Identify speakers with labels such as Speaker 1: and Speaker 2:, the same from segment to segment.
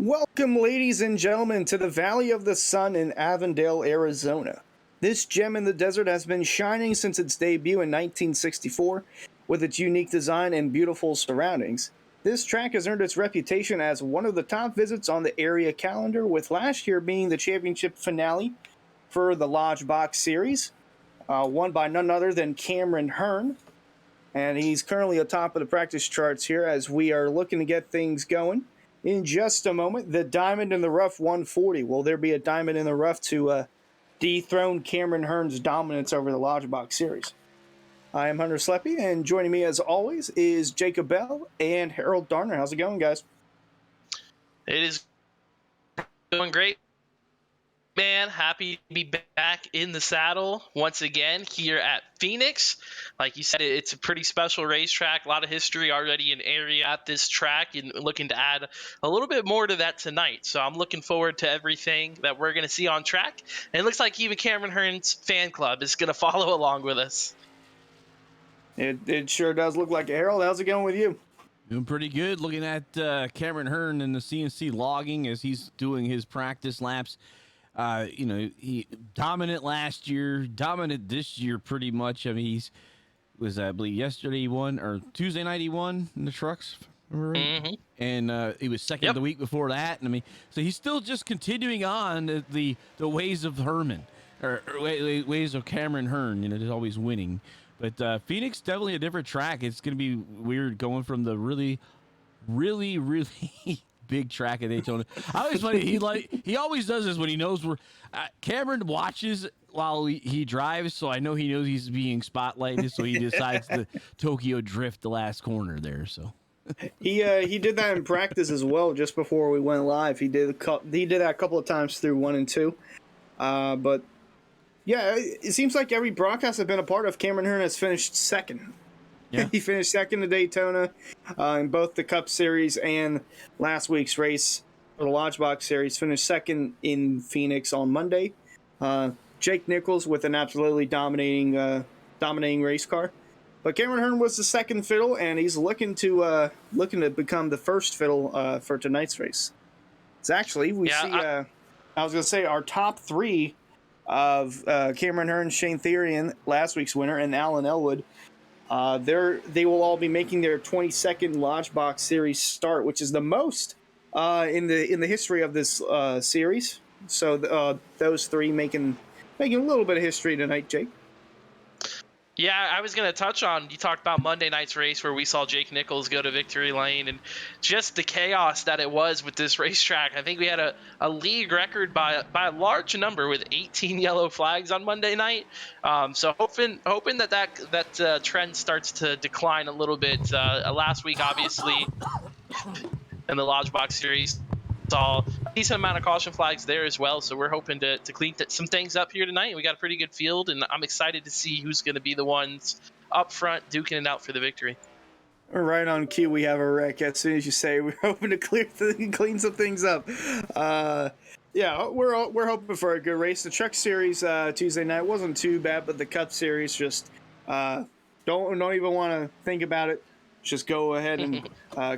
Speaker 1: Welcome, ladies and gentlemen, to the Valley of the Sun in Avondale, Arizona. This gem in the desert has been shining since its debut in 1964. With its unique design and beautiful surroundings, this track has earned its reputation as one of the top visits on the area calendar, with last year being the championship finale for the Lodgebox series, won by none other than Cameron Hearn. And he's currently atop of the practice charts here as we are looking to get things going. In just a moment, the Diamond in the Rough 140. Will there be a Diamond in the Rough to dethrone Cameron Hearn's dominance over the Lodgebox series? I am Hunter Sleppy, and joining me as always is Jacob Bell and Harold Darner. How's it going, guys?
Speaker 2: It is going great, man. Happy to be back in the saddle once again here at Phoenix. Like you said, it's a pretty special racetrack. A lot of history already in area at this track, and looking to add a little bit more to that tonight. So I'm looking forward to everything that we're going to see on track. And it looks like even Cameron Hearn's fan club is going to follow along with us.
Speaker 1: It sure does look like it. Harold, how's it going with you?
Speaker 3: Doing pretty good. Looking at Cameron Hearn and the CNC logging as he's doing his practice laps. He dominant last year, dominant this year pretty much. I mean, I believe yesterday he won, or Tuesday night he won in the trucks. Remember right?
Speaker 2: Mm-hmm.
Speaker 3: And he was second the week before that. And I mean, so he's still just continuing on the ways of Herman, or ways of Cameron Hearn. Just always winning. But Phoenix, definitely a different track. It's going to be weird going from the really, really, really big track at Daytona. I always funny. He always does this when he knows where Cameron watches while he drives, so I know he knows he's being spotlighted. So he decides to Tokyo drift the last corner there. So
Speaker 1: he did that in practice as well. Just before we went live, he did that a couple of times through 1 and 2, but. Yeah, it seems like every broadcast I've been a part of, Cameron Hearn has finished second. Yeah. He finished second at Daytona in both the Cup Series and last week's race for the Lodgebox Series. Finished second in Phoenix on Monday. Jake Nichols with an absolutely dominating race car. But Cameron Hearn was the second fiddle, and he's looking to become the first fiddle for tonight's race. It's actually I was going to say our top three of Cameron Hearn, Shane Therian, last week's winner, and Alan Elwood. They will all be making their 22nd Lodgebox Series start, which is the most in the history of this series. So those three making a little bit of history tonight, Jake.
Speaker 2: Yeah, I was going to touch on, you talked about Monday night's race where we saw Jake Nichols go to victory lane, and just the chaos that it was with this racetrack. I think we had a league record by a large number with 18 yellow flags on Monday night. So hoping that trend starts to decline a little bit. Last week, obviously, in the Lodgebox Series, saw a decent amount of caution flags there as well, so we're hoping to clean some things up here tonight. We got a pretty good field, and I'm excited to see who's going to be the ones up front duking it out for the victory.
Speaker 1: Right on cue, we have a wreck. As soon as you say we're hoping to clean some things up. Yeah, we're hoping for a good race. The Truck Series Tuesday night wasn't too bad, but the Cup Series just don't even want to think about it. Just go ahead and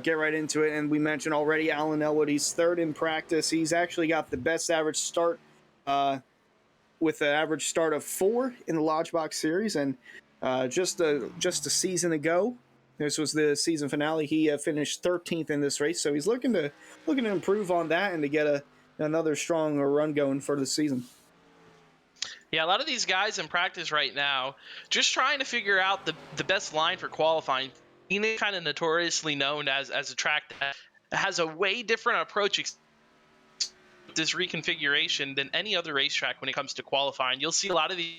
Speaker 1: get right into it. And we mentioned already Alan Elwood. He's third in practice. He's actually got the best average start with an average start of 4 in the Lodgebox Series. And just a season ago, this was the season finale, he finished 13th in this race. So he's looking to improve on that and to get another strong run going for the season.
Speaker 2: Yeah, a lot of these guys in practice right now just trying to figure out the best line for qualifying. Phoenix kind of notoriously known as a track that has a way different approach to this reconfiguration than any other racetrack when it comes to qualifying. You'll see a lot of these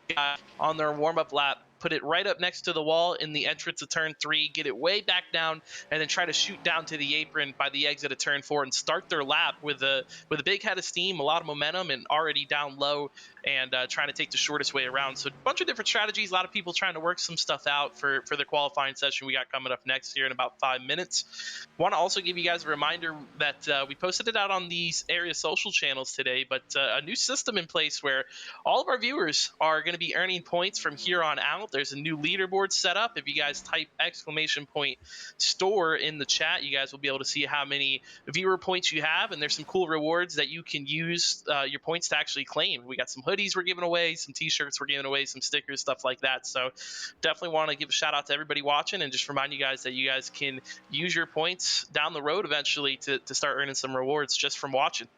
Speaker 2: guys on their warm-up lap put it right up next to the wall in the entrance of turn 3, get it way back down, and then try to shoot down to the apron by the exit of turn 4 and start their lap with a big head of steam, a lot of momentum, and already down low. and trying to take the shortest way around. So a bunch of different strategies, a lot of people trying to work some stuff out for the qualifying session we got coming up next here in about 5 minutes. Want to also give you guys a reminder that we posted it out on these area social channels today, but a new system in place where all of our viewers are going to be earning points from here on out. There's a new leaderboard set up. If you guys type !store in the chat, you guys will be able to see how many viewer points you have, and there's some cool rewards that you can use your points to actually claim. We got some hoodies we're giving away, some t-shirts we're giving away, some stickers, stuff like that. So definitely want to give a shout out to everybody watching and just remind you guys that you guys can use your points down the road eventually to start earning some rewards just from watching.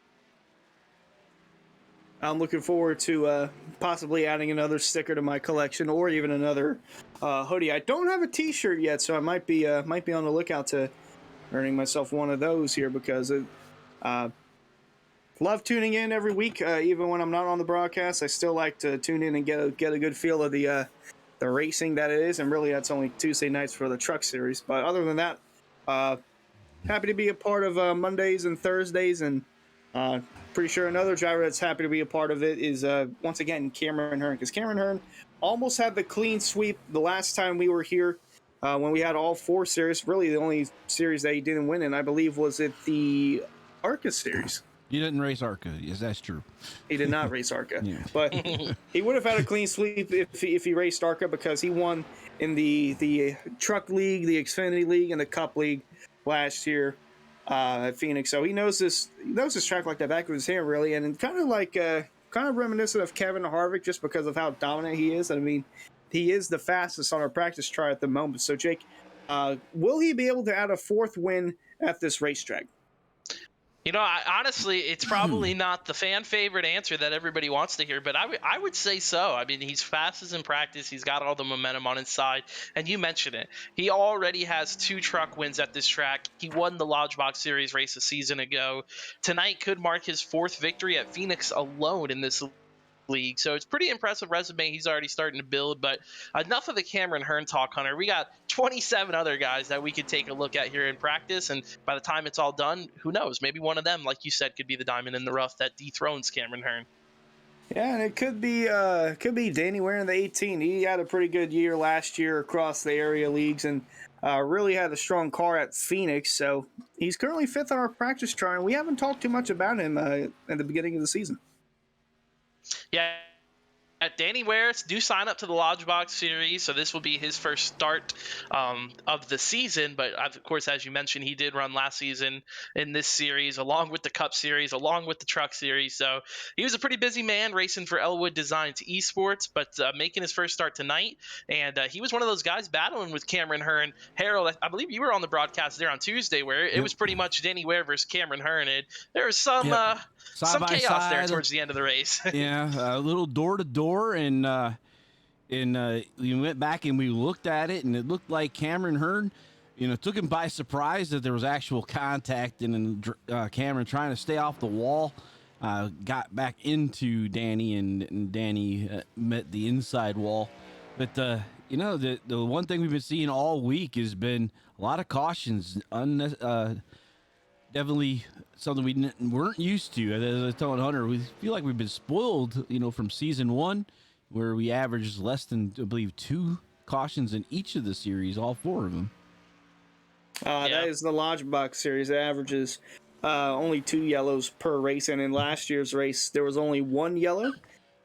Speaker 1: I'm looking forward to possibly adding another sticker to my collection, or even another hoodie. I don't have a T-shirt yet, so I might be on the lookout to earning myself one of those here, because love tuning in every week, even when I'm not on the broadcast. I still like to tune in and get a good feel of the racing that it is, and really that's only Tuesday nights for the truck series. But other than that, happy to be a part of Mondays and Thursdays, and pretty sure another driver that's happy to be a part of it is once again Cameron Hearn, because Cameron Hearn almost had the clean sweep the last time we were here when we had all 4 series. Really, the only series that he didn't win in, I believe, was it the ARCA series.
Speaker 3: He didn't race ARCA. Yes, that's true.
Speaker 1: He did not race ARCA,
Speaker 3: Yeah.
Speaker 1: but he would have had a clean sweep if he raced ARCA, because he won in the Truck League, the Xfinity League, and the Cup League last year at Phoenix. So he knows this track like the back of his hand, really, and kind of reminiscent of Kevin Harvick, just because of how dominant he is. I mean, he is the fastest on our practice chart at the moment. So Jake, will he be able to add a 4th win at this racetrack?
Speaker 2: You know, honestly, it's probably not the fan favorite answer that everybody wants to hear, but I would say so. I mean, he's fastest in practice. He's got all the momentum on his side. And you mentioned it. He already has 2 truck wins at this track. He won the Lodgebox Series race a season ago. Tonight could mark his 4th victory at Phoenix alone in this league. So it's pretty impressive resume he's already starting to build. But enough of the Cameron Hearn talk, Hunter. We got 27 other guys that we could take a look at here in practice, and by the time it's all done, who knows, maybe one of them, like you said, could be the diamond in the rough that dethrones Cameron Hearn.
Speaker 1: Yeah, and it could be Danny Ware in the 18. He had a pretty good year last year across the area leagues, and really had a strong car at Phoenix. So he's currently 5th on our practice chart, and we haven't talked too much about him at the beginning of the season.
Speaker 2: Yeah. Danny Ware, do sign up to the Lodgebox Series, so this will be his first start of the season. But of course, as you mentioned, he did run last season in this series, along with the Cup Series, along with the Truck Series. So he was a pretty busy man racing for Elwood Designs Esports, but making his first start tonight. And he was one of those guys battling with Cameron Hearn. Harold, I believe you were on the broadcast there on Tuesday, where it was pretty much Danny Ware versus Cameron Hearn. And there was some chaos there towards the end of the race.
Speaker 3: Yeah, a little door to door. And we went back and we looked at it, and it looked like Cameron Hearn, took him by surprise that there was actual contact, and Cameron, trying to stay off the wall, got back into Danny, and Danny met the inside wall. But the one thing we've been seeing all week has been a lot of cautions, definitely something we weren't used to. As I was telling Hunter, we feel like we've been spoiled, from season 1, where we averaged less than, I believe, 2 cautions in each of the series, all 4 of them.
Speaker 1: That is the Lodgebox Series. It averages only 2 yellows per race, and in last year's race, there was only 1 yellow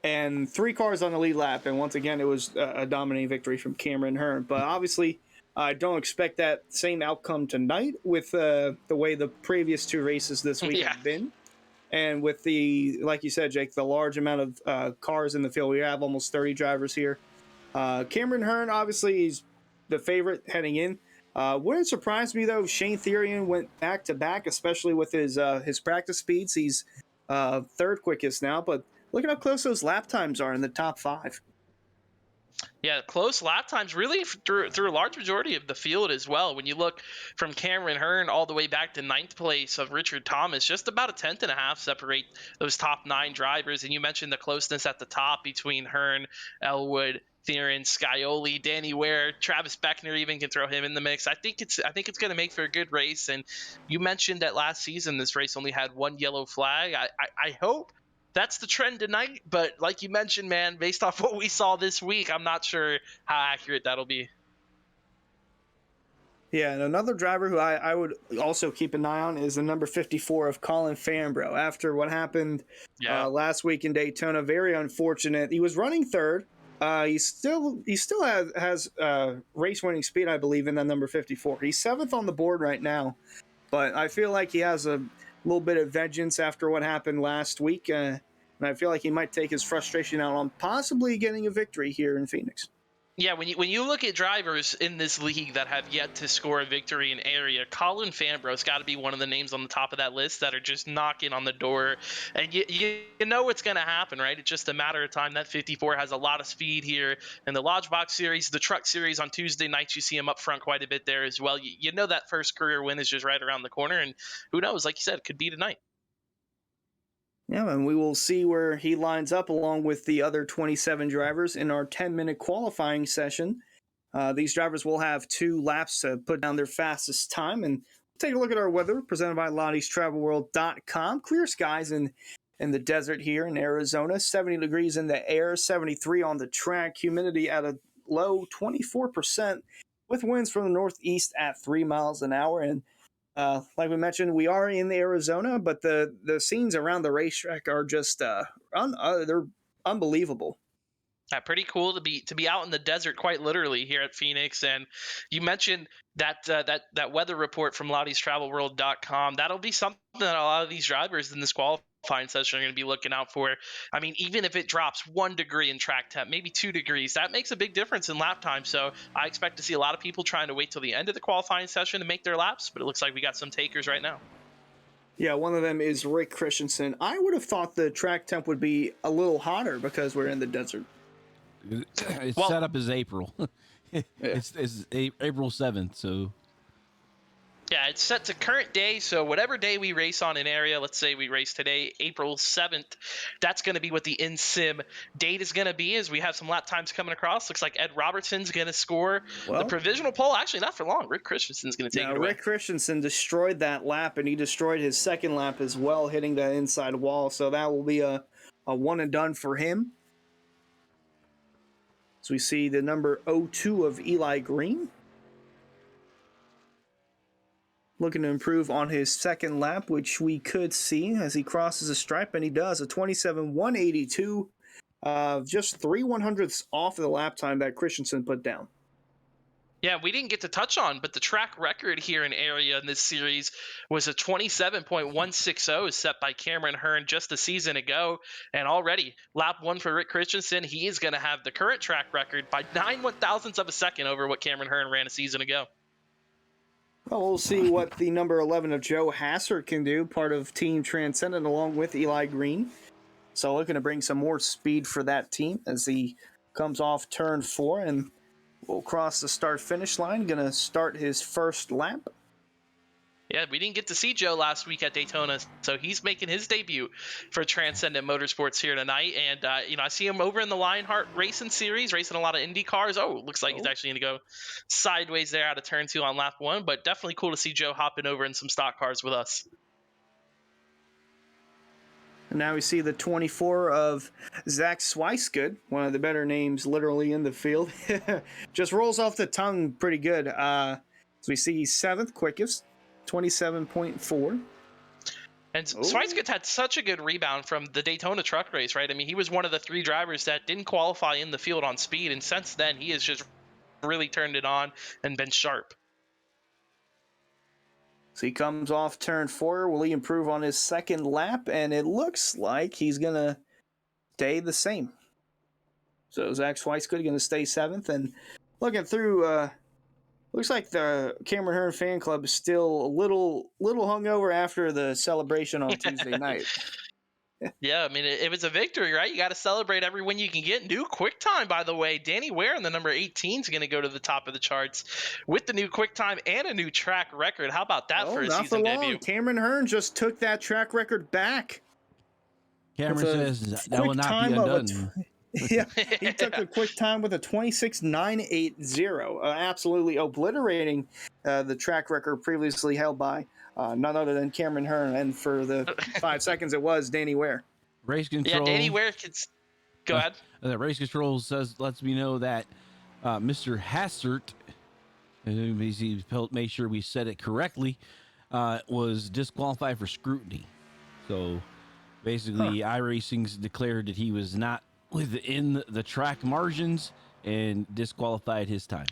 Speaker 1: and 3 cars on the lead lap. And once again, it was a dominating victory from Cameron Hearn. But obviously, I don't expect that same outcome tonight with the way the previous 2 races this week have been. And with like you said, Jake, the large amount of cars in the field, we have almost 30 drivers here. Cameron Hearn, obviously, he's the favorite heading in. Wouldn't surprise me, though, if Shane Therian went back-to-back, especially with his practice speeds. He's 3rd quickest now, but look at how close those lap times are in the top 5.
Speaker 2: Yeah, close lap times really through a large majority of the field as well. When you look from Cameron Hearn all the way back to 9th place of Richard Thomas, just about a 10th and a half separate those top 9 drivers. And you mentioned the closeness at the top between Hearn, Elwood, Theron, Scioli, Danny Ware, Travis Beckner even can throw him in the mix. I think it's going to make for a good race. And you mentioned that last season this race only had 1 yellow flag. I hope that's the trend tonight. But like you mentioned, man, based off what we saw this week, I'm not sure how accurate that'll be.
Speaker 1: Yeah, and another driver who I would also keep an eye on is the number 54 of Colin Fambro. After what happened last week in Daytona, very unfortunate. He was running third. He still has race winning speed, I believe, in that number 54. He's seventh on the board right now, but I feel like he has a little bit of vengeance after what happened last week, and I feel like he might take his frustration out on possibly getting a victory here in Phoenix.
Speaker 2: Yeah, when you look at drivers in this league that have yet to score a victory in area, Colin Fambro's got to be one of the names on the top of that list that are just knocking on the door. And you know what's going to happen, right? It's just a matter of time. That 54 has a lot of speed here in the Lodgebox series, the Truck series on Tuesday nights. You see him up front quite a bit there as well. You know that first career win is just right around the corner, and who knows? Like you said, it could be tonight.
Speaker 1: Yeah, and we will see where he lines up along with the other 27 drivers in our 10-minute qualifying session. These drivers will have 2 laps to put down their fastest time, and take a look at our weather presented by Lottie'sTravelWorld.com. Clear skies in the desert here in Arizona, 70 degrees in the air, 73 on the track, humidity at a low 24%, with winds from the northeast at 3 miles an hour. And like we mentioned, we are in Arizona, but the scenes around the racetrack are just they're unbelievable.
Speaker 2: Pretty cool to be out in the desert, quite literally, here at Phoenix. And you mentioned that weather report from Lottie'sTravelWorld.com. That'll be something that a lot of these drivers in this qualifying session are going to be looking out for. I mean, even if it drops 1 degree in track temp, maybe 2 degrees, that makes a big difference in lap time. So I expect to see a lot of people trying to wait till the end of the qualifying session to make their laps, but it looks like we got some takers right now.
Speaker 1: Yeah, one of them is Rick Christensen. I would have thought the track temp would be a little hotter because we're in the desert.
Speaker 3: It's set up as April. It's April 7th, so.
Speaker 2: Yeah, it's set to current day, so whatever day we race on an area, let's say we race today, April 7th, that's going to be what the in-sim date is going to be, as we have some lap times coming across. Looks like Ed Robertson's going to score the provisional pole. Actually, not for long. Rick Christensen's going to take it away.
Speaker 1: Rick Christensen destroyed that lap, and he destroyed his second lap as well, hitting that inside wall, so that will be a one and done for him. So we see the number 02 of Eli Green looking to improve on his second lap, which we could see as he crosses the stripe, and he does a 27.182, just 3/100ths off of the lap time that Christensen put down.
Speaker 2: Yeah, we didn't get to touch on, but the track record here in area in this series was a 27.160 set by Cameron Hearn just a season ago. And already, lap 1 for Rick Christensen, he is going to have the current track record by 9/1000ths of a second over what Cameron Hearn ran a season ago.
Speaker 1: Well, we'll see what the number 11 of Joe Hassert can do, part of Team Transcendent along with Eli Green. So looking to bring some more speed for that team as he comes off turn 4 and will cross the start-finish line. Going to start his first lap.
Speaker 2: Yeah, we didn't get to see Joe last week at Daytona, so he's making his debut for Transcendent Motorsports here tonight. And, I see him over in the Lionheart Racing Series, racing a lot of Indy cars. Oh, looks like he's actually going to go sideways there out of turn 2 on lap 1, but definitely cool to see Joe hopping over in some stock cars with us.
Speaker 1: And now we see the 24 of Zach Swicegood, one of the better names literally in the field. Just rolls off the tongue pretty good. So we see he's 7th quickest, 27.4.
Speaker 2: And Swicegood had such a good rebound from the Daytona truck race, right? I mean, he was one of the 3 drivers that didn't qualify in the field on speed, and since then he has just really turned it on and been sharp.
Speaker 1: So he comes off turn 4. Will he improve on his second lap? And it looks like he's going to stay the same. So Zach Swicegood going to stay 7th. And looking through, looks like the Cameron Hearn fan club is still a little hungover after the celebration on Tuesday night.
Speaker 2: Yeah, I mean, it was a victory, right? You got to celebrate every win you can get. New quick time, by the way. Danny Ware in the number 18 is going to go to the top of the charts with the new quick time and a new track record. How about that for a season debut?
Speaker 1: Cameron Hearn just took that track record back.
Speaker 3: Cameron says that will not be undone.
Speaker 1: Yeah, he took a quick time with a 26.980, absolutely obliterating the track record previously held by none other than Cameron Hearn, and for the 5 seconds it was Danny Ware.
Speaker 3: Race control.
Speaker 2: Yeah, Danny Ware can go ahead.
Speaker 3: The race control lets me know that Mr. Hassert, he made sure we said it correctly, was disqualified for scrutiny. So basically, iRacing's declared that he was not within the track margins and disqualified his time.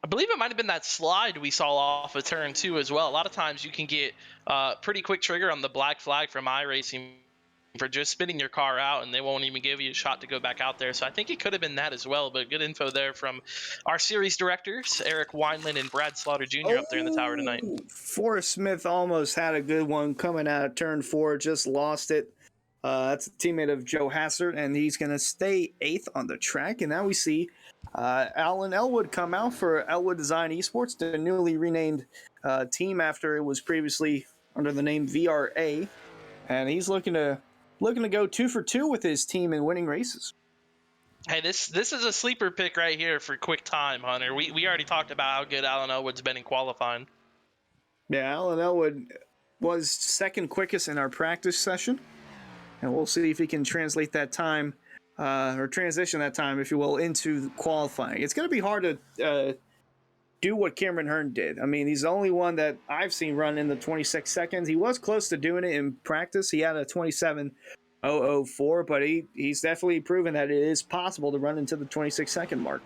Speaker 2: I believe it might have been that slide we saw off of turn 2 as well. A lot of times you can get pretty quick trigger on the black flag from iRacing for just spinning your car out, and they won't even give you a shot to go back out there. So I think it could have been that as well, but good info there from our series directors, Eric Wineland and Brad Slaughter Jr. up there in the tower tonight.
Speaker 1: Forrest Smith almost had a good one coming out of turn 4, just lost it. That's a teammate of Joe Hassert, and he's going to stay 8th on the track. And now we see Alan Elwood come out for Elwood Design Esports, the newly renamed team after it was previously under the name VRA. And he's looking to go 2 for 2 with his team in winning races.
Speaker 2: Hey, this is a sleeper pick right here for quick time, Hunter. We already talked about how good Alan Elwood's been in qualifying.
Speaker 1: Yeah, Alan Elwood was second quickest in our practice session. And we'll see if he can translate that time, or transition that time, if you will, into qualifying. It's going to be hard to do what Cameron Hearn did. I mean, he's the only one that I've seen run in the 26 seconds. He was close to doing it in practice. He had a 27.004, but he's definitely proven that it is possible to run into the 26-second mark.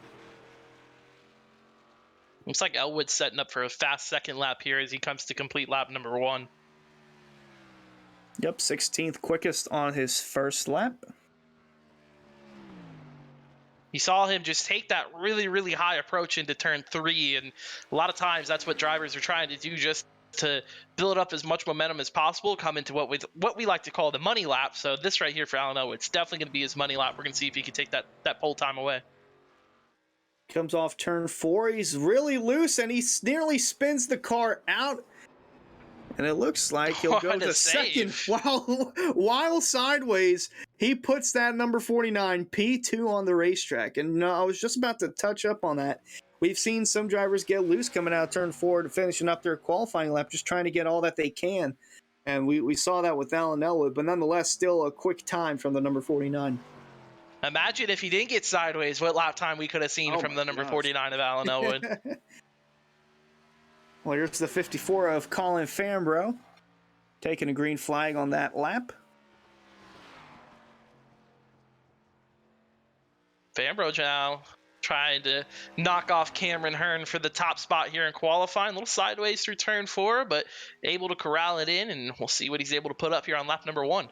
Speaker 2: Looks like Elwood's setting up for a fast second lap here as he comes to complete lap number 1.
Speaker 1: Yep, 16th quickest on his first lap.
Speaker 2: You saw him just take that really, really high approach into turn 3, and a lot of times that's what drivers are trying to do, just to build up as much momentum as possible, come into what we like to call the money lap. So this right here for Alan Elwood, it's definitely going to be his money lap. We're going to see if he can take that pole time away.
Speaker 1: Comes off turn 4. He's really loose, and he nearly spins the car out. And it looks like he'll go to second while sideways. He puts that number 49 P2 on the racetrack. And I was just about to touch up on that. We've seen some drivers get loose coming out of turn 4 to finishing up their qualifying lap, just trying to get all that they can. And we saw that with Alan Elwood, but nonetheless, still a quick time from the number 49.
Speaker 2: Imagine if he didn't get sideways, what lap time we could have seen from the number 49 of Alan Elwood.
Speaker 1: Well, here's the 54 of Colin Fambro, taking a green flag on that lap.
Speaker 2: Fambro now trying to knock off Cameron Hearn for the top spot here in qualifying. A little sideways through turn 4, but able to corral it in, and we'll see what he's able to put up here on lap number 1.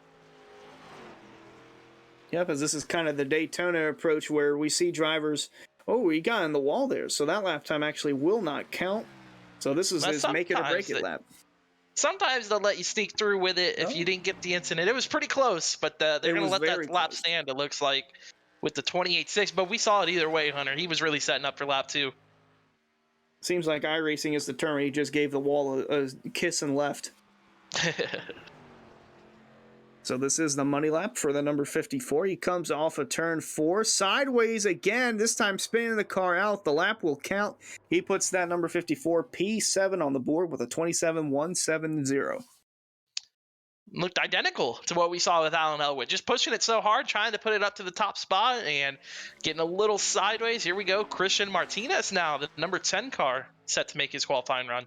Speaker 1: Yeah, because this is kind of the Daytona approach where we see drivers, he got in the wall there, so that lap time actually will not count. So this is his make it or break it lap.
Speaker 2: Sometimes they'll let you sneak through with it if you didn't get the incident. It was pretty close, but they're going to let that lap stand, it looks like, with the 28.6. But we saw it either way, Hunter. He was really setting up for lap 2.
Speaker 1: Seems like iRacing is determined. He just gave the wall a kiss and left. So this is the money lap for the number 54. He comes off of turn 4, sideways again, this time spinning the car out. The lap will count. He puts that number 54 P7 on the board with a 27.170.
Speaker 2: Looked identical to what we saw with Alan Elwood. Just pushing it so hard, trying to put it up to the top spot and getting a little sideways. Here we go. Christian Martinez now, the number 10 car, set to make his qualifying run.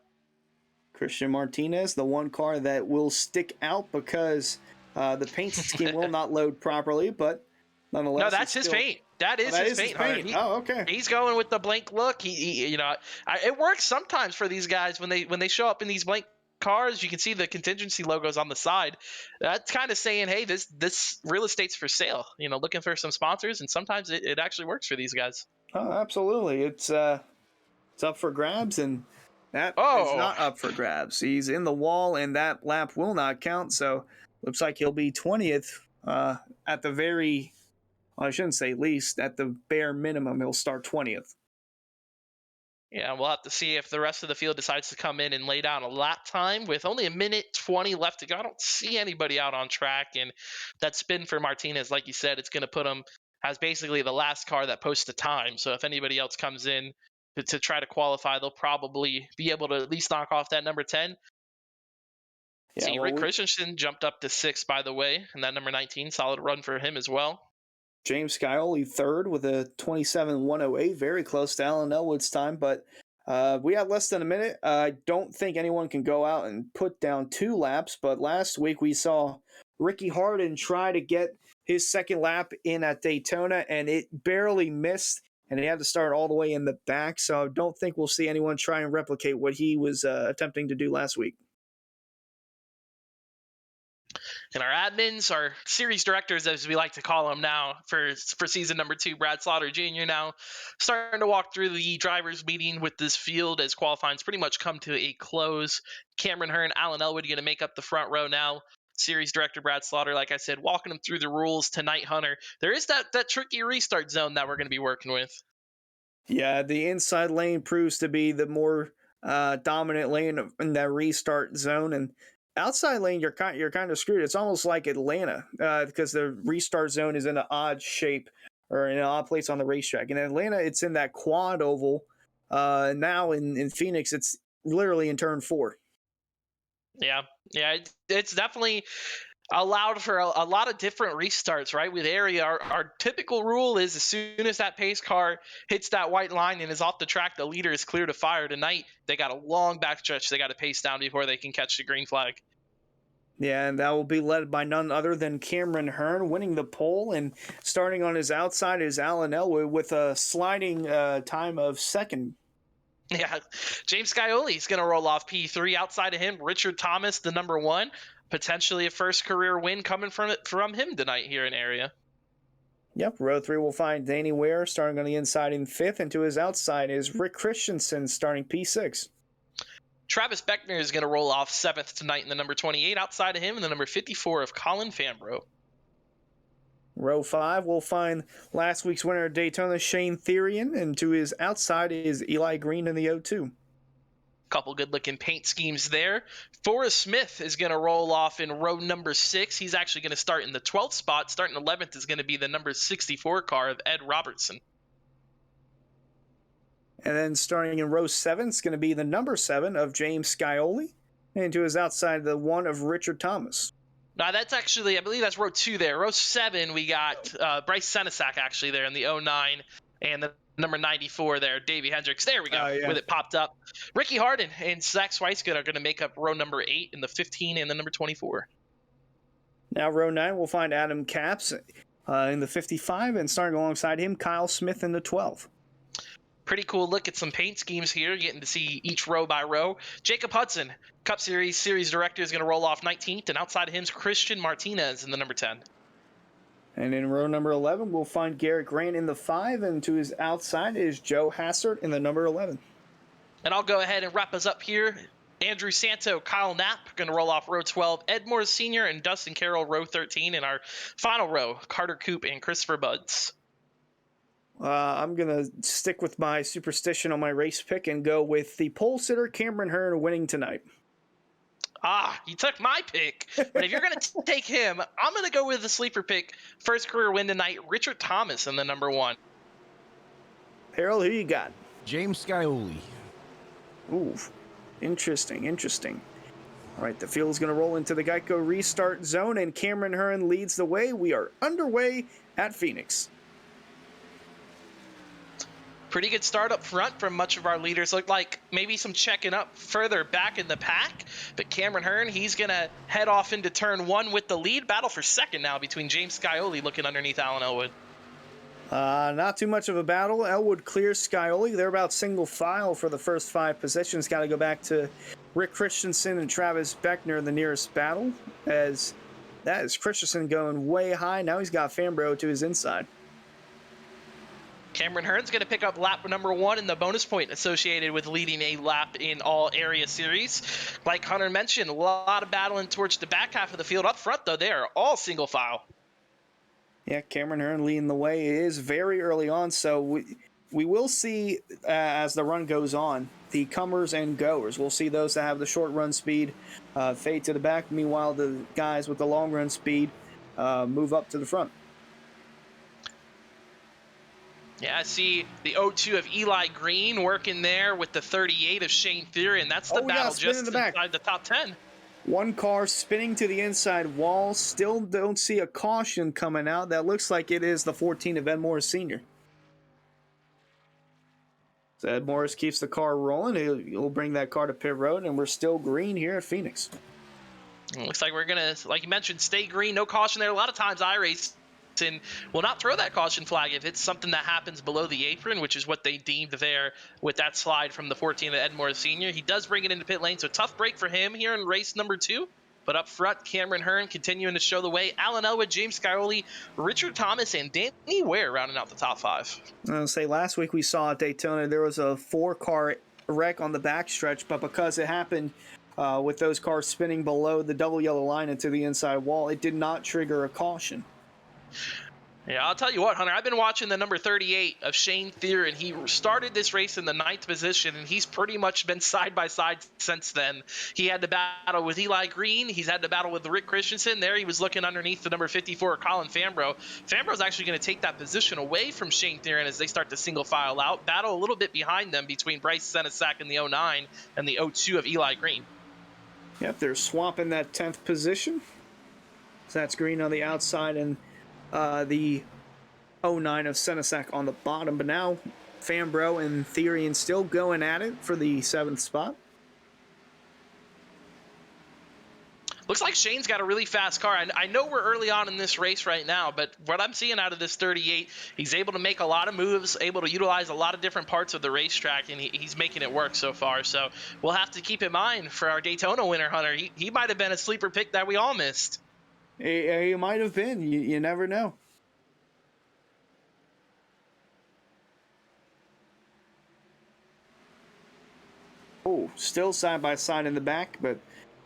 Speaker 1: Christian Martinez, the one car that will stick out because the paint scheme will not load properly, but nonetheless.
Speaker 2: No, that's his paint. That is his paint.
Speaker 1: Okay.
Speaker 2: He's going with the blank look. It works sometimes for these guys when they show up in these blank cars. You can see the contingency logos on the side. That's kind of saying, hey, this real estate's for sale. Looking for some sponsors, and sometimes it actually works for these guys.
Speaker 1: Oh, absolutely. It's up for grabs, and that is not up for grabs. He's in the wall, and that lap will not count. So. Looks like he'll be 20th at the very, well, I shouldn't say least, at the bare minimum, he'll start 20th.
Speaker 2: Yeah, we'll have to see if the rest of the field decides to come in and lay down a lap time with only 1:20 left to go. I don't see anybody out on track, and that spin for Martinez, like you said, it's going to put him as basically the last car that posts the time. So if anybody else comes in to try to qualify, they'll probably be able to at least knock off that number 10.
Speaker 1: Yeah,
Speaker 2: See,
Speaker 1: well,
Speaker 2: Rick Christensen jumped up to 6, by the way, and that number 19, solid run for him as well.
Speaker 1: James Scioli third with a 27.108, very close to Alan Elwood's time, but we have less than a minute. I don't think anyone can go out and put down 2 laps, but last week we saw Ricky Harden try to get his second lap in at Daytona, and it barely missed, and he had to start all the way in the back, so I don't think we'll see anyone try and replicate what he was attempting to do last week.
Speaker 2: And our admins, our series directors, as we like to call them now, for season number 2, Brad Slaughter Jr. now starting to walk through the drivers' meeting with this field as qualifying's pretty much come to a close. Cameron Hearn, Alan Elwood going to make up the front row now. Series director Brad Slaughter, like I said, walking them through the rules tonight, Hunter. There is that tricky restart zone that we're going to be working with.
Speaker 1: Yeah, the inside lane proves to be the more dominant lane in that restart zone, and outside lane you're kind of screwed. It's almost like Atlanta because the restart zone is in an odd shape or in an odd place on the racetrack. In Atlanta, it's in that quad oval. Now in Phoenix, it's literally in turn 4.
Speaker 2: Yeah, it's definitely allowed for a lot of different restarts, right? With area, our typical rule is as soon as that pace car hits that white line and is off the track, the leader is clear to fire. Tonight, they got a long backstretch they got to pace down before they can catch the green flag.
Speaker 1: Yeah, and that will be led by none other than Cameron Hearn winning the pole, and starting on his outside is Alan Elwood with a sliding time of second.
Speaker 2: Yeah, James Scioli is going to roll off P3. Outside of him, Richard Thomas, the number 1, potentially a first career win coming from him tonight here in area.
Speaker 1: Yep, row 3 will find Danny Ware starting on the inside in 5th, and to his outside is Rick Christensen starting P6.
Speaker 2: Travis Beckner is going to roll off 7th tonight in the number 28. Outside of him, in the number 54 of Colin Fambro.
Speaker 1: Row 5 will find last week's winner of Daytona, Shane Therian, and to his outside is Eli Green in the 0-2.
Speaker 2: Couple good-looking paint schemes there. Forrest Smith is going to roll off in row number 6. He's actually going to start in the 12th spot. Starting 11th is going to be the number 64 car of Ed Robertson.
Speaker 1: And then starting in row 7 is going to be the number 7 of James Scioli, and to his outside the 1 of Richard Thomas.
Speaker 2: Now that's actually, I believe that's row 2 there. Row 7, we got Bryce Senesac actually there in the 09, and the number 94 there, Davey Hendricks. There we go, with it popped up. Ricky Harden and Zach Swicegood are going to make up row number 8 in the 15 and the number 24.
Speaker 1: Now row 9 will find Adam Capps in the 55, and starting alongside him, Kyle Smith in the 12.
Speaker 2: Pretty cool look at some paint schemes here, getting to see each row by row. Jacob Hudson, Cup Series director, is going to roll off 19th, and outside of him is Christian Martinez in the number 10.
Speaker 1: And in row number 11, we'll find Garrett Grant in the 5, and to his outside is Joe Hassert in the number 11.
Speaker 2: And I'll go ahead and wrap us up here. Andrew Santo, Kyle Knapp are going to roll off row 12. Ed Moore Sr. and Dustin Carroll, row 13. In our final row, Carter Coop and Christopher Buds.
Speaker 1: I'm going to stick with my superstition on my race pick and go with the pole sitter Cameron Hearn winning tonight.
Speaker 2: You took my pick. But if you're going to take him, I'm going to go with the sleeper pick. First career win tonight, Richard Thomas in the number 1.
Speaker 1: Harold, who you got?
Speaker 3: James Scioli.
Speaker 1: Ooh, interesting. All right, the field is going to roll into the Geico restart zone, and Cameron Hearn leads the way. We are underway at Phoenix.
Speaker 2: Pretty good start up front from much of our leaders. Looked like maybe some checking up further back in the pack. But Cameron Hearn, he's going to head off into turn 1 with the lead. Battle for second now between James Scioli looking underneath Alan Elwood.
Speaker 1: Not too much of a battle. Elwood clears Scioli. They're about single file for the first 5 positions. Got to go back to Rick Christensen and Travis Beckner in the nearest battle, as that is Christensen going way high. Now he's got Fambro to his inside.
Speaker 2: Cameron Hearn's going to pick up lap number 1 in the bonus point associated with leading a lap in all area series. Like Hunter mentioned, a lot of battling towards the back half of the field. Up front, though, they are all single file.
Speaker 1: Yeah, Cameron Hearn leading the way. It is very early on, so we will see as the run goes on, the comers and goers. We'll see those that have the short run speed fade to the back. Meanwhile, the guys with the long run speed move up to the front.
Speaker 2: Yeah, I see the 0-2 of Eli Green working there with the 38 of Shane Therian. That's the battle just inside the top 10.
Speaker 1: One car spinning to the inside wall. Still don't see a caution coming out. That looks like it is the 14 of Ed Morris Sr. So Ed Morris keeps the car rolling. He'll bring that car to pit road, and we're still green here at Phoenix.
Speaker 2: Looks like we're going to, like you mentioned, stay green, no caution there. A lot of times iRacing will not throw that caution flag if it's something that happens below the apron, which is what they deemed there with that slide from the 14 of Ed Morris Sr. He does bring it into pit lane, so tough break for him here in race number 2. But up front, Cameron Hearn continuing to show the way. Alan Elwood, James Scioli, Richard Thomas, and Danny Ware rounding out the top 5.
Speaker 1: I'll say last week we saw at Daytona there was a 4-car wreck on the backstretch, but because it happened with those cars spinning below the double yellow line into the inside wall, it did not trigger a caution.
Speaker 2: Yeah, I'll tell you what, Hunter, I've been watching the number 38 of Shane Thier, and he started this race in the 9th position, and he's pretty much been side by side since then. He had to battle with Eli Green. He's had to battle with Rick Christensen. There he was looking underneath the number 54, Colin Fambro. Fambro's actually going to take that position away from Shane Thier as they start to single file out, battle a little bit behind them between Bryce Senesac in the 09 and the 02 of Eli Green.
Speaker 1: Yep, they're swapping that 10th position. So that's Green on the outside and the 09 of Senesac on the bottom. But now Fambro and Therian still going at it for the 7th spot.
Speaker 2: Looks like Shane's got a really fast car. I know we're early on in this race right now, but what I'm seeing out of this 38, he's able to make a lot of moves, able to utilize a lot of different parts of the racetrack, and he's making it work so far. So we'll have to keep in mind for our Daytona winner, Hunter. He might have been a sleeper pick that we all missed.
Speaker 1: He might have been. You never know. Oh, still side by side in the back, but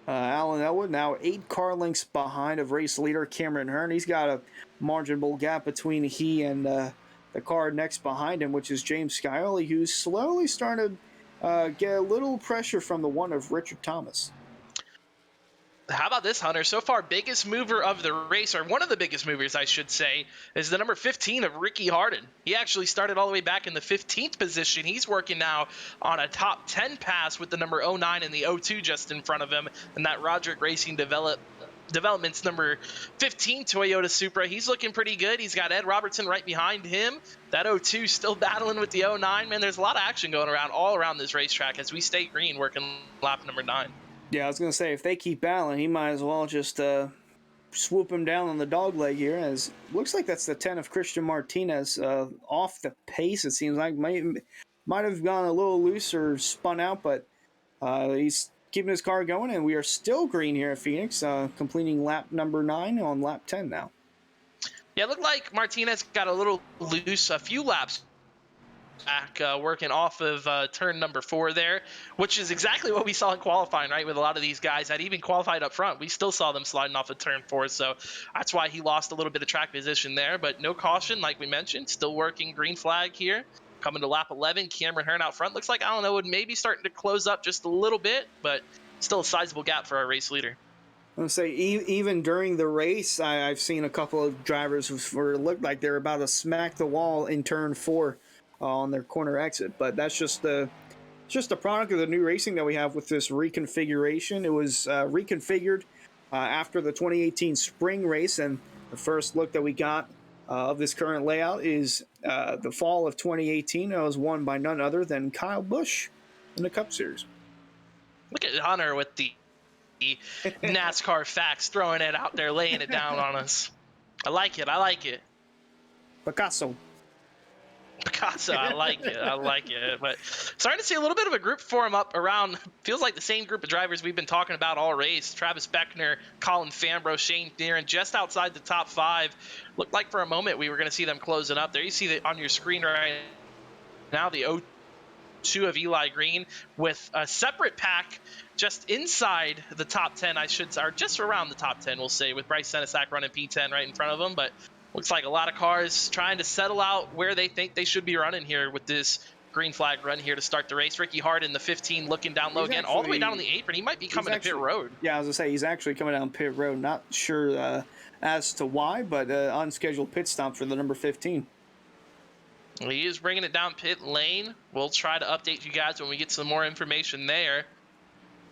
Speaker 1: Alan Elwood now 8 car lengths behind of race leader Cameron Hearn. He's got a marginal gap between he and the car next behind him, which is James Scioli, who's slowly starting to get a little pressure from the one of Richard Thomas.
Speaker 2: How about this, Hunter? So far, biggest mover of the race, or one of the biggest movers, I should say, is the number 15 of Ricky Harden. He actually started all the way back in the 15th position. He's working now on a top 10 pass with the number 09 and the 02 just in front of him, and that Roderick Racing Development's number 15 Toyota Supra. He's looking pretty good. He's got Ed Robertson right behind him. That 02 still battling with the 09. Man, there's a lot of action going around all around this racetrack as we stay green working lap number 9.
Speaker 1: Yeah, I was going to say, if they keep battling, he might as well just swoop him down on the dog leg here. As looks like that's the 10 of Christian Martinez off the pace, it seems like. Might have gone a little loose or spun out, but he's keeping his car going, and we are still green here at Phoenix, completing lap number 9 on lap 10 now.
Speaker 2: Yeah, it looked like Martinez got a little loose a few laps back, working off of turn number 4 there, which is exactly what we saw in qualifying, right? With a lot of these guys that even qualified up front, we still saw them sliding off of turn 4, so that's why he lost a little bit of track position there, but no caution, like we mentioned, still working green flag here. Coming to lap 11, Cameron Hearn out front. Looks like Alan Elwood maybe starting to close up just a little bit, but still a sizable gap for our race leader.
Speaker 1: I'm going to say, even during the race, I've seen a couple of drivers who looked like they're about to smack the wall in turn 4 on their corner exit, but that's just the product of the new racing that we have with this reconfiguration. It was reconfigured after the 2018 spring race, and the first look that we got of this current layout is the fall of 2018. It was won by none other than Kyle Busch in the Cup Series.
Speaker 2: Look at Hunter with the NASCAR facts, throwing it out there, laying it down on us. I like it.
Speaker 1: Picasso,
Speaker 2: I like it. But starting to see a little bit of a group form up around, feels like the same group of drivers we've been talking about all race. Travis Beckner, Colin Fambro, Shane Thier, and just outside the top 5. Looked like for a moment we were going to see them closing up there. You see that on your screen right now, the 02 of Eli Green with a separate pack just inside the top 10, or just around the top 10, we'll say, with Bryce Senesac running P10 right in front of him. But looks like a lot of cars trying to settle out where they think they should be running here with this green flag run here to start the race. Ricky Harden, the 15, looking down low again, all the way down on the apron. He might be coming to pit road.
Speaker 1: Yeah, I was going to say, he's actually coming down pit road. Not sure as to why, but unscheduled pit stop for the number 15.
Speaker 2: He is bringing it down pit lane. We'll try to update you guys when we get some more information there.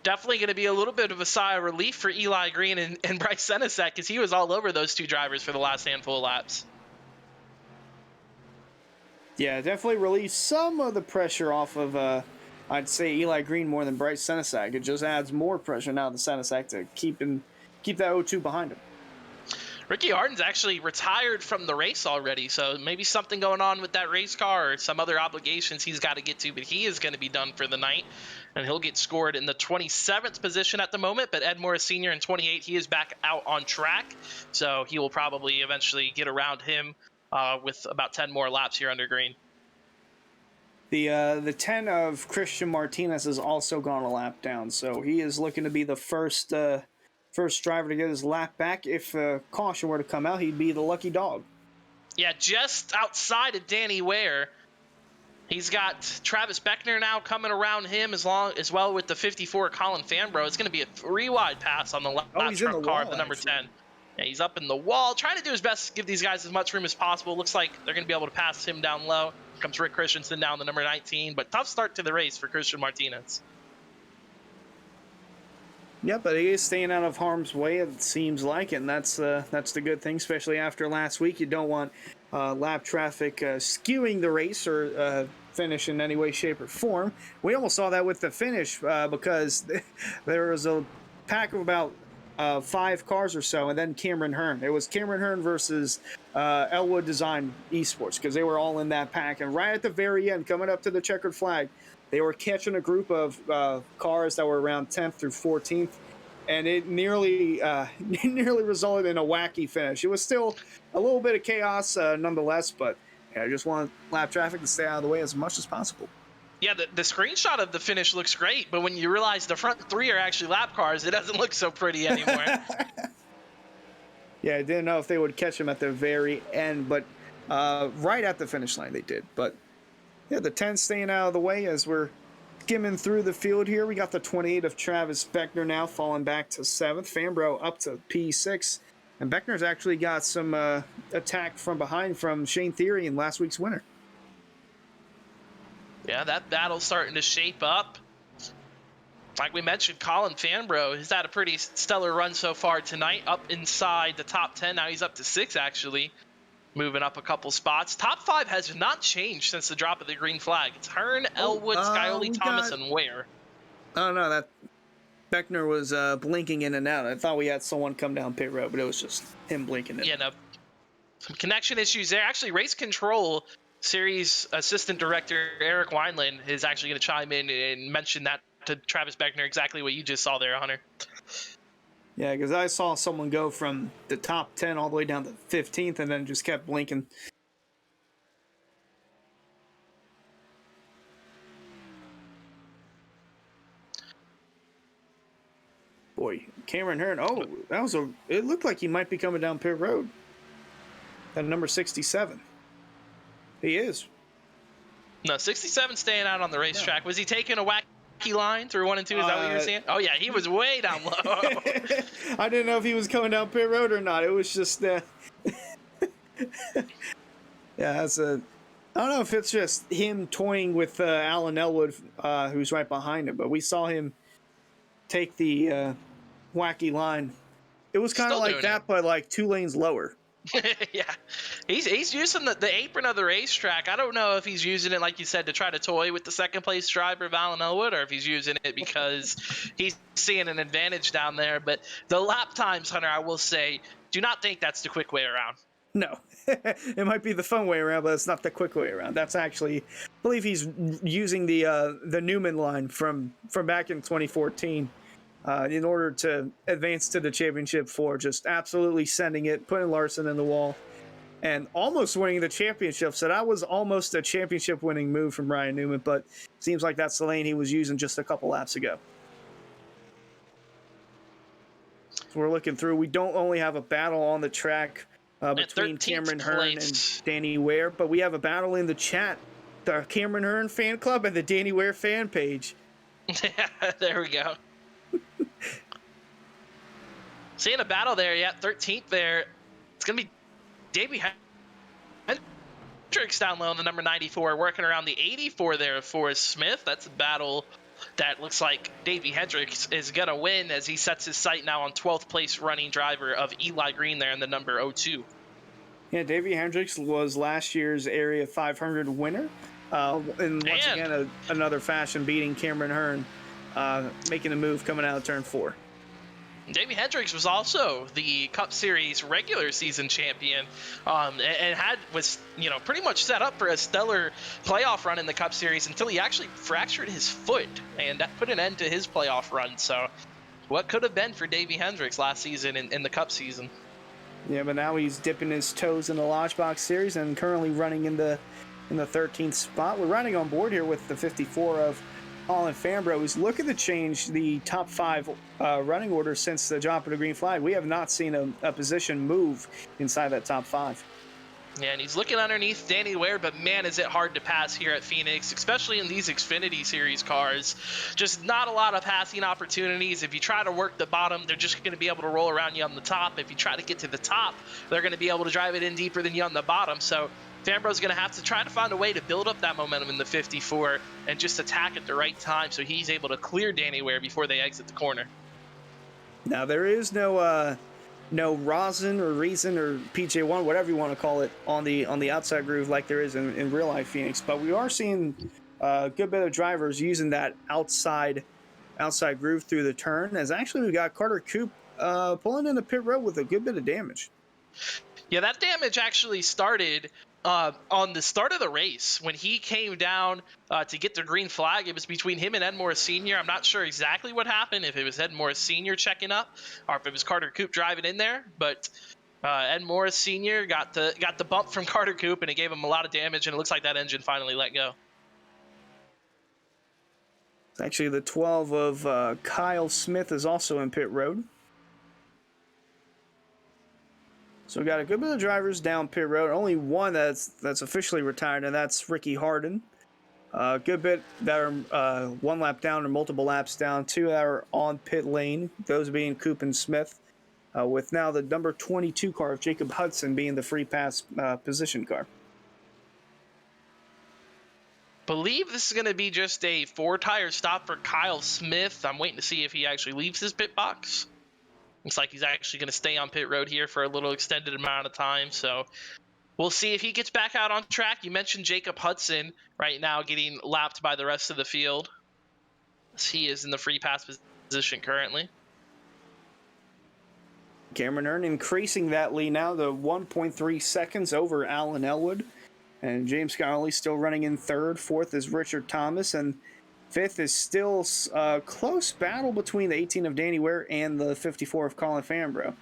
Speaker 2: definitely going to be a little bit of a sigh of relief for Eli Green and Bryce Senesek, because he was all over those two drivers for the last handful of laps.
Speaker 1: Yeah, definitely relieve some of the pressure off of, I'd say, Eli Green more than Bryce Senesek. It just adds more pressure now to Senesek to keep that 0-2 behind him.
Speaker 2: Ricky Harden's actually retired from the race already, so maybe something going on with that race car or some other obligations he's got to get to, but he is going to be done for the night, and he'll get scored in the 27th position at the moment, but Ed Morris Sr. in 28, he is back out on track, so he will probably eventually get around him with about 10 more laps here under green.
Speaker 1: The 10 of Christian Martinez has also gone a lap down, so he is looking to be the first driver to get his lap back. If caution were to come out, he'd be the lucky dog.
Speaker 2: Yeah, just outside of Danny Ware. He's got Travis Beckner now coming around him as well with the 54 Colin Fambro. It's going to be a 3-wide pass on the lap truck car, the number 10. Yeah, he's up in the wall, trying to do his best to give these guys as much room as possible. Looks like they're going to be able to pass him down low. Here comes Rick Christensen down the number 19, but tough start to the race for Christian Martinez.
Speaker 1: Yeah, but he is staying out of harm's way, it seems like, and that's the good thing, especially after last week. You don't want lap traffic skewing the race or finish in any way, shape, or form. We almost saw that with the finish because there was a pack of about 5 cars or so, and then Cameron Hearn. It was Cameron Hearn versus Elwood Design Esports, because they were all in that pack, and right at the very end, coming up to the checkered flag, they were catching a group of cars that were around 10th through 14th, and it nearly resulted in a wacky finish. It was still a little bit of chaos nonetheless, but I just want lap traffic to stay out of the way as much as possible.
Speaker 2: Yeah, the screenshot of the finish looks great, but when you realize the front 3 are actually lap cars, it doesn't look so pretty anymore.
Speaker 1: Yeah, I didn't know if they would catch them at the very end, but right at the finish line they did. But yeah, the 10 staying out of the way as we're skimming through the field here. We got the 28 of Travis Beckner now falling back to 7th. Fambro up to P6. And Beckner's actually got some attack from behind from Shane Theory in last week's winner.
Speaker 2: Yeah, that battle's starting to shape up. Like we mentioned, Colin Fambro has had a pretty stellar run so far tonight, up inside the top 10. Now he's up to 6, actually, moving up a couple spots. Top 5 has not changed since the drop of the green flag. It's Hearn, Elwood, Skyoli, Thomas, and Ware.
Speaker 1: Oh, no, that Beckner was blinking in and out. I thought we had someone come down pit road, but it was just him blinking in.
Speaker 2: Yeah, no, some connection issues there. Actually, race control series assistant director Eric Wineland is actually going to chime in and mention that to Travis Beckner, exactly what you just saw there, Hunter.
Speaker 1: Yeah, because I saw someone go from the top 10 all the way down to 15th and then just kept blinking. Boy, Cameron Hearn. Oh, it looked like he might be coming down pit road. At number 67. He is.
Speaker 2: No, 67 staying out on the racetrack. Yeah. Was he taking a wacky line through 1 and 2? Is that what you were saying? Oh, yeah, he was way down low.
Speaker 1: I didn't know if he was coming down pit road or not. It was just... yeah, that's a... I don't know if it's just him toying with Alan Elwood, who's right behind him, but we saw him take the wacky line. It was kind of like that, but like 2 lanes lower.
Speaker 2: Yeah, he's using the apron of the racetrack. I don't know if he's using it, like you said, to try to toy with the second place driver, Alan Elwood, or if he's using it because he's seeing an advantage down there. But the lap times, Hunter, I will say, do not think that's the quick way around.
Speaker 1: No, it might be the fun way around, but it's not the quick way around. That's actually, I believe he's using the Newman line from back in 2014. In order to advance to the championship for just absolutely sending it, putting Larson in the wall, and almost winning the championship. So that was almost a championship-winning move from Ryan Newman, but seems like that's the lane he was using just a couple laps ago. So we're looking through. We don't only have a battle on the track between Cameron Hearn and Danny Ware, but we have a battle in the chat, the Cameron Hearn fan club and the Danny Ware fan page.
Speaker 2: There we go. Seeing a battle there, yeah, 13th there. It's going to be Davey Hendricks down low in the number 94, working around the 84 there of Forrest Smith. That's a battle that looks like Davey Hendricks is going to win as he sets his sight now on 12th place running driver of Eli Green there in the number 02.
Speaker 1: Yeah, Davey Hendricks was last year's Area 500 winner. And once again, another fashion beating Cameron Hearn, making a move coming out of turn 4.
Speaker 2: Davey Hendricks was also the Cup Series regular season champion, and was pretty much set up for a stellar playoff run in the Cup Series until he actually fractured his foot, and that put an end to his playoff run. So, what could have been for Davey Hendricks last season in the Cup season?
Speaker 1: Yeah, but now he's dipping his toes in the Lodgebox Series and currently running in the 13th spot. We're running on board here with the 54 of Colin Fambrough, who's looking to change the top 5 running order since the drop of the green flag. We have not seen a position move inside that top 5.
Speaker 2: Yeah, and he's looking underneath Danny Ware, but man, is it hard to pass here at Phoenix, especially in these Xfinity Series cars. Just not a lot of passing opportunities. If you try to work the bottom, they're just going to be able to roll around you on the top. If you try to get to the top, they're going to be able to drive it in deeper than you on the bottom. So Fambrough's going to have to try to find a way to build up that momentum in the 54 and just attack at the right time so he's able to clear Danny Ware before they exit the corner.
Speaker 1: Now, there is no rosin or reason or PJ1, whatever you want to call it, on the outside groove like there is in real life Phoenix, but we are seeing a good bit of drivers using that outside groove through the turn, as actually we got Carter Coop pulling in the pit road with a good bit of damage.
Speaker 2: Yeah, that damage actually started on the start of the race when he came down to get the green flag. It was between him and Ed Morris Sr. I'm not sure exactly what happened, if it was Ed Morris Sr. checking up or if it was Carter Coop driving in there, but Ed Morris Sr. got the bump from Carter Coop, and it gave him a lot of damage, and it looks like that engine finally let go.
Speaker 1: Actually, the 12 of Kyle Smith is also in pit road. So we got a good bit of drivers down pit road. Only one that's officially retired, and that's Ricky Harden. A good bit that are 1 lap down or multiple laps down. 2 that are on pit lane, those being Coop and Smith, with now the number 22 car of Jacob Hudson being the free pass position car.
Speaker 2: Believe this is going to be just a 4-tire stop for Kyle Smith. I'm waiting to see if he actually leaves his pit box. Looks like he's actually going to stay on pit road here for a little extended amount of time. So we'll see if he gets back out on track. You mentioned Jacob Hudson right now getting lapped by the rest of the field, as he is in the free pass position currently.
Speaker 1: Cameron Hearn increasing that lead now to 1.3 seconds over Alan Elwood. And James Connolly still running in third. Fourth is Richard Thomas. And fifth is still a close battle between the 18 of Danny Ware and the 54 of Colin Fambrough.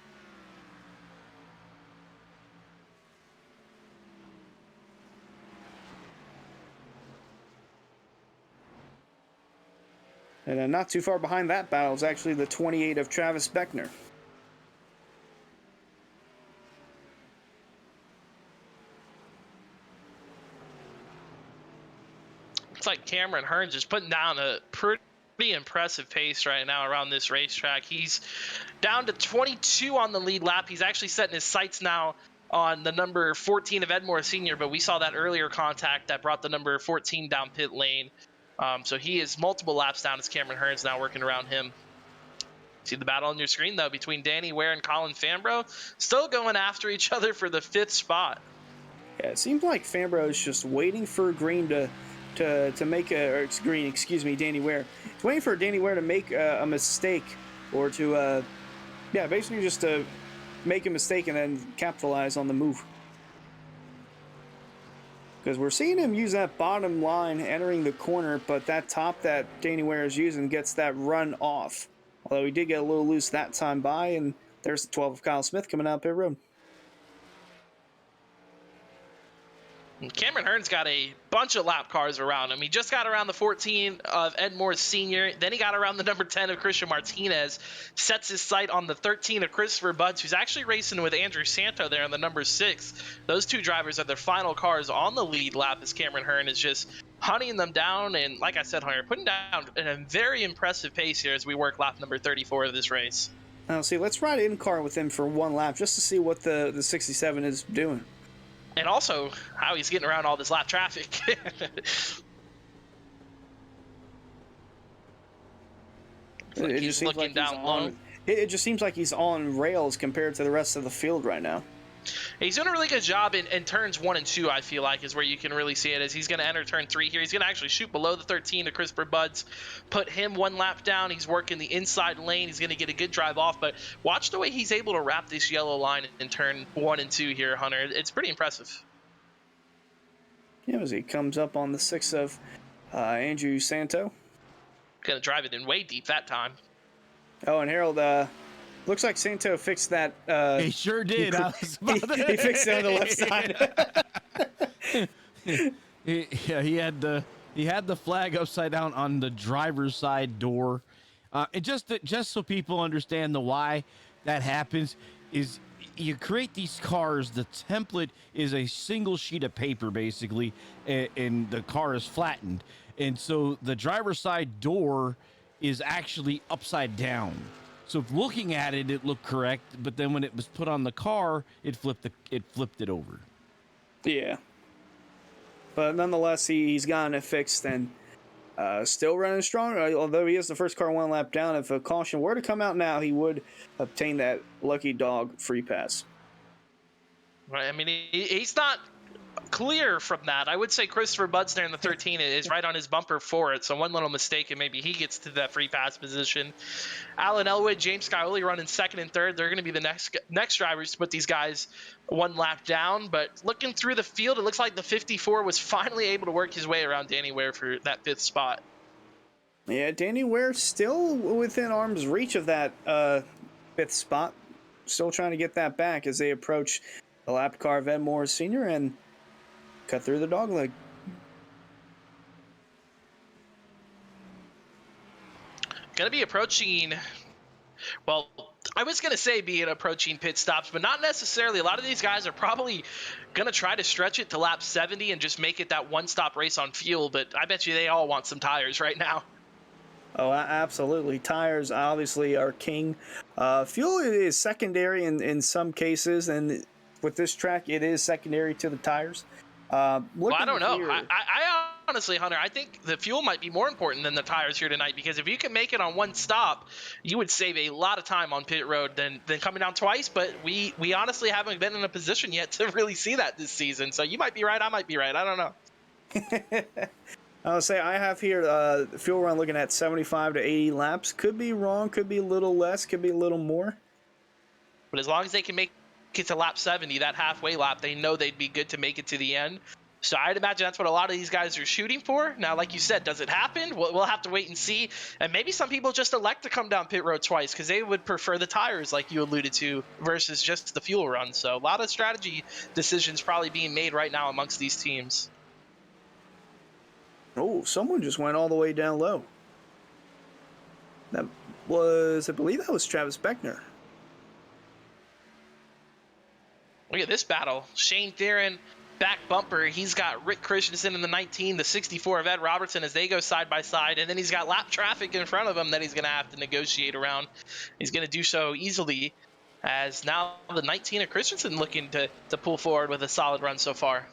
Speaker 1: And not too far behind that battle is actually the 28 of Travis Beckner.
Speaker 2: Looks like Cameron Hearns is putting down a pretty impressive pace right now around this racetrack. He's down to 22 on the lead lap. He's actually setting his sights now on the number 14 of Edmore Sr., but we saw that earlier contact that brought the number 14 down pit lane. So he is multiple laps down as Cameron Hearns now working around him. See the battle on your screen, though, between Danny Ware and Colin Fambrough, still going after each other for the 5th spot.
Speaker 1: Yeah, it seems like Fambrough is just waiting for Green to make Danny Ware. He's waiting for Danny Ware to make a mistake, or to, basically just to make a mistake and then capitalize on the move. Because we're seeing him use that bottom line entering the corner, but that top that Danny Ware is using gets that run off. Although he did get a little loose that time by, and there's the 12 of Kyle Smith coming out pit road.
Speaker 2: Cameron Hearns got a bunch of lap cars around him. He just got around the 14 of Ed Morris Sr., then he got around the number 10 of Christian Martinez, sets his sight on the 13 of Christopher Buds, who's actually racing with Andrew Santo there on the number 6. Those two drivers are their final cars on the lead lap as Cameron Hearn is just hunting them down, and like I said, Hunter, putting down a very impressive pace here as we work lap number 34 of this race.
Speaker 1: Now, see, let's ride in car with him for one lap just to see what the 67 is doing.
Speaker 2: And also how he's getting around all this lap traffic. Like
Speaker 1: It
Speaker 2: he's
Speaker 1: just seems
Speaker 2: looking
Speaker 1: like he's
Speaker 2: down low.
Speaker 1: on. It just seems like he's on rails compared to the rest of the field right now.
Speaker 2: He's doing a really good job in turns 1 and 2, I feel like, is where you can really see it. As he's going to enter turn 3 here. He's going to actually shoot below the 13 to Christopher Buds, put him 1 lap down. He's working the inside lane. He's going to get a good drive off. But watch the way he's able to wrap this yellow line in turn 1 and 2 here, Hunter. It's pretty impressive.
Speaker 1: Yeah, as he comes up on the 6 of Andrew Santo.
Speaker 2: Going to drive it in way deep that time.
Speaker 1: Oh, and Harold, looks like Santo fixed that.
Speaker 3: He sure did.
Speaker 1: He fixed it on the left side.
Speaker 3: he had the flag upside down on the driver's side door. And just so people understand the why that happens is you create these cars. The template is a single sheet of paper basically, and the car is flattened, and so the driver's side door is actually upside down. So if looking at it, it looked correct, but then when it was put on the car, it flipped it over.
Speaker 1: Yeah. But nonetheless, he's gotten it fixed and still running strong. Although he is the first car 1 lap down, if a caution were to come out now, he would obtain that lucky dog free pass.
Speaker 2: Right. I mean, he's not clear from that. I would say Christopher Buds there in the 13 is right on his bumper for it. So one little mistake and maybe he gets to that free pass position. Alan Elwood, James Scioli running 2nd and 3rd. They're going to be the next drivers to put these guys 1 lap down. But looking through the field, it looks like the 54 was finally able to work his way around Danny Ware for that 5th spot.
Speaker 1: Yeah, Danny Ware still within arm's reach of that 5th spot. Still trying to get that back as they approach the lap car of Ed Morris Sr. and cut through the dog leg.
Speaker 2: Going to be approaching, well, I was going to say approaching pit stops, but not necessarily. A lot of these guys are probably going to try to stretch it to lap 70 and just make it that one-stop race on fuel, but I bet you they all want some tires right now.
Speaker 1: Oh, absolutely. Tires obviously are king. Fuel is secondary in some cases, and with this track, it is secondary to the tires.
Speaker 2: Well, I don't know. I honestly, Hunter, I think the fuel might be more important than the tires here tonight, because if you can make it on one stop, you would save a lot of time on pit road than coming down twice. But we honestly haven't been in a position yet to really see that this season. So you might be right. I might be right. I don't know.
Speaker 1: I'll say I have here fuel run looking at 75 to 80 laps. Could be wrong. Could be a little less. Could be a little more.
Speaker 2: But as long as they can make it to lap 70, that halfway lap, they know they'd be good to make it to the end. So I'd imagine that's what a lot of these guys are shooting for. Now, like you said, does it happen? We'll have to wait and see. And maybe some people just elect to come down pit road twice because they would prefer the tires, like you alluded to, versus just the fuel run. So a lot of strategy decisions probably being made right now amongst these teams.
Speaker 1: Oh, someone just went all the way down low. That was, I believe that was Travis Beckner.
Speaker 2: Look at this battle. Shane Theron, back bumper. He's got Rick Christensen in the 19, the 64 of Ed Robertson as they go side by side. And then he's got lap traffic in front of him that he's going to have to negotiate around. He's going to do so easily, as now the 19 of Christensen looking to pull forward with a solid run so far.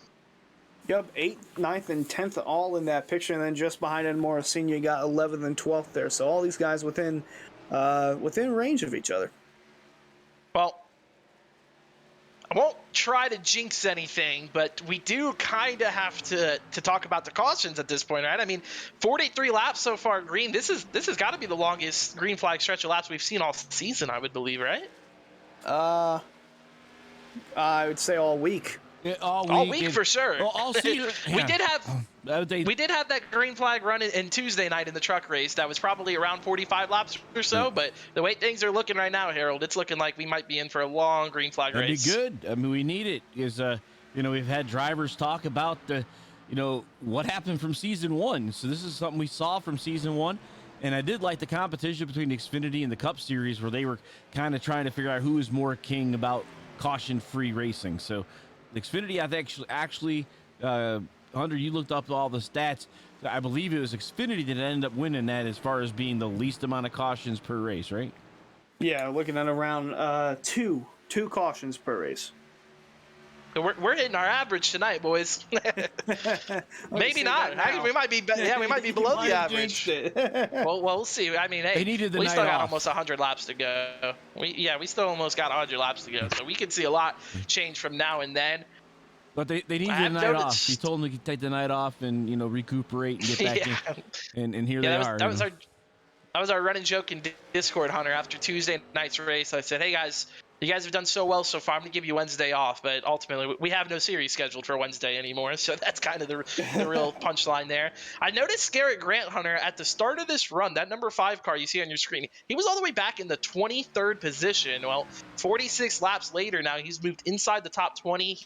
Speaker 1: Yep, 8th, 9th, and 10th all in that picture. And then just behind Ed Morris Sr., you got 11th and 12th there. So all these guys within range of each other.
Speaker 2: Well, I won't try to jinx anything, but we do kind of have to talk about the cautions at this point, right? I mean, 43 laps so far green. This has got to be the longest green flag stretch of laps we've seen all season, I would believe, right?
Speaker 1: I would say all week.
Speaker 3: Yeah,
Speaker 2: all week for sure.
Speaker 3: Well, all season.
Speaker 2: We did have that green flag run in Tuesday night in the truck race. That was probably around 45 laps or so. Yeah. But the way things are looking right now, Harold, it's looking like we might be in for a long green flag race.
Speaker 3: That'd be good. I mean, we need it. Is we've had drivers talk about what happened from season 1. So this is something we saw from season 1. And I did like the competition between Xfinity and the Cup Series, where they were kind of trying to figure out who is more king about caution-free racing. So the Xfinity, I think, actually, Hunter, you looked up all the stats. I believe it was Xfinity that ended up winning that as far as being the least amount of cautions per race, right?
Speaker 1: Yeah, looking at around two cautions per race.
Speaker 2: We're hitting our average tonight, boys. Maybe not. We might be. We might be below the average. Well, we'll see. I mean, hey,
Speaker 3: They needed the
Speaker 2: we
Speaker 3: night
Speaker 2: still got
Speaker 3: off.
Speaker 2: almost 100 laps to go. We still almost got 100 laps to go, so we could see a lot change from now and then.
Speaker 3: But they needed the night off. He told them to take the night off and recuperate and get back in. And here they are.
Speaker 2: That was our running joke in Discord, Hunter. After Tuesday night's race, I said, "Hey guys, you guys have done so well so far. I'm gonna give you Wednesday off, but ultimately we have no series scheduled for Wednesday anymore." So that's kind of the real punchline there. I noticed Garrett Grant, Hunter, at the start of this run, that number 5 car you see on your screen, he was all the way back in the 23rd position. Well, 46 laps later, now he's moved inside the top 20.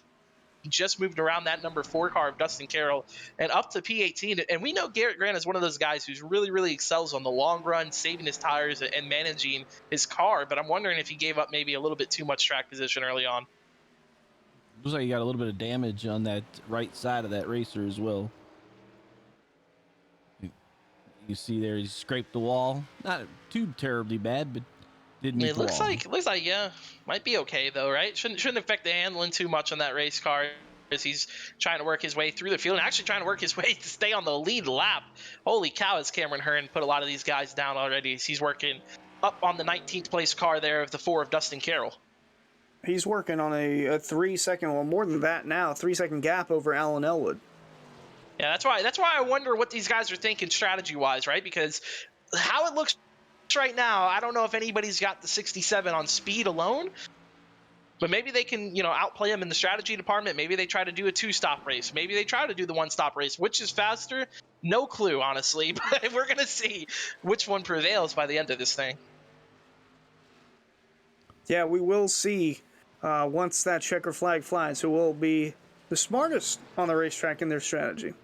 Speaker 2: He just moved around that number 4 car of Dustin Carroll and up to P18. And we know Garrett Grant is one of those guys who's really, really excels on the long run, saving his tires and managing his car. But I'm wondering if he gave up maybe a little bit too much track position early on.
Speaker 3: Looks like he got a little bit of damage on that right side of that racer as well. You see there, he scraped the wall. Not too terribly bad, but did meet the wall.
Speaker 2: Looks like yeah, might be okay though, right? Shouldn't affect the handling too much on that race car as he's trying to work his way through the field and actually trying to work his way to stay on the lead lap. Holy cow, has Cameron Hearn put a lot of these guys down already. He's working up on the 19th place car there of the 4 of Dustin Carroll.
Speaker 1: He's working on a 3 second, well, more than that now, 3 second gap over Alan Elwood.
Speaker 2: Yeah, that's why I wonder what these guys are thinking strategy wise, right? Because how it looks right now, I don't know if anybody's got the 67 on speed alone, but maybe they can, outplay him in the strategy department. Maybe they try to do a 2-stop race. Maybe they try to do the 1-stop race. Which is faster? No clue, honestly, but we're going to see which one prevails by the end of this thing.
Speaker 1: Yeah, we will see once that checker flag flies who will be the smartest on the racetrack in their strategy.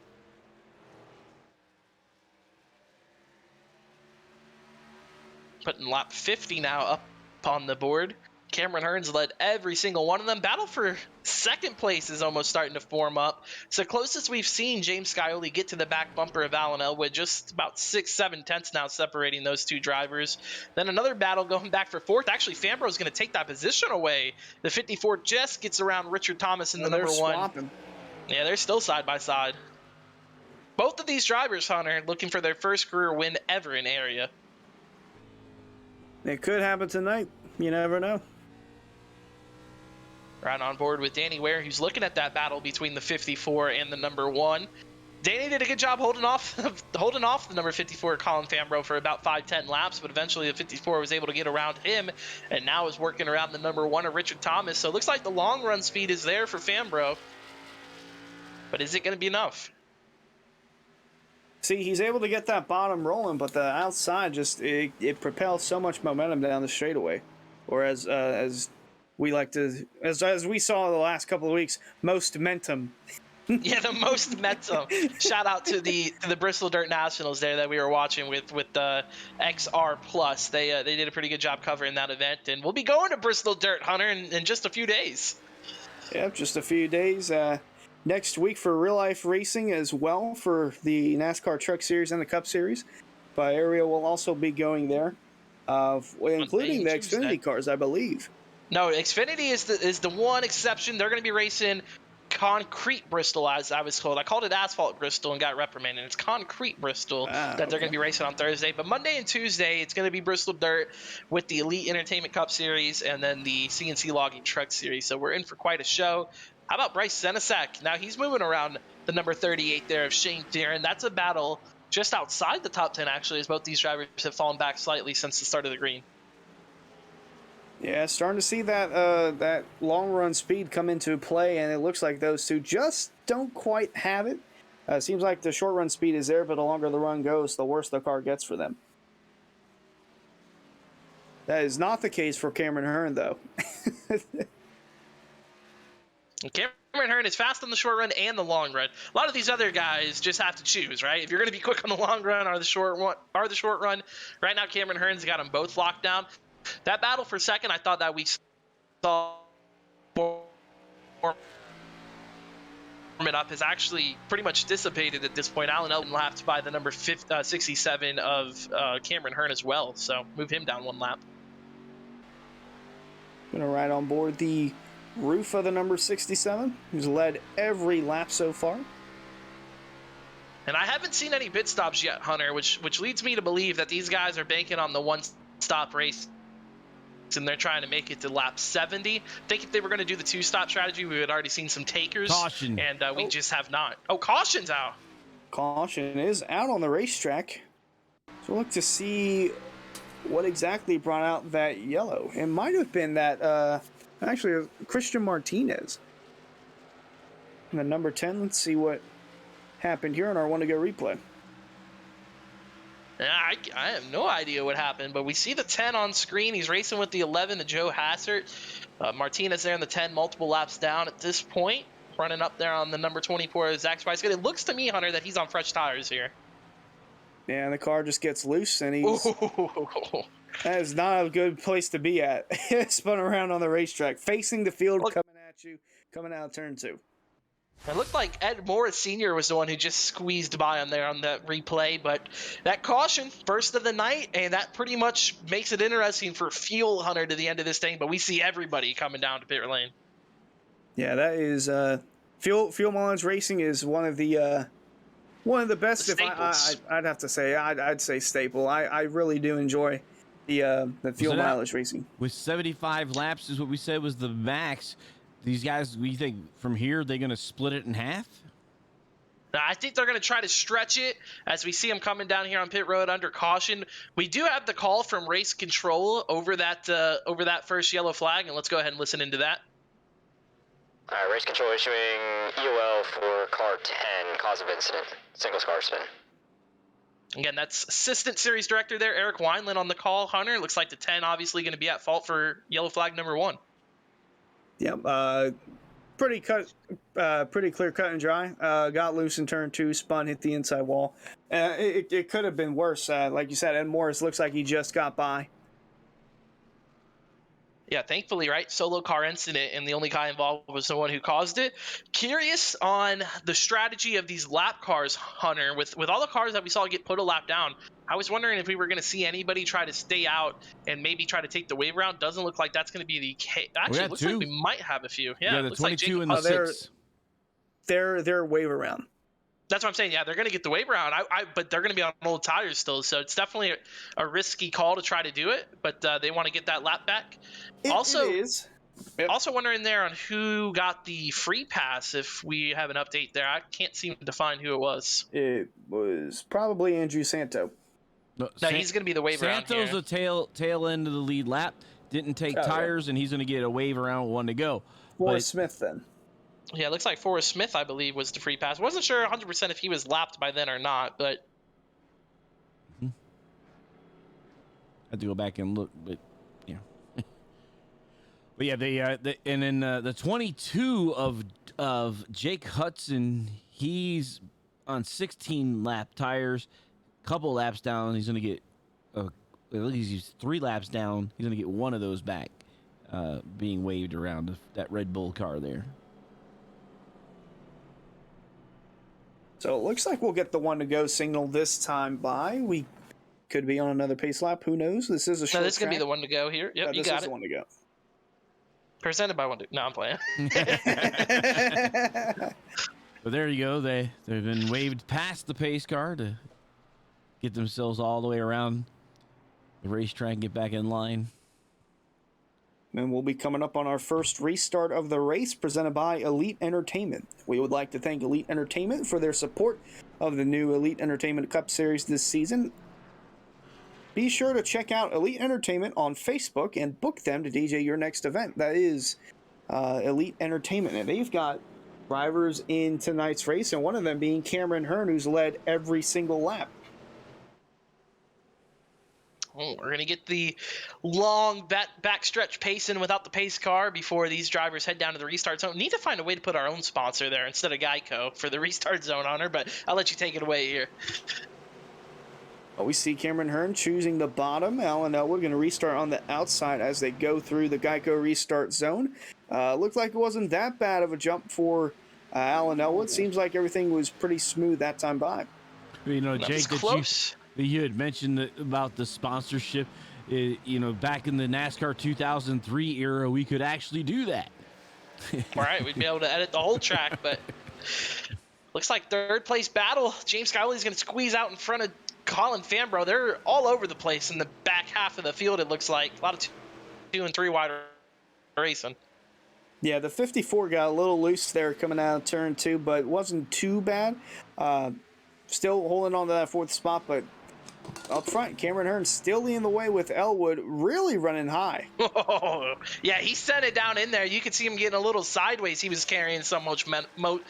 Speaker 2: Putting lap 50 now up on the board. Cameron Hearn's led every single one of them. Battle for second place is almost starting to form up. So closest we've seen James Scioli get to the back bumper of Alan Elwood, just about 6-7 tenths now separating those two drivers. Then another battle going back for 4th. Actually, Fambro's going to take that position away. The 54 just gets around Richard Thomas in the number 1.
Speaker 1: Swapping.
Speaker 2: Yeah, they're still side by side. Both of these drivers, Hunter, looking for their first career win ever in area.
Speaker 1: It could happen tonight. You never know.
Speaker 2: Right on board with Danny Ware, who's looking at that battle between the 54 and the number 1. Danny did a good job holding off the number 54, Colin Fambro, for about 5-10 laps, but eventually the 54 was able to get around him, and now is working around the number 1 of Richard Thomas. So it looks like the long run speed is there for Fambro, but is it going to be enough?
Speaker 1: See, he's able to get that bottom rolling, but the outside just it propels so much momentum down the straightaway, or as we like to, as we saw the last couple of weeks, most mentum.
Speaker 2: Yeah, the most momentum. Shout out to the Bristol Dirt Nationals there that we were watching with the XR Plus. They did a pretty good job covering that event, and we'll be going to Bristol Dirt, Hunter, in just a few days.
Speaker 1: Yep, just a few days. Next week for real life racing as well for the NASCAR Truck Series and the Cup Series. But Ariel will also be going there, including the Xfinity cars, I believe.
Speaker 2: No, Xfinity is the one exception. They're going to be racing concrete Bristol, as I was told. I called it asphalt Bristol and got reprimanded. It's concrete Bristol that they're going to be racing on Thursday. But Monday and Tuesday, it's going to be Bristol Dirt with the Elite Entertainment Cup Series and then the CNC Logging Truck Series. So we're in for quite a show. How about Bryce Senesac? Now he's moving around the number 38 there of Shane Deeren. That's a battle just outside the top 10, actually, as both these drivers have fallen back slightly since the start of the green.
Speaker 1: Yeah, starting to see that long run speed come into play, and it looks like those two just don't quite have it. Seems like the short run speed is there, but the longer the run goes, the worse the car gets for them. That is not the case for Cameron Hearn, though.
Speaker 2: Cameron Hearn is fast on the short run and the long run. A lot of these other guys just have to choose, right? If you're going to be quick on the long run or the short run, right now Cameron Hearn's got them both locked down. That battle for second, I thought that we saw it up has actually pretty much dissipated at this point. Alan Elton lapped by the number 67 of Cameron Hearn as well, so move him down one lap.
Speaker 1: Going to ride on board the roof of the number 67, who's led every lap so far.
Speaker 2: And I haven't seen any pit stops yet, Hunter, which leads me to believe that these guys are banking on the one-stop race, and they're trying to make it to lap 70. I think if they were going to do the two-stop strategy, we had already seen some takers.
Speaker 3: Caution.
Speaker 2: And we just have not. Oh, caution's out.
Speaker 1: Caution is out on the racetrack. So we'll look to see what exactly brought out that yellow. It might have been that, actually, Christian Martinez. And the number 10, let's see what happened here on our one-to-go replay.
Speaker 2: I have no idea what happened, but we see the 10 on screen. He's racing with the 11, the Joe Hassert. Martinez there in the 10, multiple laps down at this point. Running up there on the number 24, Zach Spice. It looks to me, Hunter, that he's on fresh tires here.
Speaker 1: Yeah, and the car just gets loose, and he's...
Speaker 2: Ooh.
Speaker 1: That is not a good place to be at. Spun around on the racetrack, facing the field, coming at you, coming out of turn 2.
Speaker 2: It looked like Ed Morris Sr. was the one who just squeezed by on there on that replay, but that caution, first of the night, and that pretty much makes it interesting for Fuel Hunter to the end of this thing, but we see everybody coming down to pit lane.
Speaker 1: Yeah, that is Fuel Mullins Racing is one of the best.
Speaker 2: The
Speaker 1: if I'd have to say, I'd say staple. I really do enjoy the fuel mileage racing.
Speaker 3: With 75 laps is what we said was the max. These guys, we think from here they're going to split it in half?
Speaker 2: I think they're going to try to stretch it as we see them coming down here on pit road under caution. We do have the call from race control over that first yellow flag, and let's go ahead and listen into that.
Speaker 4: Race control issuing EOL for car 10, cause of incident, single car spin.
Speaker 2: Again, that's Assistant Series Director there, Eric Wineland on the call, Hunter. Looks like the 10 obviously going to be at fault for yellow flag number 1.
Speaker 1: Yep, pretty clear cut and dry. Got loose in turn 2, spun, hit the inside wall. It could have been worse. Like you said, Ed Morris looks like he just got by.
Speaker 2: Yeah, thankfully, right? Solo car incident, and the only guy involved was the one who caused it. Curious on the strategy of these lap cars, Hunter. With all the cars that we saw get put a lap down, I was wondering if we were going to see anybody try to stay out and maybe try to take the wave round. Doesn't look like that's going to be the case. Actually, it looks like we might have a few. Yeah,
Speaker 3: the
Speaker 2: looks
Speaker 3: 22
Speaker 2: like
Speaker 3: and the 6.
Speaker 1: They're wave around.
Speaker 2: That's what I'm saying. Yeah, they're going to get the wave around, but they're going to be on old tires still. So it's definitely a risky call to try to do it, but they want to get that lap back.
Speaker 1: It is. Yep.
Speaker 2: Also wondering there on who got the free pass, if we have an update there. I can't seem to find who it was.
Speaker 1: It was probably Andrew Santo.
Speaker 2: No, he's going to be the wave around here.
Speaker 3: Santo's the tail end of the lead lap. Didn't take tires, and he's going to get a wave around with 1 to go.
Speaker 1: Forrest Smith then.
Speaker 2: Yeah, it looks like Forrest Smith, I believe, was the free pass. Wasn't sure 100% if he was lapped by then or not, but...
Speaker 3: I have to go back and look, but yeah. But yeah, and then the 22 of Jake Hudson, he's on 16 lap tires, couple laps down. He's going to get he's 3 laps down. He's going to get 1 of those back, being waved around that Red Bull car there.
Speaker 1: So it looks like we'll get the 1 to go signal this time by. We could be on another pace lap. Who knows? This is a short
Speaker 2: No, this is going to
Speaker 1: track.
Speaker 2: be the 1 to go here. Yep, you got it.
Speaker 1: This is the 1 to go.
Speaker 2: Presented by 1 to... No, I'm playing.
Speaker 3: But there you go. They've been waved past the pace car to get themselves all the way around the racetrack and get back in line.
Speaker 1: And we'll be coming up on our first restart of the race presented by Elite Entertainment. We would like to thank Elite Entertainment for their support of the new Elite Entertainment Cup Series this season. Be sure to check out Elite Entertainment on Facebook and book them to DJ your next event. That is Elite Entertainment. And they've got drivers in tonight's race, and one of them being Cameron Hearn, who's led every single lap.
Speaker 2: Oh, we're going to get the long backstretch pacing without the pace car before these drivers head down to the restart zone. Need to find a way to put our own sponsor there instead of Geico for the restart zone, Hunter, but I'll let you take it away here.
Speaker 1: Well, we see Cameron Hearn choosing the bottom. Alan Elwood going to restart on the outside as they go through the Geico restart zone. Looked like it wasn't that bad of a jump for Alan Elwood. Seems like everything was pretty smooth that time by.
Speaker 3: You know, Jake,
Speaker 2: close.
Speaker 3: You had mentioned about the sponsorship. You know, back in the NASCAR 2003 era, we could actually do that.
Speaker 2: All right, we'd be able to edit the whole track, but looks like third place battle. James Scioli's going to squeeze out in front of Colin Fambro. They're all over the place in the back half of the field, it looks like. A lot of 2 and 3 wide racing.
Speaker 1: Yeah, the 54 got a little loose there coming out of turn 2, but it wasn't too bad. Still holding on to that 4th spot, but up front, Cameron Hearn still leading the way with Elwood, really running high.
Speaker 2: Oh, yeah, he sent it down in there. You could see him getting a little sideways. He was carrying so much momentum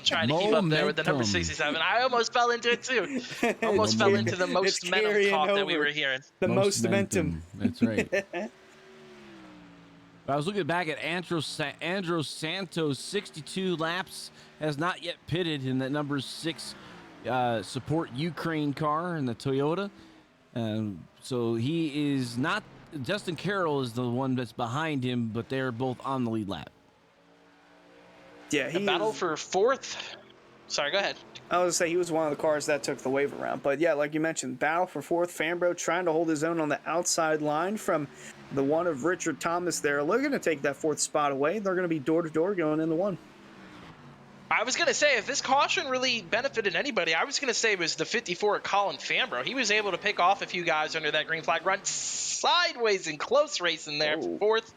Speaker 2: trying to keep up there with the number 67. I almost fell into it too. Almost fell into the most momentum talk that we were hearing.
Speaker 1: The most momentum.
Speaker 3: That's right. I was looking back at Andros Santos, 62 laps, has not yet pitted in that number 6 support Ukraine car in the Toyota. So he is not, Justin Carroll is the one that's behind him, but they're both on the lead lap.
Speaker 1: Yeah,
Speaker 2: he battle for 4th. Sorry, go ahead.
Speaker 1: I was going to say he was one of the cars that took the wave around. But yeah, like you mentioned, battle for 4th. Fambro trying to hold his own on the outside line from the one of Richard Thomas there. They're going to take that 4th spot away. They're going to be door to door going in the 1.
Speaker 2: I was going to say, if this caution really benefited anybody, I was going to say it was the 54 Colin Fambro. He was able to pick off a few guys under that green flag run sideways in close racing there for 4th.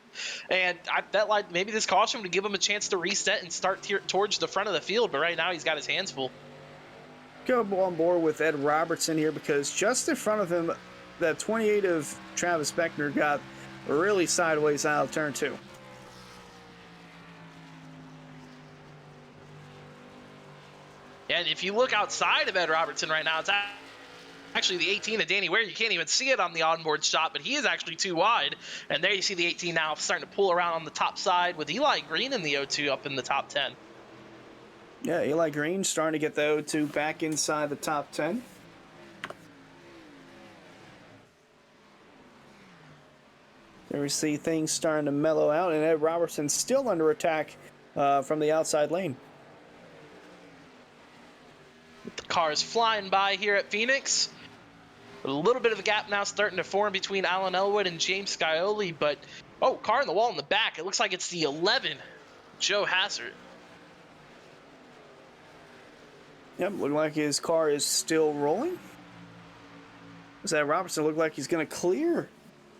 Speaker 2: And I felt like maybe this caution would give him a chance to reset and start towards the front of the field. But right now he's got his hands full.
Speaker 1: Go on board with Ed Robertson here because just in front of him, that 28 of Travis Beckner got really sideways out of turn 2.
Speaker 2: And if you look outside of Ed Robertson right now, it's actually the 18 of Danny Ware. You can't even see it on the onboard shot, but he is actually too wide. And there you see the 18 now starting to pull around on the top side with Eli Green in the O2 up in the top 10.
Speaker 1: Yeah, Eli Green starting to get the O2 back inside the top 10. There we see things starting to mellow out, and Ed Robertson still under attack from the outside lane.
Speaker 2: The car is flying by here at Phoenix. A little bit of a gap now starting to form between Alan Elwood and James Scioli, but, car in the wall in the back. It looks like it's the 11, Joe Hassert.
Speaker 1: Yep, look like his car is still rolling. Does that Robertson look like he's going to clear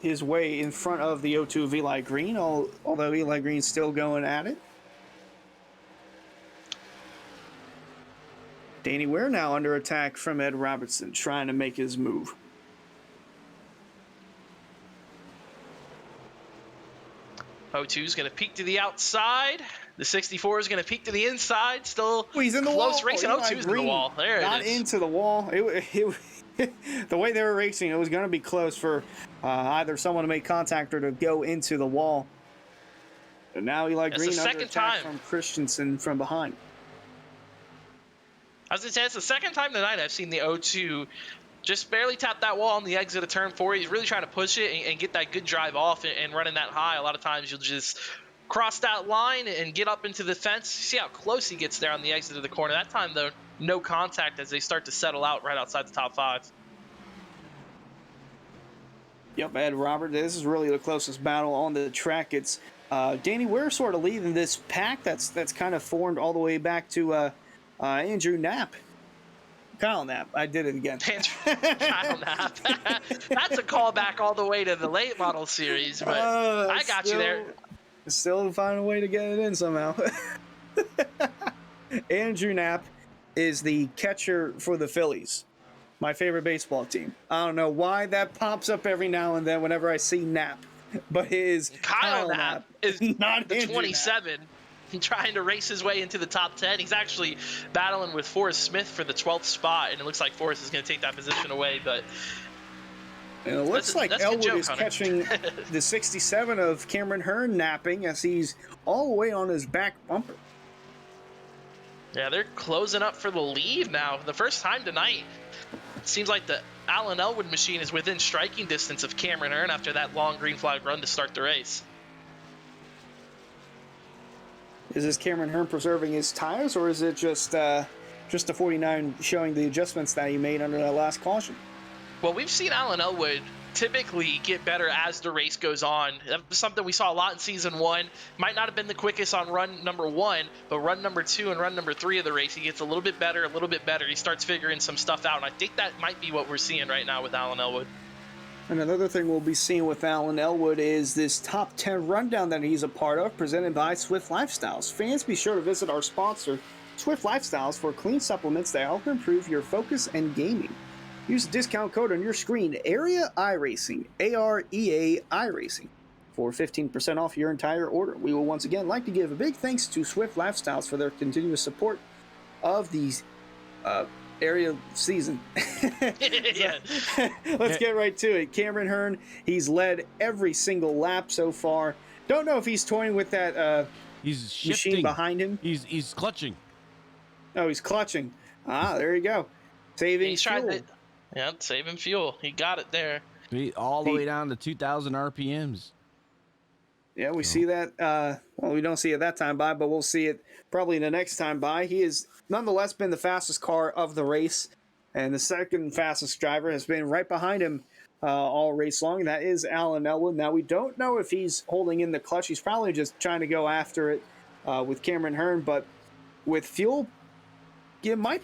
Speaker 1: his way in front of the O2 of Eli Green, although Eli Green's still going at it. Danny Ware now under attack from Ed Robertson, trying to make his move.
Speaker 2: O2 is going to peek to the outside. The 64 is going to peek to the inside. Still
Speaker 1: he's in the
Speaker 2: close
Speaker 1: wall.
Speaker 2: racing. O2 is in the wall. There it is.
Speaker 1: Not into the wall. The way they were racing, it was going to be close for either someone to make contact or to go into the wall. And now Eli Green under attack from Christensen from behind.
Speaker 2: I was going to say, it's the second time tonight I've seen the O2 just barely tap that wall on the exit of turn 4. He's really trying to push it and get that good drive off and running that high. A lot of times you'll just cross that line and get up into the fence. See how close he gets there on the exit of the corner. That time, though, no contact as they start to settle out right outside the top 5.
Speaker 1: Yep, Ed Robert, this is really the closest battle on the track. It's Danny Ware sort of leading this pack that's kind of formed all the way back to Andrew Knapp. Kyle Knapp. I did it again.
Speaker 2: Kyle Knapp. That's a callback all the way to the late model series, but I got you there.
Speaker 1: Still find a way to get it in somehow. Andrew Knapp is the catcher for the Phillies. My favorite baseball team. I don't know why that pops up every now and then whenever I see Knapp. But it is
Speaker 2: Kyle Knapp is
Speaker 1: not
Speaker 2: the 27. Trying to race his way into the top 10. He's actually battling with Forrest Smith for the 12th spot, and it looks like Forrest is going to take that position away, but
Speaker 1: and it looks like Elwood is catching the 67 of Cameron Hearn napping as he's all the way on his back bumper.
Speaker 2: Yeah, they're closing up for the lead now. The first time tonight, it seems like the Alan Elwood machine is within striking distance of Cameron Hearn after that long green flag run to start the race.
Speaker 1: Is this Cameron Hearn preserving his tires, or is it just the 49 showing the adjustments that he made under that last caution?
Speaker 2: Well, we've seen Alan Elwood typically get better as the race goes on. That was something we saw a lot in season 1. Might not have been the quickest on run number 1, but run number 2 and run number 3 of the race, he gets a little bit better, He starts figuring some stuff out, and I think that might be what we're seeing right now with Alan Elwood.
Speaker 1: And another thing we'll be seeing with Alan Elwood is this top 10 rundown that he's a part of, presented by Swift Lifestyles. Fans, be sure to visit our sponsor, Swift Lifestyles, for clean supplements that help improve your focus and gaming. Use the discount code on your screen, AREA iRacing, AREA iRacing, for 15% off your entire order. We will once again like to give a big thanks to Swift Lifestyles for their continuous support of these area season.
Speaker 2: Yeah.
Speaker 1: Let's get right to it. Cameron Hearn, he's led every single lap so far. Don't know if he's toying with that
Speaker 3: He's shifting.
Speaker 1: machine behind him.
Speaker 3: He's clutching.
Speaker 1: Oh, he's clutching. Ah, there you go. Saving
Speaker 2: He's
Speaker 1: fuel.
Speaker 2: trying to, saving fuel. He got it there.
Speaker 3: All the way down to 2,000 RPMs.
Speaker 1: Yeah, we see that. Well, we don't see it that time by, but we'll see it probably the next time by. He has nonetheless been the fastest car of the race, and the second fastest driver has been right behind him all race long. That is Alan Elwood. Now, we don't know if he's holding in the clutch. He's probably just trying to go after it with Cameron Hearn, but with fuel, it might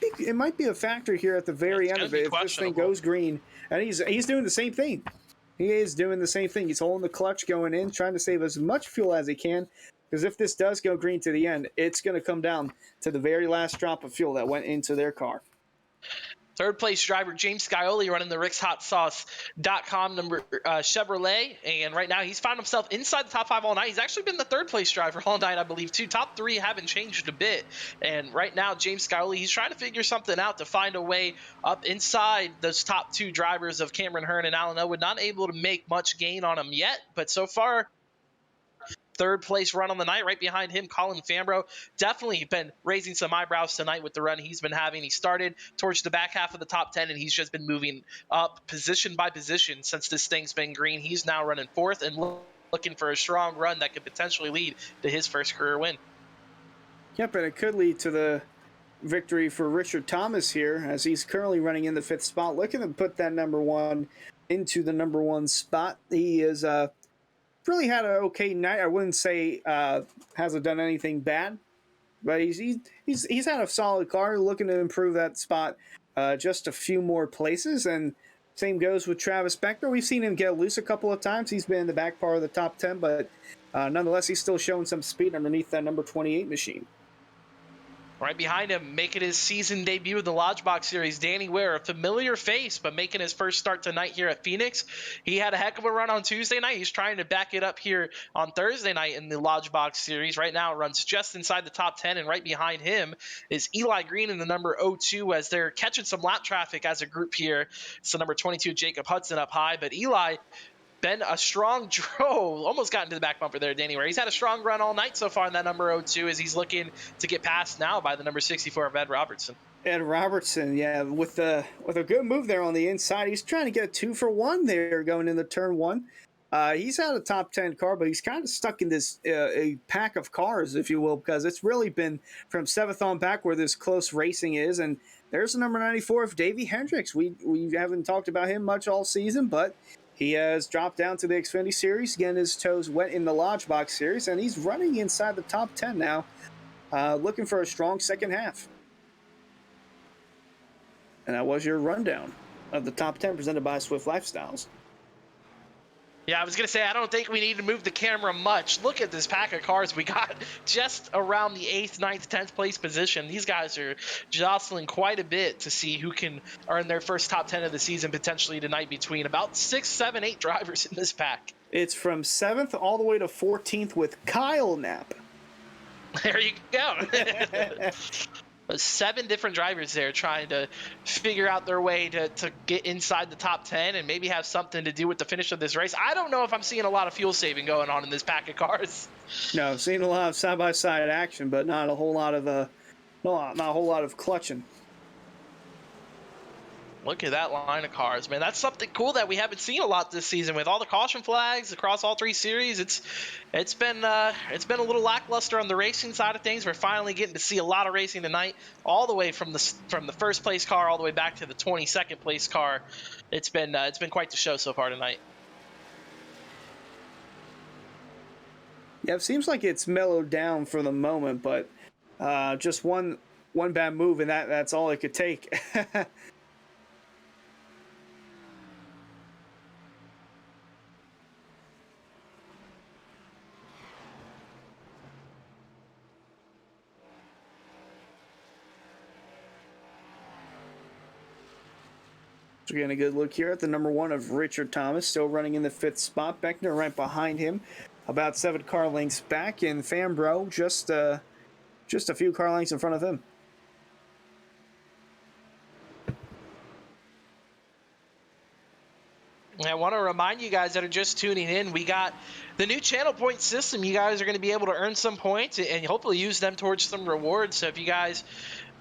Speaker 1: be a factor here at the very end of it. If this thing goes green, and he's doing the same thing. He is doing the same thing. He's holding the clutch going in, trying to save as much fuel as he can. Because if this does go green to the end, it's going to come down to the very last drop of fuel that went into their car.
Speaker 2: Third place driver James Scioli running the RicksHotSauce.com number Chevrolet, and right now he's found himself inside the top 5 all night. He's actually been the third place driver all night, I believe, too. Top 3 haven't changed a bit, and right now James Scioli, he's trying to figure something out to find a way up inside those top 2 drivers of Cameron Hearn and Alan Elwood. Not able to make much gain on him yet, but so far, third place run on the night. Right behind him, Colin Fambro. Definitely been raising some eyebrows tonight with the run he's been having. He started towards the back half of the top 10, and he's just been moving up position by position since this thing's been green. He's now running 4th and looking for a strong run that could potentially lead to his first career win.
Speaker 1: Yep, and it could lead to the victory for Richard Thomas here, as he's currently running in the 5th spot, looking to put that number 1 into the number 1 spot. He is really had an okay night. I wouldn't say hasn't done anything bad, but he's had a solid car, looking to improve that spot just a few more places. And same goes with Travis Beckner. We've seen him get loose a couple of times. He's been in the back part of the top 10, but nonetheless, he's still showing some speed underneath that number 28 machine.
Speaker 2: Right behind him, making his season debut in the Lodgebox Series, Danny Ware, a familiar face, but making his first start tonight here at Phoenix. He had a heck of a run on Tuesday night. He's trying to back it up here on Thursday night in the Lodgebox Series. Right now, it runs just inside the top 10, and right behind him is Eli Green in the number 02 as they're catching some lap traffic as a group here. So number 22, Jacob Hudson up high, but Eli been a strong almost got into the back bumper there, Danny Ware. He's had a strong run all night so far in that number 02 as he's looking to get passed now by the number 64 of Ed Robertson.
Speaker 1: Ed Robertson, yeah, with a good move there on the inside. He's trying to get a 2-for-1 there going into turn 1. He's had a top 10 car, but he's kind of stuck in this a pack of cars, if you will, because it's really been from 7th on back where this close racing is. And there's the number 94 of Davey Hendricks. We haven't talked about him much all season, but he has dropped down to the Xfinity Series, getting his toes wet in the Lodgebox Series, and he's running inside the top 10 now, looking for a strong second half. And that was your rundown of the top 10 presented by Swift Lifestyles.
Speaker 2: Yeah, I was going to say, I don't think we need to move the camera much. Look at this pack of cars we got just around the 8th, 9th, 10th place position. These guys are jostling quite a bit to see who can earn their first top 10 of the season potentially tonight between about 6, 7, 8 drivers in this pack.
Speaker 1: It's from 7th all the way to 14th with Kyle Knapp.
Speaker 2: There you go. 7 different drivers there trying to figure out their way to get inside the top 10 and maybe have something to do with the finish of this race. I don't know if I'm seeing a lot of fuel saving going on in this pack of cars.
Speaker 1: No, I've seen a lot of side-by-side action, but not a whole lot of clutching.
Speaker 2: Look at that line of cars, man. That's something cool that we haven't seen a lot this season with all the caution flags across all 3 series. It's been a little lackluster on the racing side of things. We're finally getting to see a lot of racing tonight, all the way from the first place car all the way back to the 22nd place car. It's been quite the show so far tonight.
Speaker 1: Yeah, it seems like it's mellowed down for the moment, but just one bad move, and that's all it could take. So we're getting a good look here at the number 1 of Richard Thomas, still running in the 5th spot. Beckner right behind him, about 7 car lengths back, and Fambro just a few car lengths in front of him.
Speaker 2: I want to remind you guys that are just tuning in, we got the new channel point system. You guys are going to be able to earn some points and hopefully use them towards some rewards. So if you guys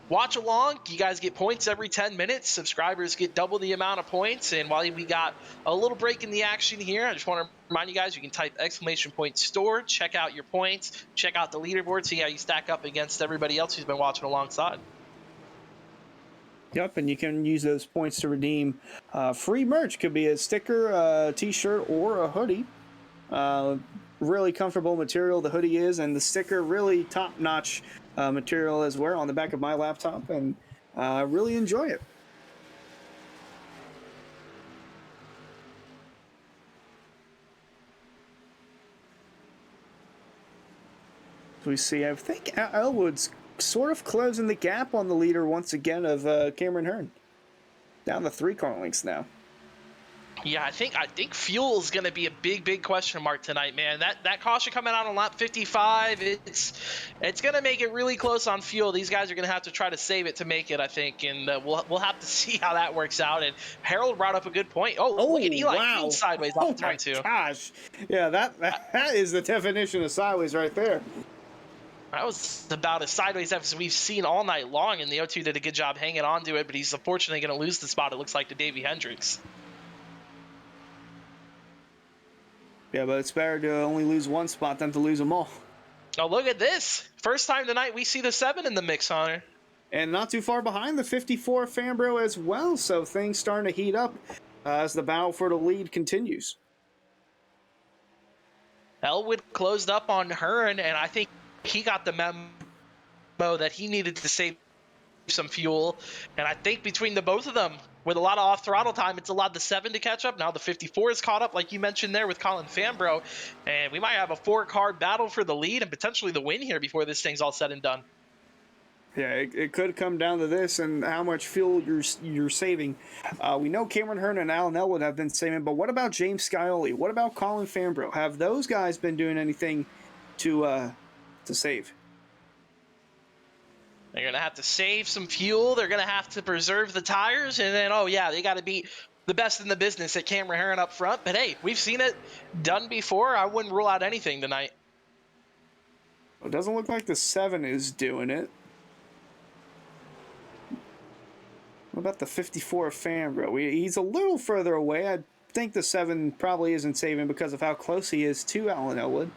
Speaker 2: watch along, you guys get points every 10 minutes. Subscribers get double the amount of points. And while we got a little break in the action here, I just want to remind you guys, you can type !store, check out your points, check out the leaderboard, see how you stack up against everybody else who's been watching alongside.
Speaker 1: Yep, and you can use those points to redeem free merch. Could be a sticker, a t-shirt, or a hoodie. Really comfortable material the hoodie is, and the sticker really top-notch material as well on the back of my laptop, and really enjoy it. We see, I think Elwood's sort of closing the gap on the leader once again of Cameron Hearn. Down to 3 car lengths now.
Speaker 2: Yeah, I think fuel's going to be a big question mark tonight, man. That caution coming out on lap 55, it's going to make it really close on fuel. These guys are going to have to try to save it to make it, I think, and we'll have to see how that works out. And Harold brought up a good point. Oh, look at Eli
Speaker 1: wow.
Speaker 2: sideways off the turn 2.
Speaker 1: Oh my gosh. Yeah, that is the definition of sideways right there.
Speaker 2: That was about as sideways as we've seen all night long, and the O2 did a good job hanging on to it, but he's unfortunately going to lose the spot, it looks like, to Davey Hendricks.
Speaker 1: Yeah, but it's better to only lose 1 spot than to lose them all.
Speaker 2: Oh, look at this. First time tonight we see the 7 in the mix, Hunter.
Speaker 1: And not too far behind the 54 Fambro as well, so things starting to heat up as the battle for the lead continues.
Speaker 2: Elwood closed up on Hearn, and I think he got the memo that he needed to save some fuel. And I think between the both of them, with a lot of off-throttle time, it's allowed the 7 to catch up. Now the 54 is caught up, like you mentioned there, with Colin Fambro. And we might have a 4-car battle for the lead and potentially the win here before this thing's all said and done.
Speaker 1: Yeah, it could come down to this and how much fuel you're saving. We know Cameron Hearn and Alan Elwood have been saving, but what about James Scioli? What about Colin Fambro? Have those guys been doing anything to save?
Speaker 2: They're going to have to save some fuel. They're going to have to preserve the tires. And then, oh, yeah, they got to beat the best in the business at Cameron Hearn up front. But, hey, we've seen it done before. I wouldn't rule out anything tonight.
Speaker 1: It doesn't look like the 7 is doing it. What about the 54 Fambro? He's a little further away. I think the 7 probably isn't saving because of how close he is to Alan Elwood.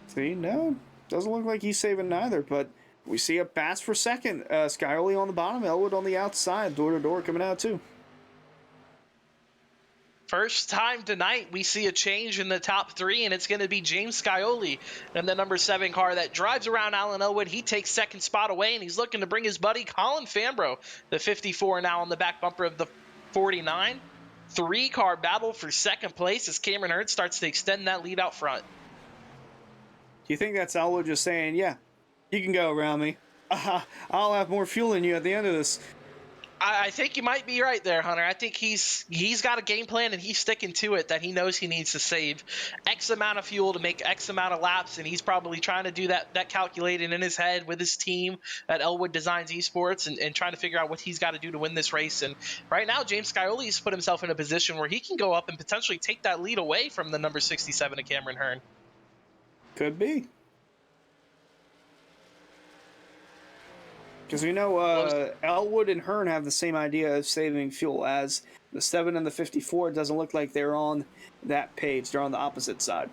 Speaker 1: See, no, doesn't look like he's saving neither, but we see a pass for second. Scioli on the bottom, Elwood on the outside, door-to-door coming out too.
Speaker 2: First time tonight we see a change in the top 3, and it's going to be James Scioli in the number 7 car that drives around Alan Elwood. He takes second spot away, and he's looking to bring his buddy Colin Fambro, the 54, now on the back bumper of the 49. 3-car battle for second place as Cameron Hearn starts to extend that lead out front.
Speaker 1: Do you think that's Elwood just saying, yeah, you can go around me. I'll have more fuel than you at the end of this?
Speaker 2: I think you might be right there, Hunter. I think he's got a game plan, and he's sticking to it, that he knows he needs to save X amount of fuel to make X amount of laps, and he's probably trying to do that calculating in his head with his team at Elwood Designs Esports and trying to figure out what he's got to do to win this race. And right now, James Scioli's put himself in a position where he can go up and potentially take that lead away from the number 67 of Cameron Hearn.
Speaker 1: Could be. Because we know Elwood and Hearn have the same idea of saving fuel, as the 7 and the 54 doesn't look like they're on that page. They're on the opposite side.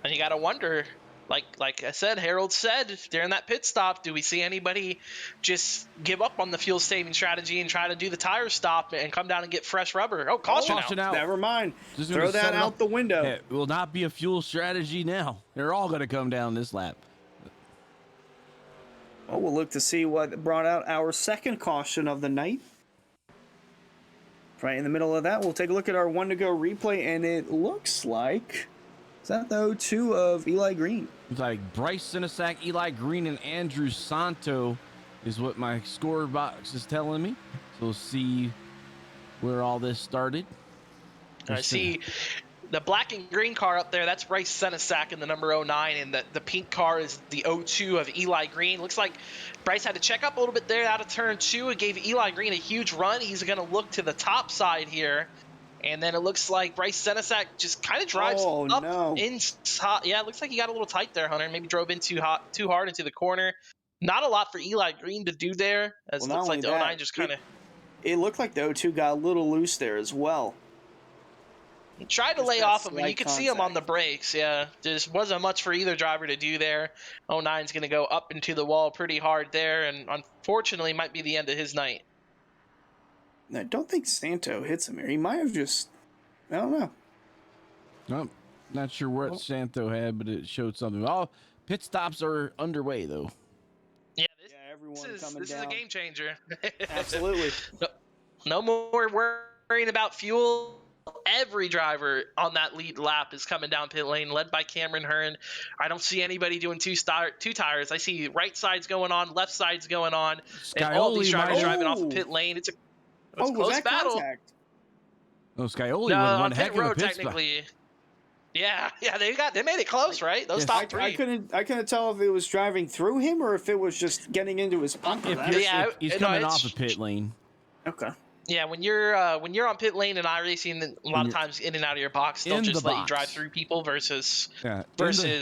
Speaker 2: And you got to wonder, like I said, Harold said during that pit stop, do we see anybody just give up on the fuel saving strategy and try to do the tire stop and come down and get fresh rubber? Oh, caution out.
Speaker 1: Never mind.
Speaker 3: Just
Speaker 1: Throw
Speaker 3: gonna set
Speaker 1: that
Speaker 3: it
Speaker 1: out
Speaker 3: up.
Speaker 1: the window.
Speaker 3: It will not be a fuel strategy now. They're all going to come down this lap.
Speaker 1: Well, we'll look to see what brought out our second caution of the night. Right in the middle of that, we'll take a look at our 1 to go replay, and it looks like, is that the 0-2 of Eli Green?
Speaker 3: It's like Bryce Sinisak, Eli Green, and Andrew Santo is what my score box is telling me. So we'll see where all this started.
Speaker 2: I see the black and green car up there. That's Bryce Sinisak in the number 09, and the pink car is the 02 of Eli Green. Looks like Bryce had to check up a little bit there out of turn 2. It gave Eli Green a huge run. He's going to look to the top side here. And then it looks like Bryce Sinisak just kind of drives up inside. Yeah, it looks like he got a little tight there, Hunter. Maybe drove in too hard into the corner. Not a lot for Eli Green to do there, as it looks like the 09 just kind of...
Speaker 1: It looked like the 02 got a little loose there as well.
Speaker 2: He tried to lay off him, and you could see him on the brakes. Yeah, there just wasn't much for either driver to do there. 09's going to go up into the wall pretty hard there, and unfortunately might be the end of his night.
Speaker 1: I don't think Santo hits him here. He might have just, I don't know.
Speaker 3: Nope. Not sure what Santo had, but it showed something. All pit stops are underway, though.
Speaker 2: Yeah, this is a game changer.
Speaker 1: Absolutely.
Speaker 2: No more worrying about fuel. Every driver on that lead lap is coming down pit lane, led by Cameron Hearn. I don't see anybody doing two tires. I see right sides going on, left sides going on, and all these drivers driving off the pit lane. It's a close battle.
Speaker 1: Contact?
Speaker 3: Oh, Scioli
Speaker 2: no,
Speaker 3: one
Speaker 2: on
Speaker 3: heck
Speaker 2: pit road
Speaker 3: of a pit
Speaker 2: technically. Yeah, they made it close, right? Those top three.
Speaker 1: I couldn't tell if it was driving through him or if it was just getting into his bumper.
Speaker 3: He's coming off the pit lane.
Speaker 1: Okay.
Speaker 2: Yeah, when you're on pit lane in iRacing, a lot of times in and out of your box, they'll just let you drive through people versus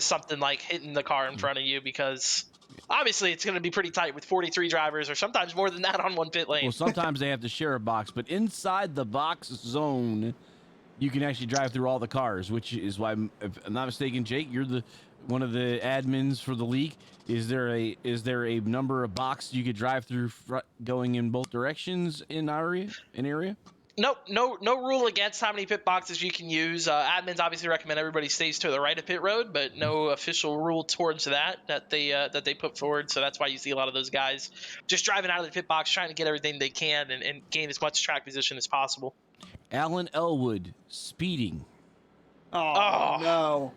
Speaker 2: something like hitting the car in front of you, because obviously it's going to be pretty tight with 43 drivers or sometimes more than that on one pit lane.
Speaker 3: Well, sometimes they have to share a box, but inside the box zone, you can actually drive through all the cars, which is why, if I'm not mistaken, Jake, you're one of the admins for the league. Is there a number of boxes you could drive through going in both directions in area?
Speaker 2: No rule against how many pit boxes you can use. Admins obviously recommend everybody stays to the right of pit road, but no official rule towards that they put forward. So that's why you see a lot of those guys just driving out of the pit box, trying to get everything they can and gain as much track position as possible.
Speaker 3: Alan Elwood speeding.
Speaker 1: Oh no,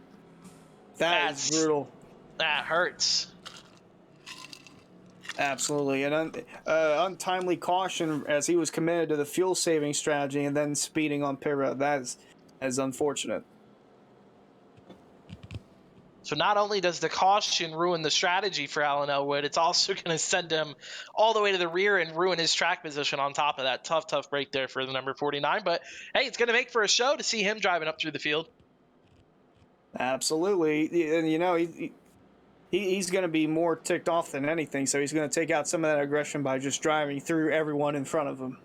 Speaker 1: that's brutal.
Speaker 2: That hurts.
Speaker 1: Absolutely, an untimely caution as he was committed to the fuel saving strategy and then speeding on pit road. That is unfortunate.
Speaker 2: So not only does the caution ruin the strategy for Alan Elwood, it's also going to send him all the way to the rear and ruin his track position on top of that. Tough break there for the number 49. But hey, it's going to make for a show to see him driving up through the field.
Speaker 1: Absolutely, and he's going to be more ticked off than anything, so he's going to take out some of that aggression by just driving through everyone in front of him.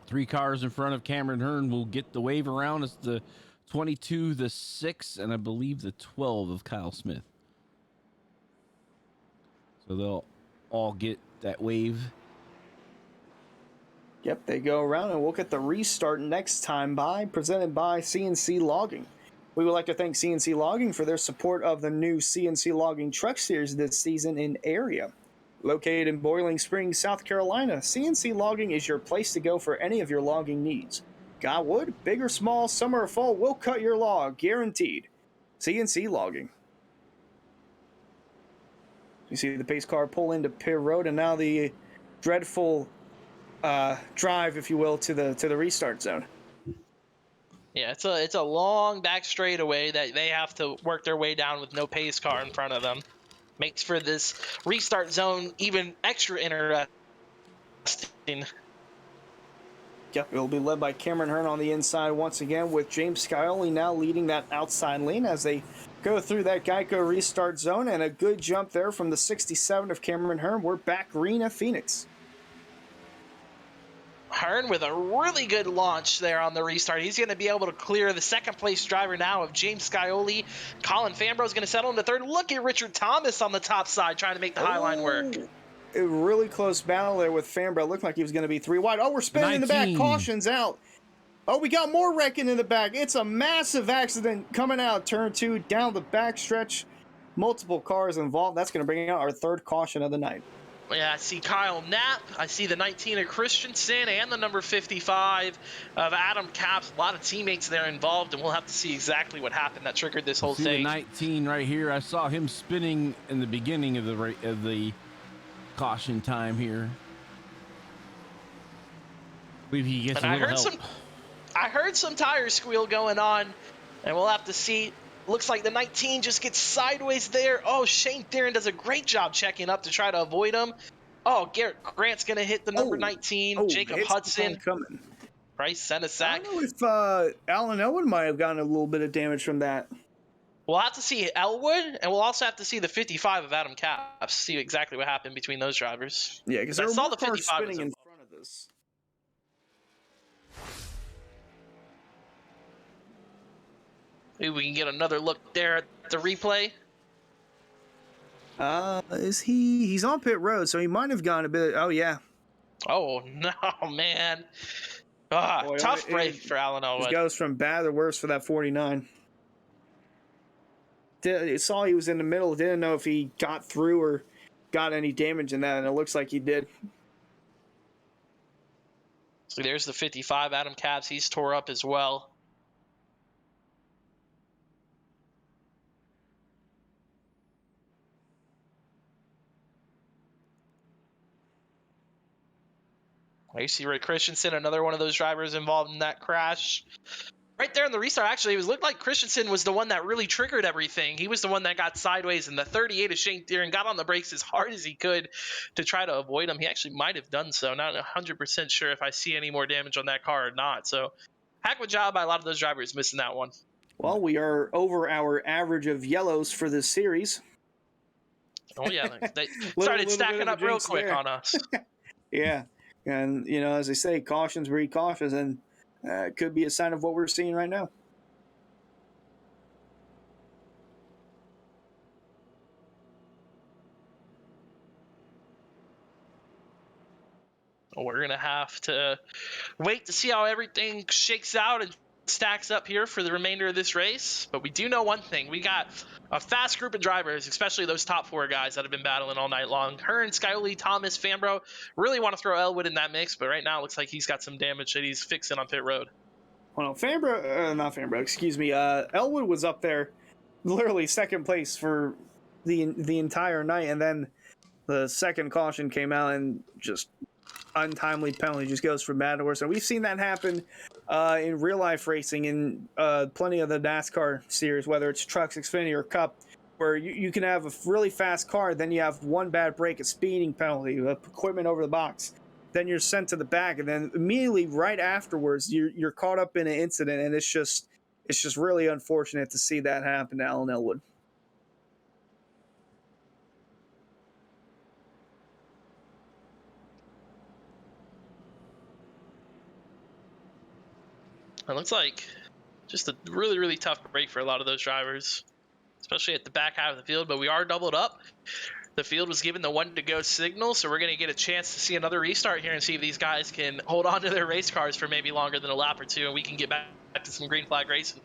Speaker 3: 3 cars in front of Cameron Hearn will get the wave around. It's the 22, the 6, and I believe the 12 of Kyle Smith. So they'll all get that wave.
Speaker 1: Yep, they go around, and we'll get the restart next time presented by CNC Logging. We would like to thank CNC Logging for their support of the new CNC Logging Truck Series this season in area. Located in Boiling Springs, South Carolina, CNC Logging is your place to go for any of your logging needs. Got wood, big or small, summer or fall, we'll cut your log, guaranteed. CNC Logging. You see the pace car pull into pit road, and now the dreadful drive, if you will, to the restart zone.
Speaker 2: Yeah, it's a long back straightaway that they have to work their way down with no pace car in front of them. Makes for this restart zone even extra interesting.
Speaker 1: Yep, it'll be led by Cameron Hearn on the inside once again, with James Scioli now leading that outside lane as they go through that Geico restart zone, and a good jump there from the 67 of Cameron Hearn. We're back green at Phoenix.
Speaker 2: Hearn with a really good launch there on the restart. He's going to be able to clear the second place driver now of James Scioli. Colin Fambro is going to settle into third. Look at Richard Thomas on the top side trying to make the high line work.
Speaker 1: A really close battle there with Fambro. Looked like he was going to be 3 wide. Oh, we're spinning in the back. Caution's out. Oh, we got more wrecking in the back. It's a massive accident coming out turn 2 down the back stretch. Multiple cars involved. That's going to bring out our third caution of the night.
Speaker 2: Yeah, I see Kyle Knapp. I see the 19 of Christensen and the number 55 of Adam Capps. A lot of teammates there involved, and we'll have to see exactly what happened that triggered this whole thing.
Speaker 3: The 19 right here. I saw him spinning in the beginning of the caution time here. I believe he gets a little help.
Speaker 2: I heard some tire squeal going on, and we'll have to see. Looks like the 19 just gets sideways there. Oh, Shane Theron does a great job checking up to try to avoid him. Oh, Garrett Grant's going to hit the number 19. Jacob Hudson. Bryce Senesac.
Speaker 1: I don't know if Alan Elwood might have gotten a little bit of damage from that.
Speaker 2: We'll have to see Elwood, and we'll also have to see the 55 of Adam Capps, see exactly what happened between those drivers.
Speaker 1: Yeah, because I saw the 55 spinning in front of this.
Speaker 2: Maybe we can get another look there at the replay.
Speaker 1: Is he's on pit road, so he might have gone a bit. Oh, yeah.
Speaker 2: Oh, no, man. Boy, tough break for Alan Elwood.
Speaker 1: It goes from bad to worse for that 49. Saw he was in the middle. Didn't know if he got through or got any damage in that, and it looks like he did.
Speaker 2: So there's the 55, Adam Capps. He's tore up as well. You see Ray Christensen, another one of those drivers involved in that crash. Right there in the restart, actually, it looked like Christensen was the one that really triggered everything. He was the one that got sideways, and the 38 of Shane Theron got on the brakes as hard as he could to try to avoid him. He actually might have done so. Not 100% sure if I see any more damage on that car or not. So, heck of a job by a lot of those drivers missing that one.
Speaker 1: Well, we are over our average of yellows for this series.
Speaker 2: Oh, yeah. They started stacking up real quick on us.
Speaker 1: Yeah. And, you know, as they say, cautions breed cautions, and it could be a sign of what we're seeing right now.
Speaker 2: We're going to have to wait to see how everything shakes out and stacks up here for the remainder of this race. But we do know one thing. We got a fast group of drivers, especially those top 4 guys that have been battling all night long. Hearn, Scioli, Thomas, Fambro. Really want to throw Elwood in that mix, but right now it looks like he's got some damage that he's fixing on pit road.
Speaker 1: Well, not Fambro, excuse me. Elwood was up there literally second place for the entire night, and then the second caution came out and just untimely penalty just goes from bad to worse. And we've seen that happen in real life racing in plenty of the NASCAR series, whether it's Trucks, Xfinity, or Cup, where you can have a really fast car, then you have one bad break, a speeding penalty, equipment over the box. Then you're sent to the back, and then immediately right afterwards, you're caught up in an incident, and it's just really unfortunate to see that happen to Alan Elwood.
Speaker 2: It looks like just a really, really tough break for a lot of those drivers, especially at the back half of the field, but we are doubled up. The field was given the 1-to-go signal, so we're going to get a chance to see another restart here and see if these guys can hold on to their race cars for maybe longer than a lap or two, and we can get back to some green flag racing.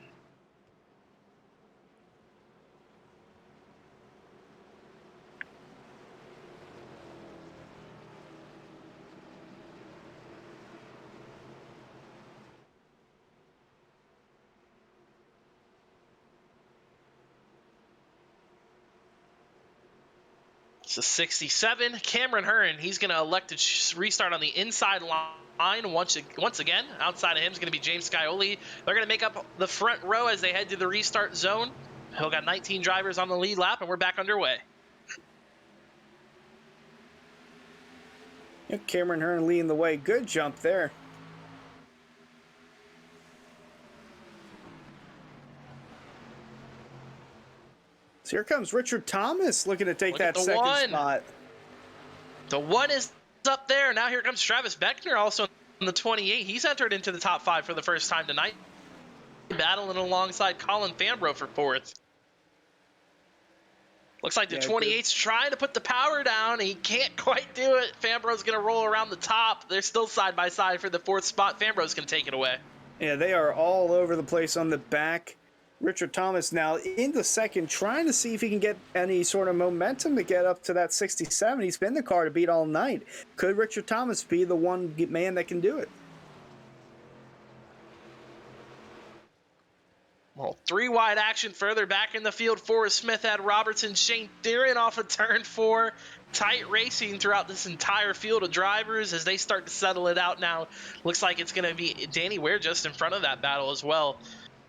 Speaker 2: So 67, Cameron Hearn, he's going to elect to restart on the inside line once again. Outside of him is going to be James Scioli. They're going to make up the front row as they head to the restart zone. He'll got 19 drivers on the lead lap, and we're back underway.
Speaker 1: Yeah, Cameron Hearn leading the way. Good jump there. So here comes Richard Thomas looking to take
Speaker 2: Look
Speaker 1: that
Speaker 2: at the
Speaker 1: second
Speaker 2: one.
Speaker 1: spot.
Speaker 2: The 1 is up there. Now here comes Travis Beckner also in the 28. He's entered into the top 5 for the first time tonight, battling alongside Colin Fambro for 4th. Looks like the 28's trying to put the power down. He can't quite do it. Fambro's going to roll around the top. They're still side by side for the 4th spot. Fambro's going to take it away.
Speaker 1: Yeah, they are all over the place on the back. Richard Thomas now in the second, trying to see if he can get any sort of momentum to get up to that 67. He's been the car to beat all night. Could Richard Thomas be the one man that can do it?
Speaker 2: Well, 3 wide action further back in the field. Forrest Smith had Robertson, Shane Theron off of turn 4. Tight racing throughout this entire field of drivers as they start to settle it out now. Looks like it's going to be Danny Ware just in front of that battle as well,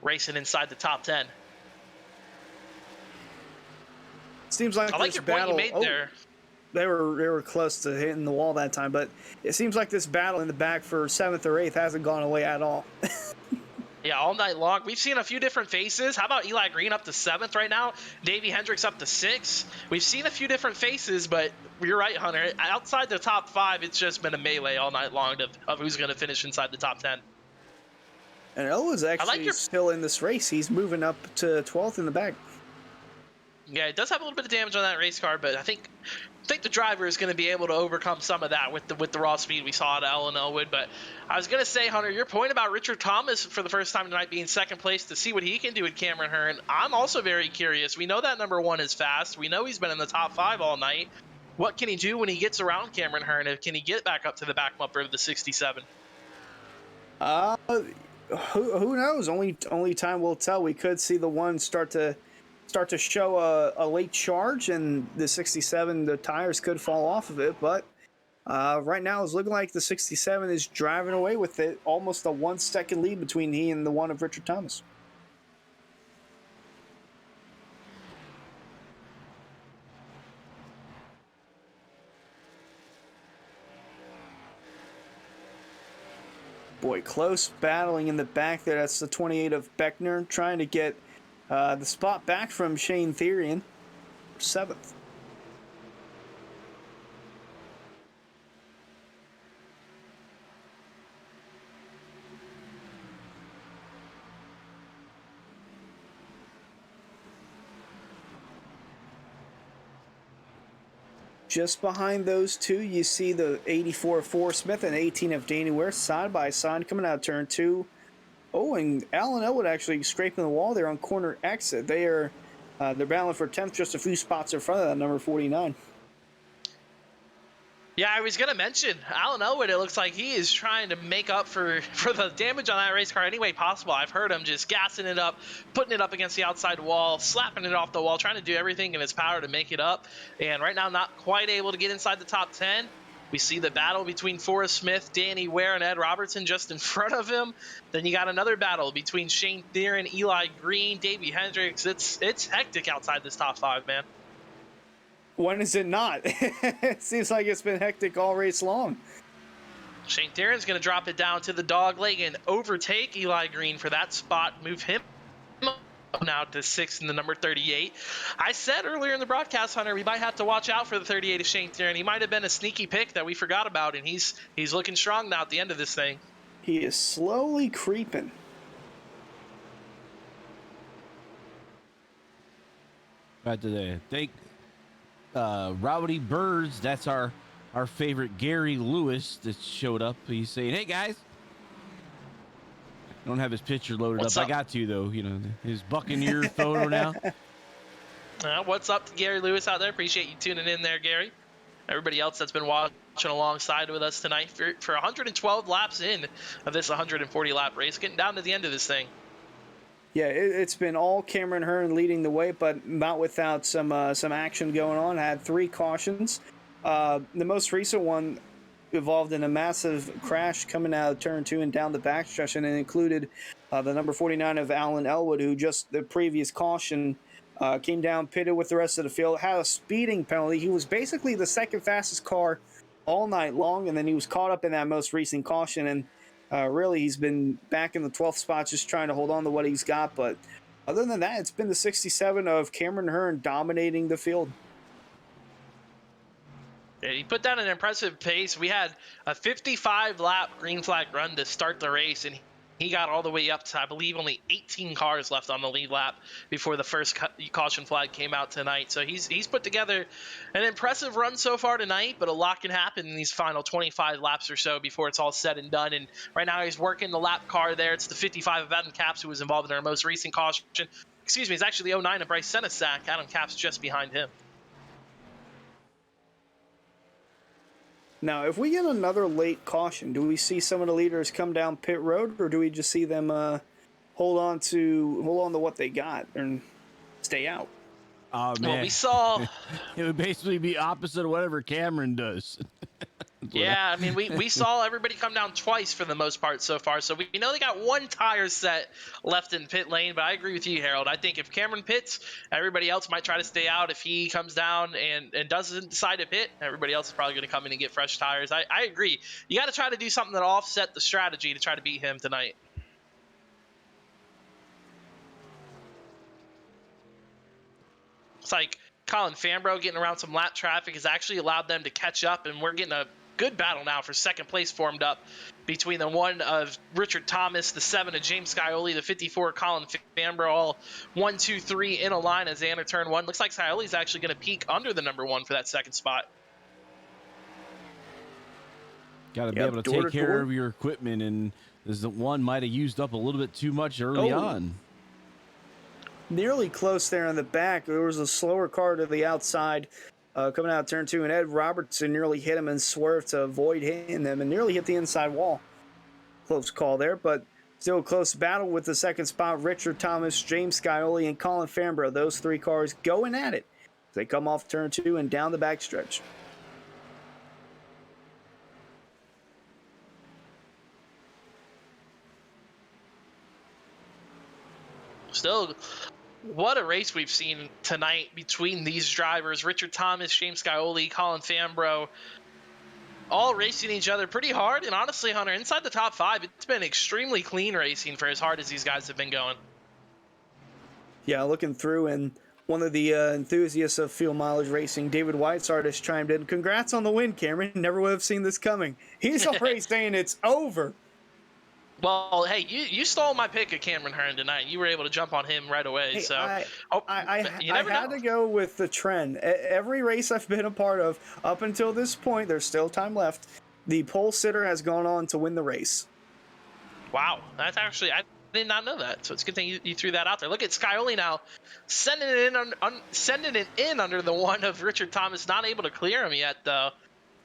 Speaker 2: racing inside the top 10.
Speaker 1: Seems like
Speaker 2: I like
Speaker 1: this
Speaker 2: your
Speaker 1: battle,
Speaker 2: point you made there.
Speaker 1: They were close to hitting the wall that time, but it seems like this battle in the back for 7th or 8th hasn't gone away at all.
Speaker 2: Yeah, all night long. We've seen a few different faces. How about Eli Green up to 7th right now? Davey Hendricks up to 6th. We've seen a few different faces, but you're right, Hunter. Outside the top 5, it's just been a melee all night long of who's going to finish inside the top 10.
Speaker 1: And Elwood's actually still in this race. He's moving up to 12th in the back.
Speaker 2: Yeah, it does have a little bit of damage on that race car, but I think the driver is going to be able to overcome some of that with the raw speed we saw at Alan Elwood. But I was going to say, Hunter, your point about Richard Thomas for the first time tonight being 2nd place to see what he can do with Cameron Hearn, I'm also very curious. We know that number 1 is fast. We know he's been in the top 5 all night. What can he do when he gets around Cameron Hearn? Can he get back up to the back bumper of the 67?
Speaker 1: Who knows? Only time will tell. We could see the 1 start to show a late charge, and the 67, the tires could fall off of it. But right now, it's looking like the 67 is driving away with it. Almost a 1-second lead between he and the 1 of Richard Thomas. Boy, close battling in the back there. That's the 28 of Beckner trying to get the spot back from Shane Theron, 7th. Just behind those two, you see the 84 of Forrest Smith and 18 of Danny Ware side by side coming out of turn 2. Oh, and Alan Elwood actually scraping the wall there on corner exit. They're battling for 10th, just a few spots in front of that number 49.
Speaker 2: Yeah, I was going to mention Alan Elwood. It looks like he is trying to make up for the damage on that race car any way possible. I've heard him just gassing it up, putting it up against the outside wall, slapping it off the wall, trying to do everything in his power to make it up. And right now, not quite able to get inside the top 10. We see the battle between Forrest Smith, Danny Ware, and Ed Robertson just in front of him. Then you got another battle between Shane Theron, Eli Green, Davey Hendricks. It's hectic outside this top 5, man.
Speaker 1: When is it not? It seems like it's been hectic all race long.
Speaker 2: Shane Theron's going to drop it down to the dog leg and overtake Eli Green for that spot, move him now to 6th in the number 38. I said earlier in the broadcast, Hunter, we might have to watch out for the 38 of Shane Theron. He might have been a sneaky pick that we forgot about, and he's looking strong now at the end of this thing.
Speaker 1: He is slowly creeping.
Speaker 3: But today, thank Rowdy Birds. That's our favorite Gary Lewis that showed up. He's saying, "Hey guys." I don't have his picture loaded
Speaker 2: What's
Speaker 3: up.
Speaker 2: up?
Speaker 3: I got to though. You know, his Buccaneer photo now.
Speaker 2: What's up to Gary Lewis out there? Appreciate you tuning in there, Gary. Everybody else that's been watching alongside with us tonight for 112 laps in of this 140 lap race, getting down to the end of this thing.
Speaker 1: Yeah, it's been all Cameron Hearn leading the way, but not without some action going on. Had 3 cautions. The most recent one involved in a massive crash coming out of turn 2 and down the backstretch, and it included the number 49 of Alan Elwood, who just the previous caution came down, pitted with the rest of the field, had a speeding penalty. He was basically the second fastest car all night long, and then he was caught up in that most recent caution, and really he's been back in the 12th spot just trying to hold on to what he's got. But Other than that, it's been the 67 of Cameron Hearn dominating the field.
Speaker 2: Yeah, he put down an impressive pace. We had a 55-lap green flag run to start the race, and he got all the way up to, I believe, only 18 cars left on the lead lap before the first caution flag came out tonight. So he's put together an impressive run so far tonight, but a lot can happen in these final 25 laps or so before it's all said and done. And right now he's working the lap car there. It's the 55 of Adam Capps, who was involved in our most recent caution. Excuse me, it's actually the 09 of Bryce Senesac. Adam Capps just behind him.
Speaker 1: Now, if we get another late caution, do we see some of the leaders come down pit road, or do we just see them hold on to what they got and stay out?
Speaker 3: Oh man,
Speaker 2: well, we saw
Speaker 3: it would basically be opposite of whatever Cameron does.
Speaker 2: Yeah, I mean, we saw everybody come down twice for the most part so far, so we know they got one tire set left in pit lane, but I agree with you, Harold. I think if Cameron pits, everybody else might try to stay out. If he comes down and doesn't decide to pit, everybody else is probably going to come in and get fresh tires. I agree. You got to try to do something that offset the strategy to try to beat him tonight. It's like Colin Fambro getting around some lap traffic has actually allowed them to catch up, and we're getting a good battle now for second place formed up between the 1 of Richard Thomas, the 7 of James Scioli, the 54 Colin Fambro, all 1, 2, 3 in a line as they enter turn 1. Looks like Scioli's actually going to peak under the number 1 for that second spot.
Speaker 3: Got to be able to take care of your equipment, and this one might have used up a little bit too much early on.
Speaker 1: Nearly close there in the back. There was a slower car to the outside coming out of turn 2, and Ed Robertson nearly hit him and swerved to avoid hitting them and nearly hit the inside wall. Close call there, but still a close battle with the second spot. Richard Thomas, James Scioli, and Colin Fambro. Those 3 cars going at it. They come off turn 2 and down the backstretch.
Speaker 2: Still, what a race we've seen tonight between these drivers. Richard Thomas, James Scioli, Colin Fambro, all racing each other pretty hard. And honestly, Hunter, inside the top 5, it's been extremely clean racing for as hard as these guys have been going.
Speaker 1: Yeah, looking through, and one of the enthusiasts of field mileage racing, David Whitesart, has chimed in. Congrats on the win, Cameron. Never would have seen this coming. He's already saying it's over.
Speaker 2: Well, hey, you stole my pick of Cameron Hearn tonight. You were able to jump on him right away.
Speaker 1: Hey,
Speaker 2: so
Speaker 1: I
Speaker 2: never
Speaker 1: had to go with the trend. Every race I've been a part of, up until this point, there's still time left, the pole sitter has gone on to win the race.
Speaker 2: Wow, that's actually, I did not know that. So it's a good thing you threw that out there. Look at Scioli now, sending it in under the 1 of Richard Thomas. Not able to clear him yet, though.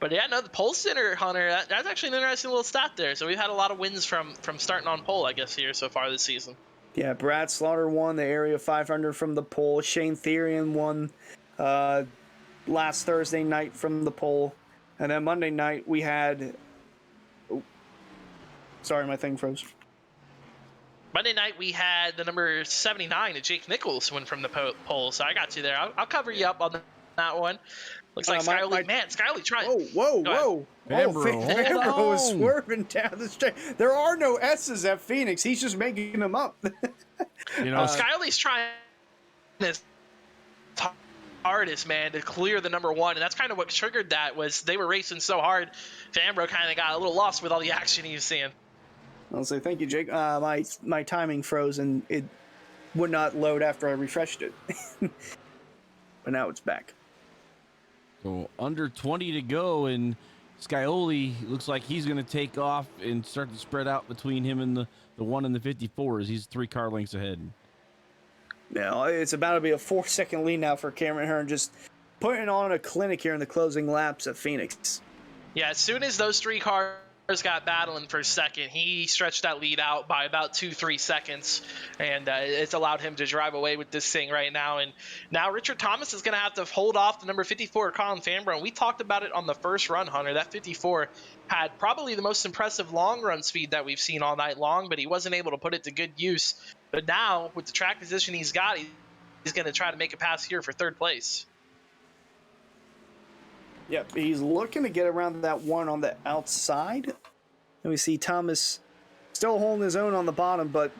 Speaker 2: But yeah, no, the pole sitter, Hunter, that's actually an interesting little stat there. So we've had a lot of wins from starting on pole, I guess, here so far this season.
Speaker 1: Yeah, Brad Slaughter won the Area 500 from the pole. Shane Therian won last Thursday night from the pole. And then Monday night we had... Oh, sorry, my thing froze.
Speaker 2: Monday night we had the number 79 of Jake Nichols win from the pole. So I got you there. I'll cover you up on that one. Looks like Scioli, Scioli trying.
Speaker 1: Whoa. Fambro was swerving down the straight. There are no S's at Phoenix. He's just making them up.
Speaker 2: Scioli's trying his hardest, man, to clear the number 1, and that's kind of what triggered that. Was they were racing so hard, Fambro kind of got a little lost with all the action he was seeing.
Speaker 1: I'll say thank you, Jake. My timing froze and it would not load after I refreshed it, but now it's back.
Speaker 3: So under 20 to go, and Scioli looks like he's going to take off and start to spread out between him and the 1 and the 54 as he's 3 car lengths ahead.
Speaker 1: Now it's about to be a 4-second lead now for Cameron Hearn, just putting on a clinic here in the closing laps at Phoenix.
Speaker 2: Yeah, as soon as those 3 cars got battling for second, he stretched that lead out by about 2-3 seconds, and it's allowed him to drive away with this thing right now. And now Richard Thomas is going to have to hold off the number 54 Colin Fambro. And we talked about it on the first run, Hunter. That 54 had probably the most impressive long run speed that we've seen all night long, but he wasn't able to put it to good use. But now with the track position he's got, he's going to try to make a pass here for 3rd place.
Speaker 1: Yep, he's looking to get around that 1 on the outside. And we see Thomas still holding his own on the bottom, but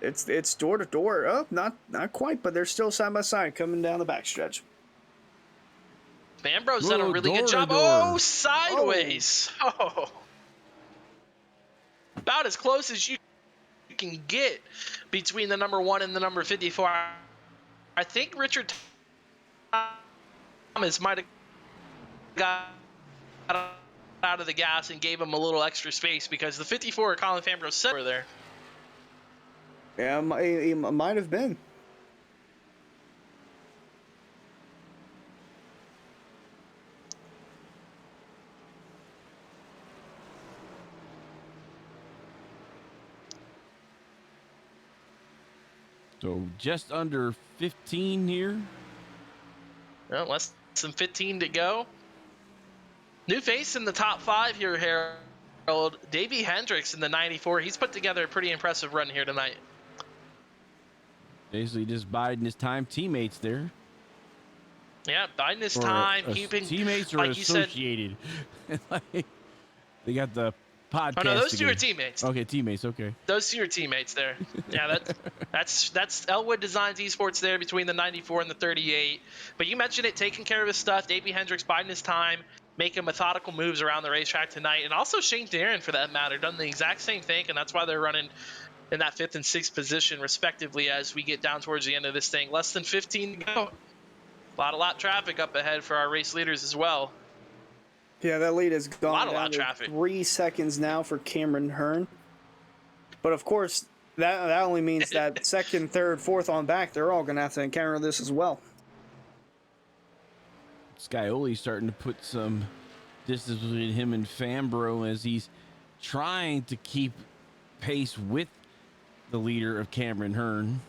Speaker 1: It's door to door. Oh, not quite, but they're still side by side coming down the backstretch.
Speaker 2: Fambro's done a
Speaker 3: Whoa,
Speaker 2: really good
Speaker 3: door to
Speaker 2: job.
Speaker 3: door.
Speaker 2: Oh, sideways. Oh. About as close as you can get between the number 1 and the number 54. I think Richard Thomas might have got out of the gas and gave him a little extra space because the 54 Colin Fambro set over there.
Speaker 1: Yeah, he might have been.
Speaker 3: So just under 15 here.
Speaker 2: Well, less than 15 to go. New face in the top 5 here, Harold. Davey Hendricks in the 94. He's put together a pretty impressive run here tonight.
Speaker 3: Basically just biding his time. Teammates there.
Speaker 2: Yeah, biding his time.
Speaker 3: Teammates are
Speaker 2: like
Speaker 3: associated. Like, they got the podcast.
Speaker 2: Oh no, those two
Speaker 3: together.
Speaker 2: are teammates.
Speaker 3: Okay, teammates. Okay.
Speaker 2: Those two are teammates there. Yeah, that's Elwood Designs Esports there between the 94 and the 38. But you mentioned it, taking care of his stuff. Davey Hendricks biding his time, making methodical moves around the racetrack tonight, and also Shane Darren for that matter done the exact same thing, and that's why they're running in that 5th and 6th position respectively as we get down towards the end of this thing. Less than 15 to go. A lot of lap traffic up ahead for our race leaders as well.
Speaker 1: Yeah, that lead has gone
Speaker 2: lot
Speaker 1: down
Speaker 2: of
Speaker 1: to
Speaker 2: traffic.
Speaker 1: 3 seconds now for Cameron Hearn. But of course, that only means that second, third, fourth on back, they're all going to have to encounter this as well.
Speaker 3: Scioli's starting to put some distance between him and Fambro as he's trying to keep pace with the leader of Cameron Hearn.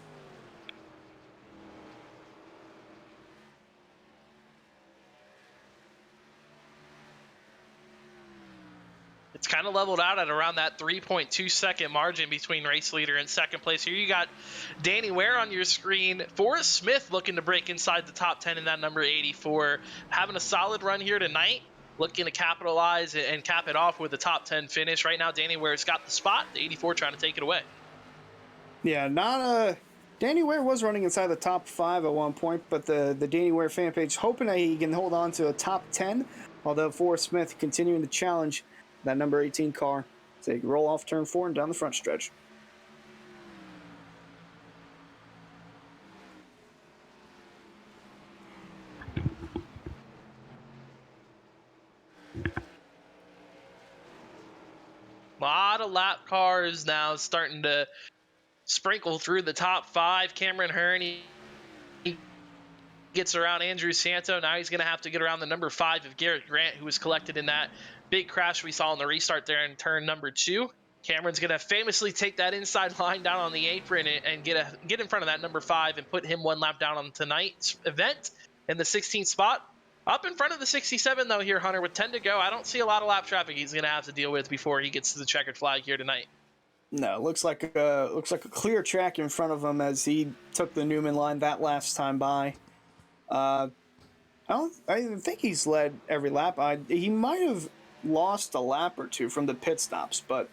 Speaker 2: It's kind of leveled out at around that 3.2 second margin between race leader and second place. Here you got Danny Ware on your screen. Forrest Smith looking to break inside the top 10 in that number 84. Having a solid run here tonight. Looking to capitalize and cap it off with a top 10 finish. Right now, Danny Ware's got the spot. The 84 trying to take it away.
Speaker 1: Yeah, Danny Ware was running inside the top 5 at one point, but the Danny Ware fan page hoping that he can hold on to a top 10, although Forrest Smith continuing to challenge that number 18 car. So they roll off turn 4 and down the front stretch.
Speaker 2: A lot of lap cars now starting to sprinkle through the top 5. Cameron Hearn, he gets around Andrew Santo. Now he's going to have to get around the number 5 of Garrett Grant, who was collected in that big crash we saw in the restart there in turn number 2. Cameron's going to famously take that inside line down on the apron and get in front of that number 5 and put him one lap down on tonight's event in the 16th spot. Up in front of the 67, though, here, Hunter, with 10 to go. I don't see a lot of lap traffic he's going to have to deal with before he gets to the checkered flag here tonight.
Speaker 1: No, looks like a clear track in front of him as he took the Newman line that last time by. I think he's led every lap. He might have lost a lap or two from the pit stops, but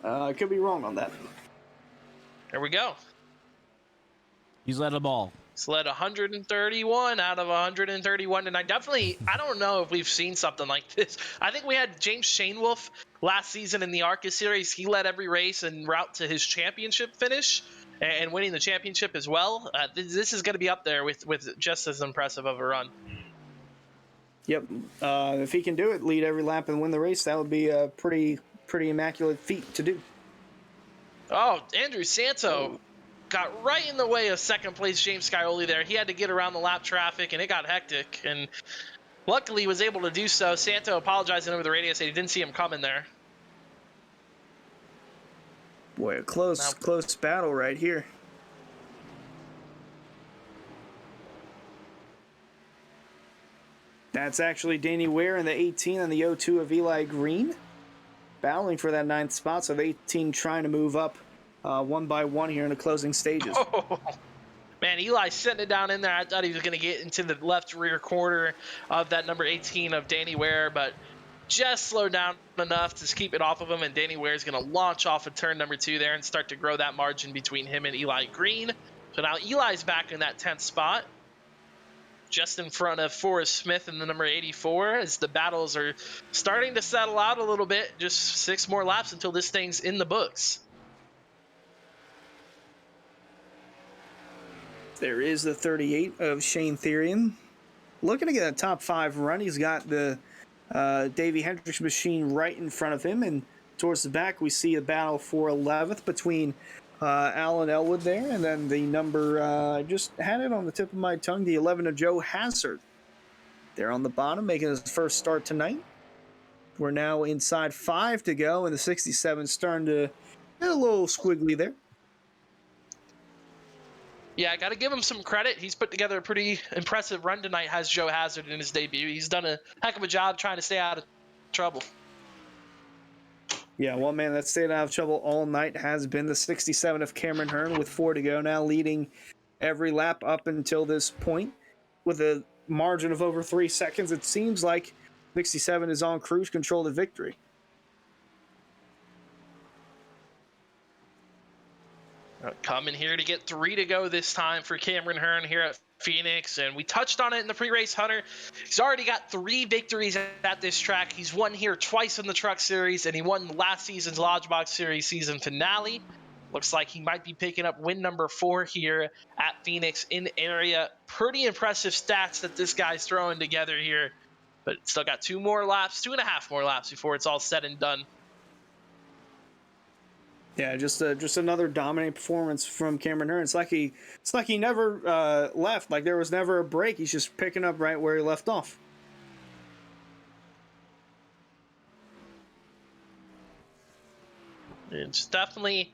Speaker 1: I could be wrong on that.
Speaker 2: There we go.
Speaker 3: He's led them all.
Speaker 2: He's led 131 out of 131 tonight. Definitely, I don't know if we've seen something like this. I think we had James Shainwolf last season in the ARCA series. He led every race en route to his championship finish and winning the championship as well. This is going to be up there with just as impressive of a run.
Speaker 1: Yep. If he can do it, lead every lap and win the race, that would be a pretty immaculate feat to do.
Speaker 2: Oh, Andrew Santo got right in the way of second place James Scioli there. He had to get around the lap traffic, and it got hectic. And luckily, he was able to do so. Santo apologizing over the radio, said he didn't see him coming there.
Speaker 1: Boy, a close battle right here. That's actually Danny Ware in the 18 and the 02 of Eli Green. Battling for that 9th spot, so the 18 trying to move up one by one here in the closing stages.
Speaker 2: Oh, man, Eli sitting it down in there. I thought he was going to get into the left rear corner of that number 18 of Danny Ware, but just slow down enough to keep it off of him, and Danny Ware's going to launch off of turn number 2 there and start to grow that margin between him and Eli Green. So now Eli's back in that 10th spot, just in front of Forrest Smith in the number 84, as the battles are starting to settle out a little bit. Just 6 more laps until this thing's in the books.
Speaker 1: There is the 38 of Shane Therian. Looking to get a top 5 run. He's got the Davey Hendricks machine right in front of him, and towards the back we see a battle for 11th between Alan Elwood there, and then the number, I just had it on the tip of my tongue, the 11 of Joe Hazard. There on the bottom, making his first start tonight. We're now inside 5 to go, and the 67 starting to get a little squiggly there.
Speaker 2: Yeah, I got to give him some credit. He's put together a pretty impressive run tonight, has Joe Hazard in his debut. He's done a heck of a job trying to stay out of trouble.
Speaker 1: Yeah, one man that stayed out of trouble all night has been the 67 of Cameron Hearn, with 4 to go now, leading every lap up until this point. With a margin of over 3 seconds, it seems like 67 is on cruise control to victory.
Speaker 2: Coming here to get 3 to go this time for Cameron Hearn here at Phoenix, and we touched on it in the pre-race, Hunter. He's already got 3 victories at this track. He's won here twice in the Truck Series, and he won last season's Lodgebox Series season finale. Looks like he might be picking up win number 4 here at Phoenix in area. Pretty impressive stats that this guy's throwing together here, but still got 2 more laps, 2.5 more laps before it's all said and done.
Speaker 1: Yeah, just another dominant performance from Cameron Hearn. It's like he never left. Like there was never a break. He's just picking up right where he left off.
Speaker 2: It's definitely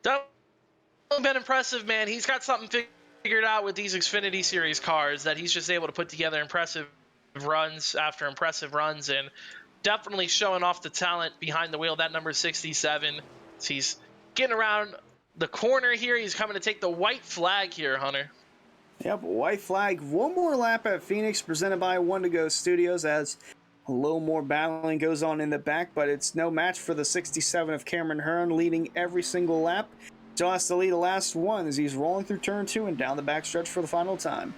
Speaker 2: been impressive, man. He's got something figured out with these Xfinity Series cars that he's just able to put together impressive runs after impressive runs, and definitely showing off the talent behind the wheel. That number 67. He's getting around the corner here. He's coming to take the white flag here, Hunter.
Speaker 1: Yep, white flag. One more lap at Phoenix, presented by One to Go Studios, as a little more battling goes on in the back, but it's no match for the 67 of Cameron Hearn, leading every single lap. Still has to lead the last one as he's rolling through turn 2 and down the backstretch for the final time.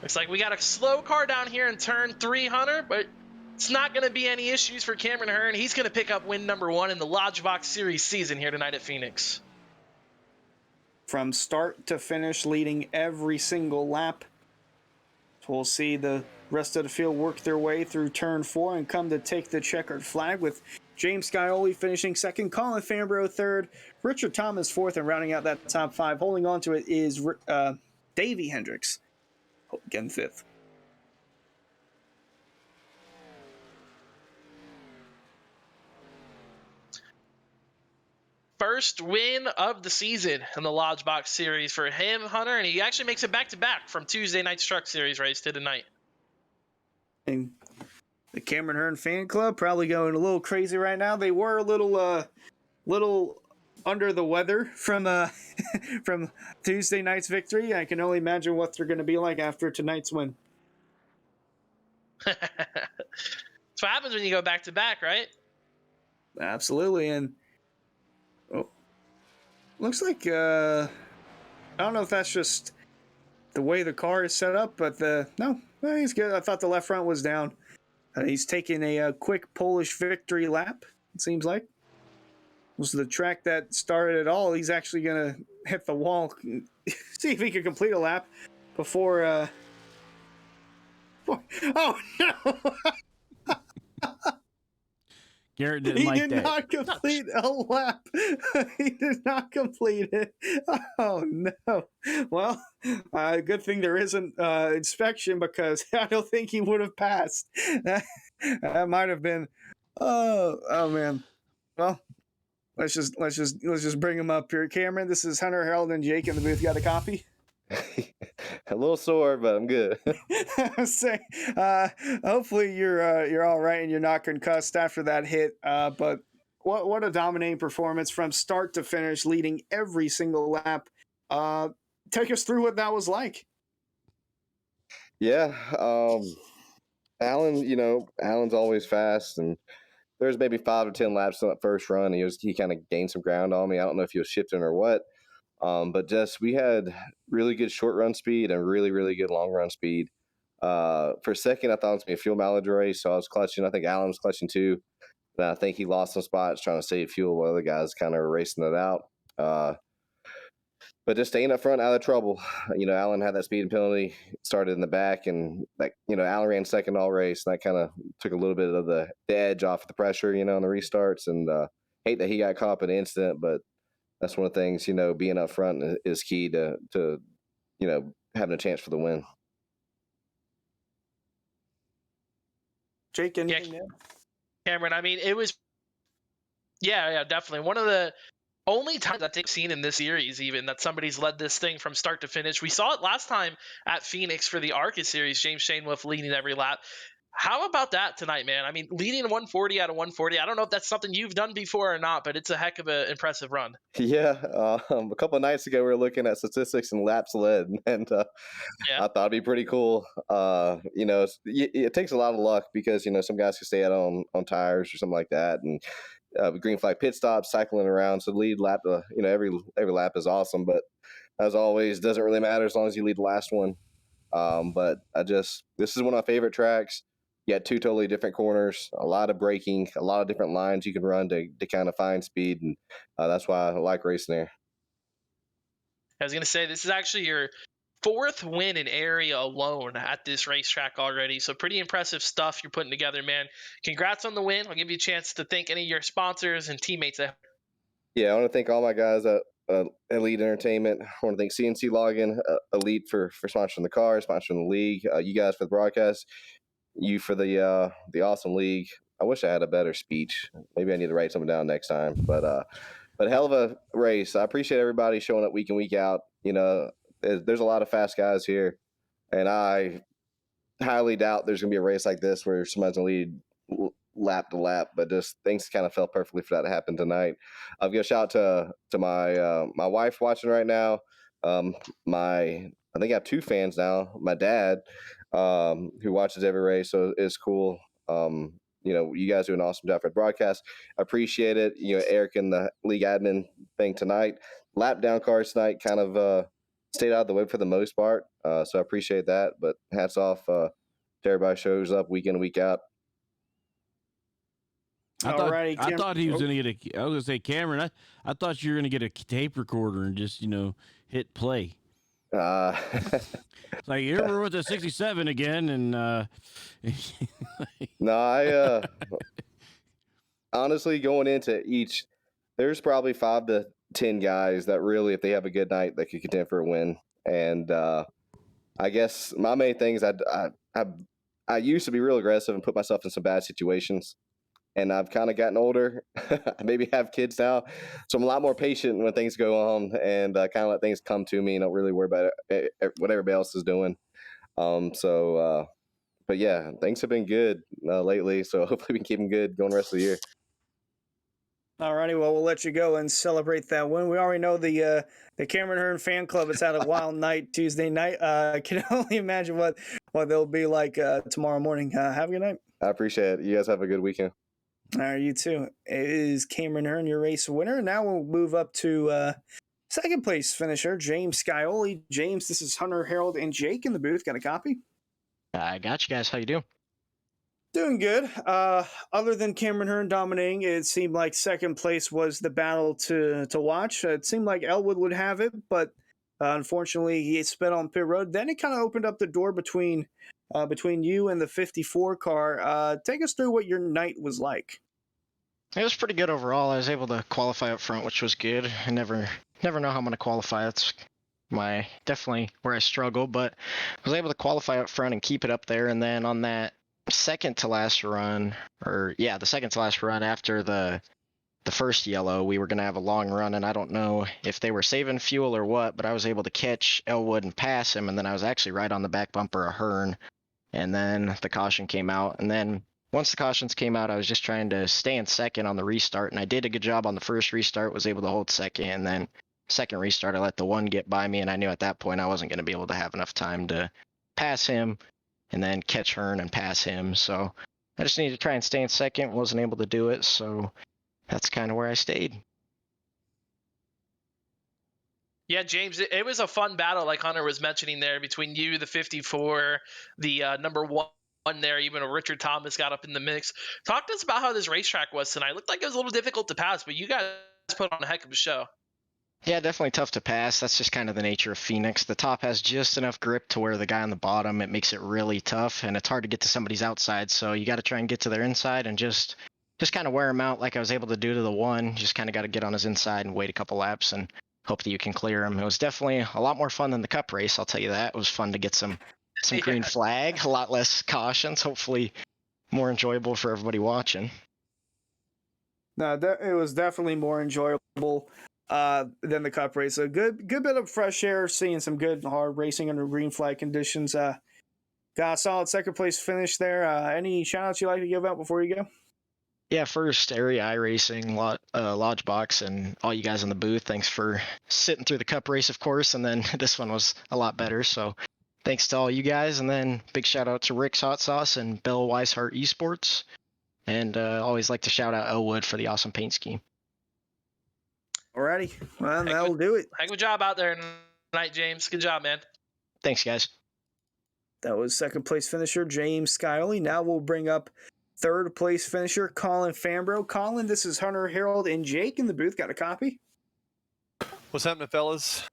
Speaker 2: Looks like we got a slow car down here in turn 3, Hunter, but it's not going to be any issues for Cameron Hearn. He's going to pick up win number 1 in the Lodgebox Series season here tonight at Phoenix.
Speaker 1: From start to finish, leading every single lap. So we'll see the rest of the field work their way through turn 4 and come to take the checkered flag, with James Scioli finishing second, Colin Fambro third, Richard Thomas fourth, and rounding out that top 5. Holding on to it is Davey Hendricks, again fifth.
Speaker 2: First win of the season in the Lodgebox Series for him, Hunter, and he actually makes it back-to-back from Tuesday night's Truck Series race to tonight.
Speaker 1: And the Cameron Hearn fan club probably going a little crazy right now. They were a little under the weather from from Tuesday night's victory. I can only imagine what they're going to be like after tonight's win.
Speaker 2: That's what happens when you go back-to-back, right?
Speaker 1: Absolutely, and looks like I don't know if that's just the way the car is set up, but no, he's good. I thought the left front was down. He's taking a quick Polish victory lap, it seems like. Was the track that started it all. He's actually going to hit the wall, see if he can complete a lap before... Oh, no!
Speaker 3: Garrett didn't like that.
Speaker 1: He did not complete a lap. He did not complete it. Oh, no. Well, good thing there isn't inspection, because I don't think he would have passed. That might have been... Oh, man. Well, let's just bring him up here. Cameron, this is Hunter, Harold, and Jake in the booth. Got a coffee?
Speaker 5: A little sore, but I'm good.
Speaker 1: Say, hopefully you're all right and you're not concussed after that hit. But what a dominating performance from start to finish, leading every single lap. Take us through what that was like.
Speaker 5: Yeah, Alan, Alan's always fast, and there's maybe 5 or 10 laps on that first run. He kind of gained some ground on me. I don't know if he was shifting or what, but just we had really good short run speed and really really good long run speed. For a second, I thought it was gonna be a fuel mileage race, so I was clutching. I think Alan was clutching too. And I think he lost some spots trying to save fuel while other guys kind of were racing it out. But just staying up front out of trouble. Alan had that speeding penalty, started in the back, and Alan ran second all race, and that kind of took a little bit of the edge off the pressure, on the restarts. And hate that he got caught up in the incident, but that's one of the things, being up front is key to having a chance for the win.
Speaker 1: Jake, anything there?
Speaker 2: Cameron, I mean, it was, yeah, definitely. One of the only times I think seen in this series even that somebody's led this thing from start to finish. We saw it last time at Phoenix for the ARCA series, James Shainwolf leading every lap. How about that tonight, man? I mean, leading 140 out of 140. I don't know if that's something you've done before or not, but it's a heck of an impressive run.
Speaker 5: Yeah, a couple of nights ago we were looking at statistics and laps led, and I thought it'd be pretty cool. It takes a lot of luck because some guys can stay out on tires or something like that, and green flag pit stops, cycling around. So lead lap, every lap is awesome, but as always, doesn't really matter as long as you lead the last one. But this is one of my favorite tracks. You got 2 totally different corners, a lot of braking, a lot of different lines you can run to kind of find speed, and that's why I like racing there.
Speaker 2: I was going to say, this is actually your 4th win in area alone at this racetrack already. So pretty impressive stuff you're putting together, man. Congrats on the win. I'll give you a chance to thank any of your sponsors and teammates.
Speaker 5: Yeah, I want to thank all my guys at Elite Entertainment. I want to thank CNC Login, Elite for sponsoring the car, sponsoring the league, you guys for the broadcast, you for the awesome league. I wish I had a better speech. Maybe I need to write something down next time. But hell of a race. I appreciate everybody showing up week in, week out. There's a lot of fast guys here, and I highly doubt there's going to be a race like this where somebody's going to lead lap to lap, but just things kind of fell perfectly for that to happen tonight. I'll give a shout out to my wife watching right now. I think I have 2 fans now. My dad, who watches every race, so it's cool. You guys do an awesome job for the broadcast. I appreciate it. Eric and the league admin thing tonight. Lap down cars tonight kind of stayed out of the way for the most part, so I appreciate that. But hats off to everybody who shows up week in, week out.
Speaker 3: I thought he was going to get I was going to say, Cameron, I thought you were going to get a tape recorder and just, hit play. It's like, here we're with the 67 again. And
Speaker 5: no, I honestly, going into each, there's probably 5 to 10 guys that really, if they have a good night, they could contend for a win. And I guess my main thing is I used to be real aggressive and put myself in some bad situations. And I've kind of gotten older. I maybe have kids now. So I'm a lot more patient when things go on and kind of let things come to me and don't really worry about what everybody else is doing. But yeah, things have been good lately. So hopefully we can keep them good going the rest of the year.
Speaker 1: All righty, well, we'll let you go and celebrate that win. We already know the Cameron Hearn fan club is at a wild night Tuesday night. I can only imagine what they'll be like tomorrow morning. Have a good night.
Speaker 5: I appreciate it. You guys have a good weekend.
Speaker 1: All right, you too. It is Cameron Hearn, your race winner. Now we'll move up to second place finisher, James Scioli. James, this is Hunter, Harold, and Jake in the booth. Got a copy?
Speaker 6: I got you guys. How you doing?
Speaker 1: Doing good. Other than Cameron Hearn dominating, it seemed like second place was the battle to watch. It seemed like Elwood would have it, but unfortunately he sped on pit road. Then it kind of opened up the door between you and the 54 car. Take us through what your night was like.
Speaker 6: It was pretty good overall. I was able to qualify up front, which was good. I never know how I'm going to qualify. That's definitely where I struggle, but I was able to qualify up front and keep it up there. And then on that second to last run after the first yellow, we were going to have a long run, and I don't know if they were saving fuel or what, but I was able to catch Elwood and pass him, and then I was actually right on the back bumper of Hearn. And then the caution came out. And then once the cautions came out, I was just trying to stay in second on the restart. And I did a good job on the first restart, was able to hold second. And then second restart, I let the one get by me. And I knew at that point I wasn't going to be able to have enough time to pass him. and then catch Hearn and pass him. So I just needed to try and stay in second. Wasn't able to do it, so that's kind of where I stayed.
Speaker 2: Yeah, James, it was a fun battle, like Hunter was mentioning there, between you, the 54, the number one there, even Richard Thomas got up in the mix. Talk to us about how this racetrack was tonight. It looked like it was a little difficult to pass, but you guys put on a heck of a show.
Speaker 6: Yeah, definitely tough to pass. That's just kind of the nature of Phoenix. The top has just enough grip to where the guy on the bottom, it makes it really tough, and it's hard to get to somebody's outside, so you got to try and get to their inside and just kind of wear him out like I was able to do to the one. Just kind of got to get on his inside and wait a couple laps and hope that you can clear him. It was definitely a lot more fun than the cup race, I'll tell you that. It was fun to get some green flag, a lot less cautions, hopefully more enjoyable for everybody watching.
Speaker 1: No, it was definitely more enjoyable than the cup race. A good bit of fresh air, seeing some good hard racing under green flag conditions. Got a solid second place finish there. Any shout outs you'd like to give out before you go?
Speaker 6: Yeah, first, Area iRacing, Lodgebox, and all you guys in the booth, thanks for sitting through the cup race, of course, and then this one was a lot better, so thanks to all you guys, and then big shout out to Rick's Hot Sauce and Bill Weishart Esports, and always like to shout out Elwood for the awesome paint scheme.
Speaker 1: Alrighty, well, that'll do it.
Speaker 2: Heck of a job out there tonight, James. Good job, man.
Speaker 6: Thanks, guys.
Speaker 1: That was second place finisher James Scioli. Now we'll bring up third place finisher Colin Fambro. Colin, this is Hunter, Harold, and Jake in the booth. Got a copy?
Speaker 7: What's happening, fellas?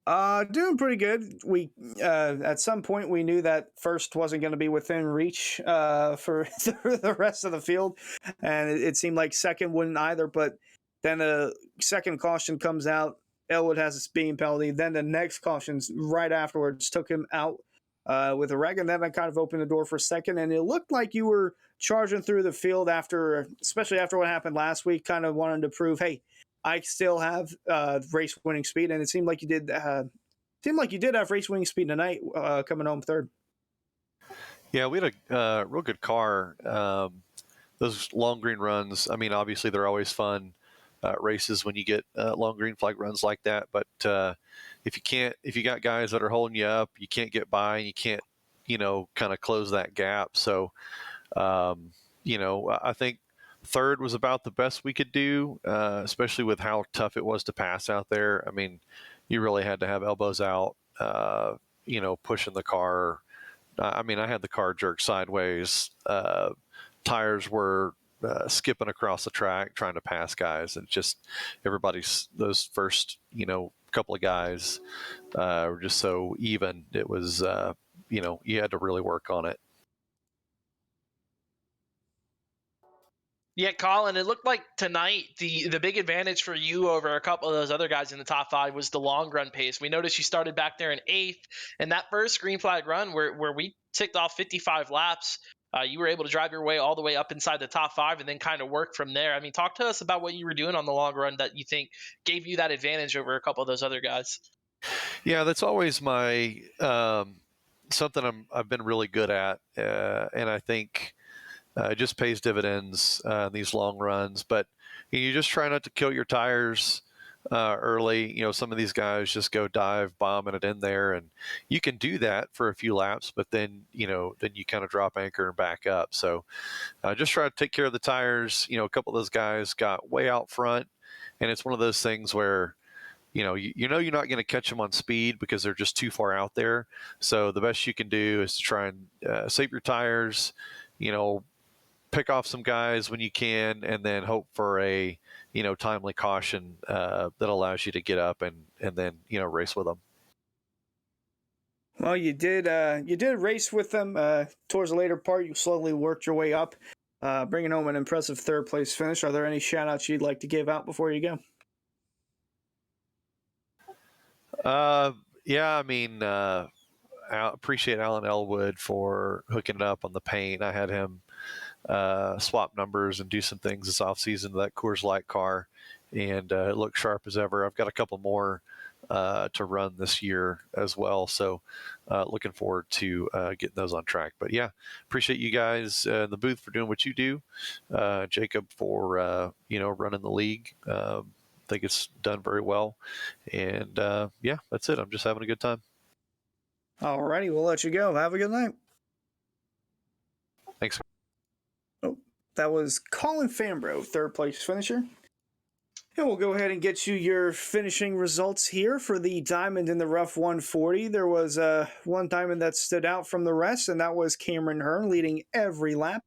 Speaker 1: Doing pretty good. We at some point we knew that first wasn't going to be within reach for the rest of the field, and it seemed like second wouldn't either. But then a second caution comes out. Elwood has a speeding penalty. Then the next cautions right afterwards took him out with a wreck, and then I kind of opened the door for a second, and it looked like you were charging through the field especially after what happened last week. Kind of wanted to prove, hey, I still have race-winning speed, and it seemed like you did. Seemed like you did have race-winning speed tonight, coming home third.
Speaker 7: Yeah, we had a real good car. Those long green runs, I mean, obviously they're always fun races when you get long green flag runs like that. But if you got guys that are holding you up, you can't get by, and you can't, kind of close that gap. So, I think third was about the best we could do, especially with how tough it was to pass out there. I mean, you really had to have elbows out, pushing the car. I mean, I had the car jerk sideways. Tires were skipping across the track trying to pass guys, and just those first couple of guys were just so even. It was you had to really work on it.
Speaker 2: Yeah, Colin, it looked like tonight the big advantage for you over a couple of those other guys in the top five was the long run pace. We noticed you started back there in eighth, and that first green flag run where we ticked off 55 laps, you were able to drive your way all the way up inside the top five and then kind of work from there. I mean, talk to us about what you were doing on the long run that you think gave you that advantage over a couple of those other guys.
Speaker 7: Yeah, that's always my something I've been really good at, and I think it just pays dividends these long runs. But you just try not to kill your tires early. Some of these guys just go dive bombing it in there, and you can do that for a few laps, but then you kind of drop anchor and back up. So just try to take care of the tires. A couple of those guys got way out front, and it's one of those things where you're not going to catch them on speed because they're just too far out there. So the best you can do is to try and save your tires, pick off some guys when you can, and then hope for a timely caution that allows you to get up and then race with them.
Speaker 1: Well, you did race with them towards the later part. You slowly worked your way up, bringing home an impressive third place finish. Are there any shout outs you'd like to give out before you go?
Speaker 7: Yeah, I mean, I appreciate Alan Elwood for hooking it up on the paint. I had him swap numbers and do some things this offseason to that Coors Light car, and it looks sharp as ever. I've got a couple more to run this year as well, so looking forward to getting those on track. But yeah, appreciate you guys in the booth for doing what you do, Jacob for running the league. Think it's done very well, and yeah, that's it. I'm just having a good time.
Speaker 1: Alrighty, we'll let you go. Have a good night.
Speaker 7: Thanks.
Speaker 1: Oh, that was Colin Fambro, third place finisher. And we'll go ahead and get you your finishing results here for the Diamond in the Rough 140. There was one diamond that stood out from the rest, and that was Cameron Hearn leading every lap.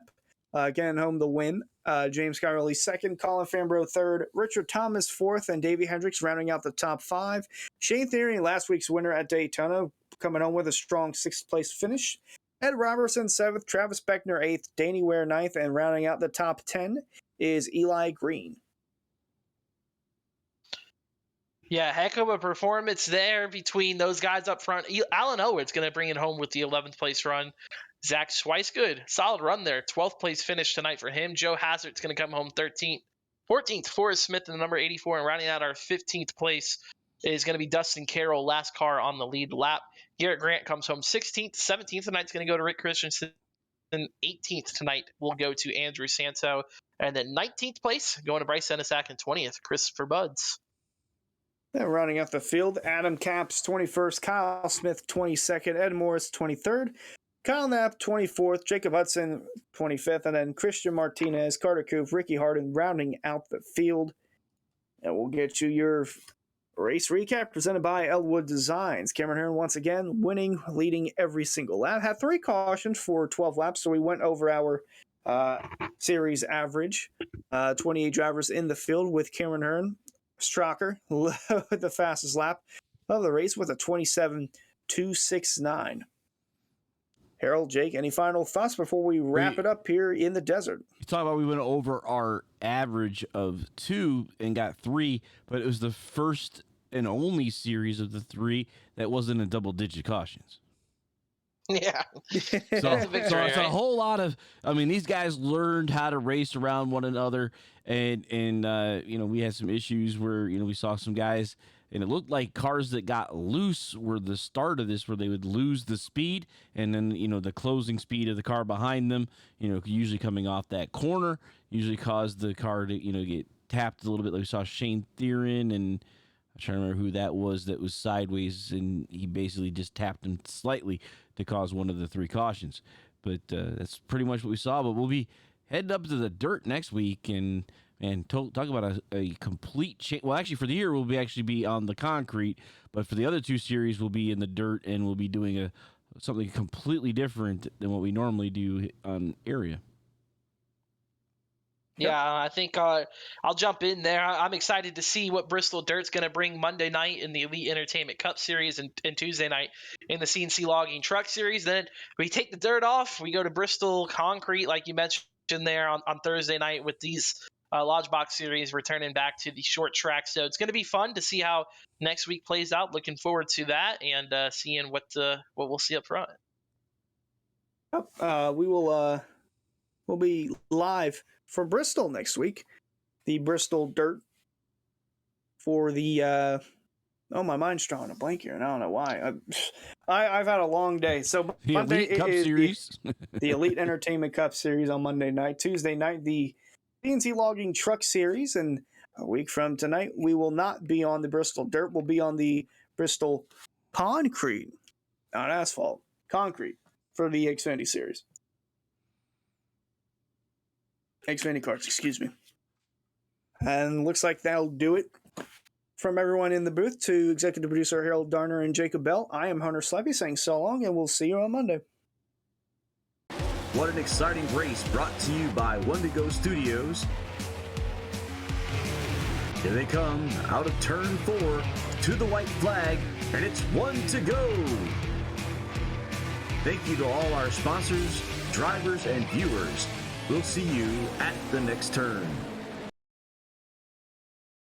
Speaker 1: Getting home the win. James Connolly second, Colin Fambro third, Richard Thomas fourth, and Davey Hendricks rounding out the top five. Shane Theory, last week's winner at Daytona, coming home with a strong sixth place finish. Ed Robertson seventh, Travis Beckner eighth, Danny Ware ninth, and rounding out the top 10 is Eli Green.
Speaker 2: Yeah, heck of a performance there between those guys up front. Alan Owen's going to bring it home with the 11th place run. Zach Schweisgood, solid run there. 12th place finish tonight for him. Joe Hazard's going to come home 13th. 14th, Forrest Smith in the number 84. And rounding out our 15th place is going to be Dustin Carroll, last car on the lead lap. Garrett Grant comes home 16th. 17th tonight's going to go to Rick Christensen. 18th tonight will go to Andrew Santo. And then 19th place going to Bryce Enesack, and 20th, Christopher Buds.
Speaker 1: Then rounding out the field, Adam Capps 21st, Kyle Smith 22nd, Ed Morris 23rd, Kyle Knapp 24th, Jacob Hudson 25th, and then Christian Martinez, Carter Coop, Ricky Harden rounding out the field. And we'll get you your race recap presented by Elwood Designs. Cameron Hearn once again winning, leading every single lap. Had 3 cautions for 12 laps, so we went over our series average. 28 drivers in the field with Cameron Hearn. Strocker with the fastest lap of the race with a 27.269. Harold, Jake, any final thoughts before we wrap it up here in the desert?
Speaker 3: You talk about we went over our average of 2 and got 3, but it was the first and only series of the 3 that wasn't in double-digit cautions.
Speaker 2: Yeah.
Speaker 3: So it's a whole lot of, I mean, these guys learned how to race around one another, and we had some issues where, we saw some guys, and it looked like cars that got loose were the start of this, where they would lose the speed, and then, the closing speed of the car behind them, usually coming off that corner, usually caused the car to, get tapped a little bit, like we saw Shane Theron, and I'm trying to remember who that was sideways, and he basically just tapped him slightly to cause one of the 3 cautions. But that's pretty much what we saw. But we'll be heading up to the dirt next week and talk about a complete change. Well, actually, for the year, we'll be on the concrete. But for the other 2 series, we'll be in the dirt, and we'll be doing something completely different than what we normally do on area.
Speaker 2: Yeah, I think I'll jump in there. I'm excited to see what Bristol Dirt's going to bring Monday night in the Elite Entertainment Cup Series and Tuesday night in the CNC Logging Truck Series. Then we take the dirt off. We go to Bristol Concrete, like you mentioned there, on Thursday night with these Lodgebox Series returning back to the short track. So it's going to be fun to see how next week plays out. Looking forward to that and seeing what we'll see up front.
Speaker 1: We'll be live from Bristol next week. The Bristol Dirt for the my mind's drawing a blank here, and I don't know why. I've had a long day. So
Speaker 3: the
Speaker 1: Monday
Speaker 3: Elite Cup
Speaker 1: is
Speaker 3: Series.
Speaker 1: the Elite Entertainment Cup Series on Monday night. Tuesday night, the CNC Logging Truck Series, and a week from tonight, we will not be on the Bristol Dirt. We'll be on the Bristol Concrete, not asphalt, concrete for the Xfinity Series. Xfinity cards, excuse me. And looks like that'll do it. From everyone in the booth to executive producer Harold Darner and Jacob Bell, I am Hunter Sleppy saying so long, and we'll see you on Monday.
Speaker 8: What an exciting race brought to you by Wendigo Studios. Here they come out of turn 4 to the white flag, and it's 1 to go. Thank you to all our sponsors, drivers, and viewers. We'll see you at the next turn.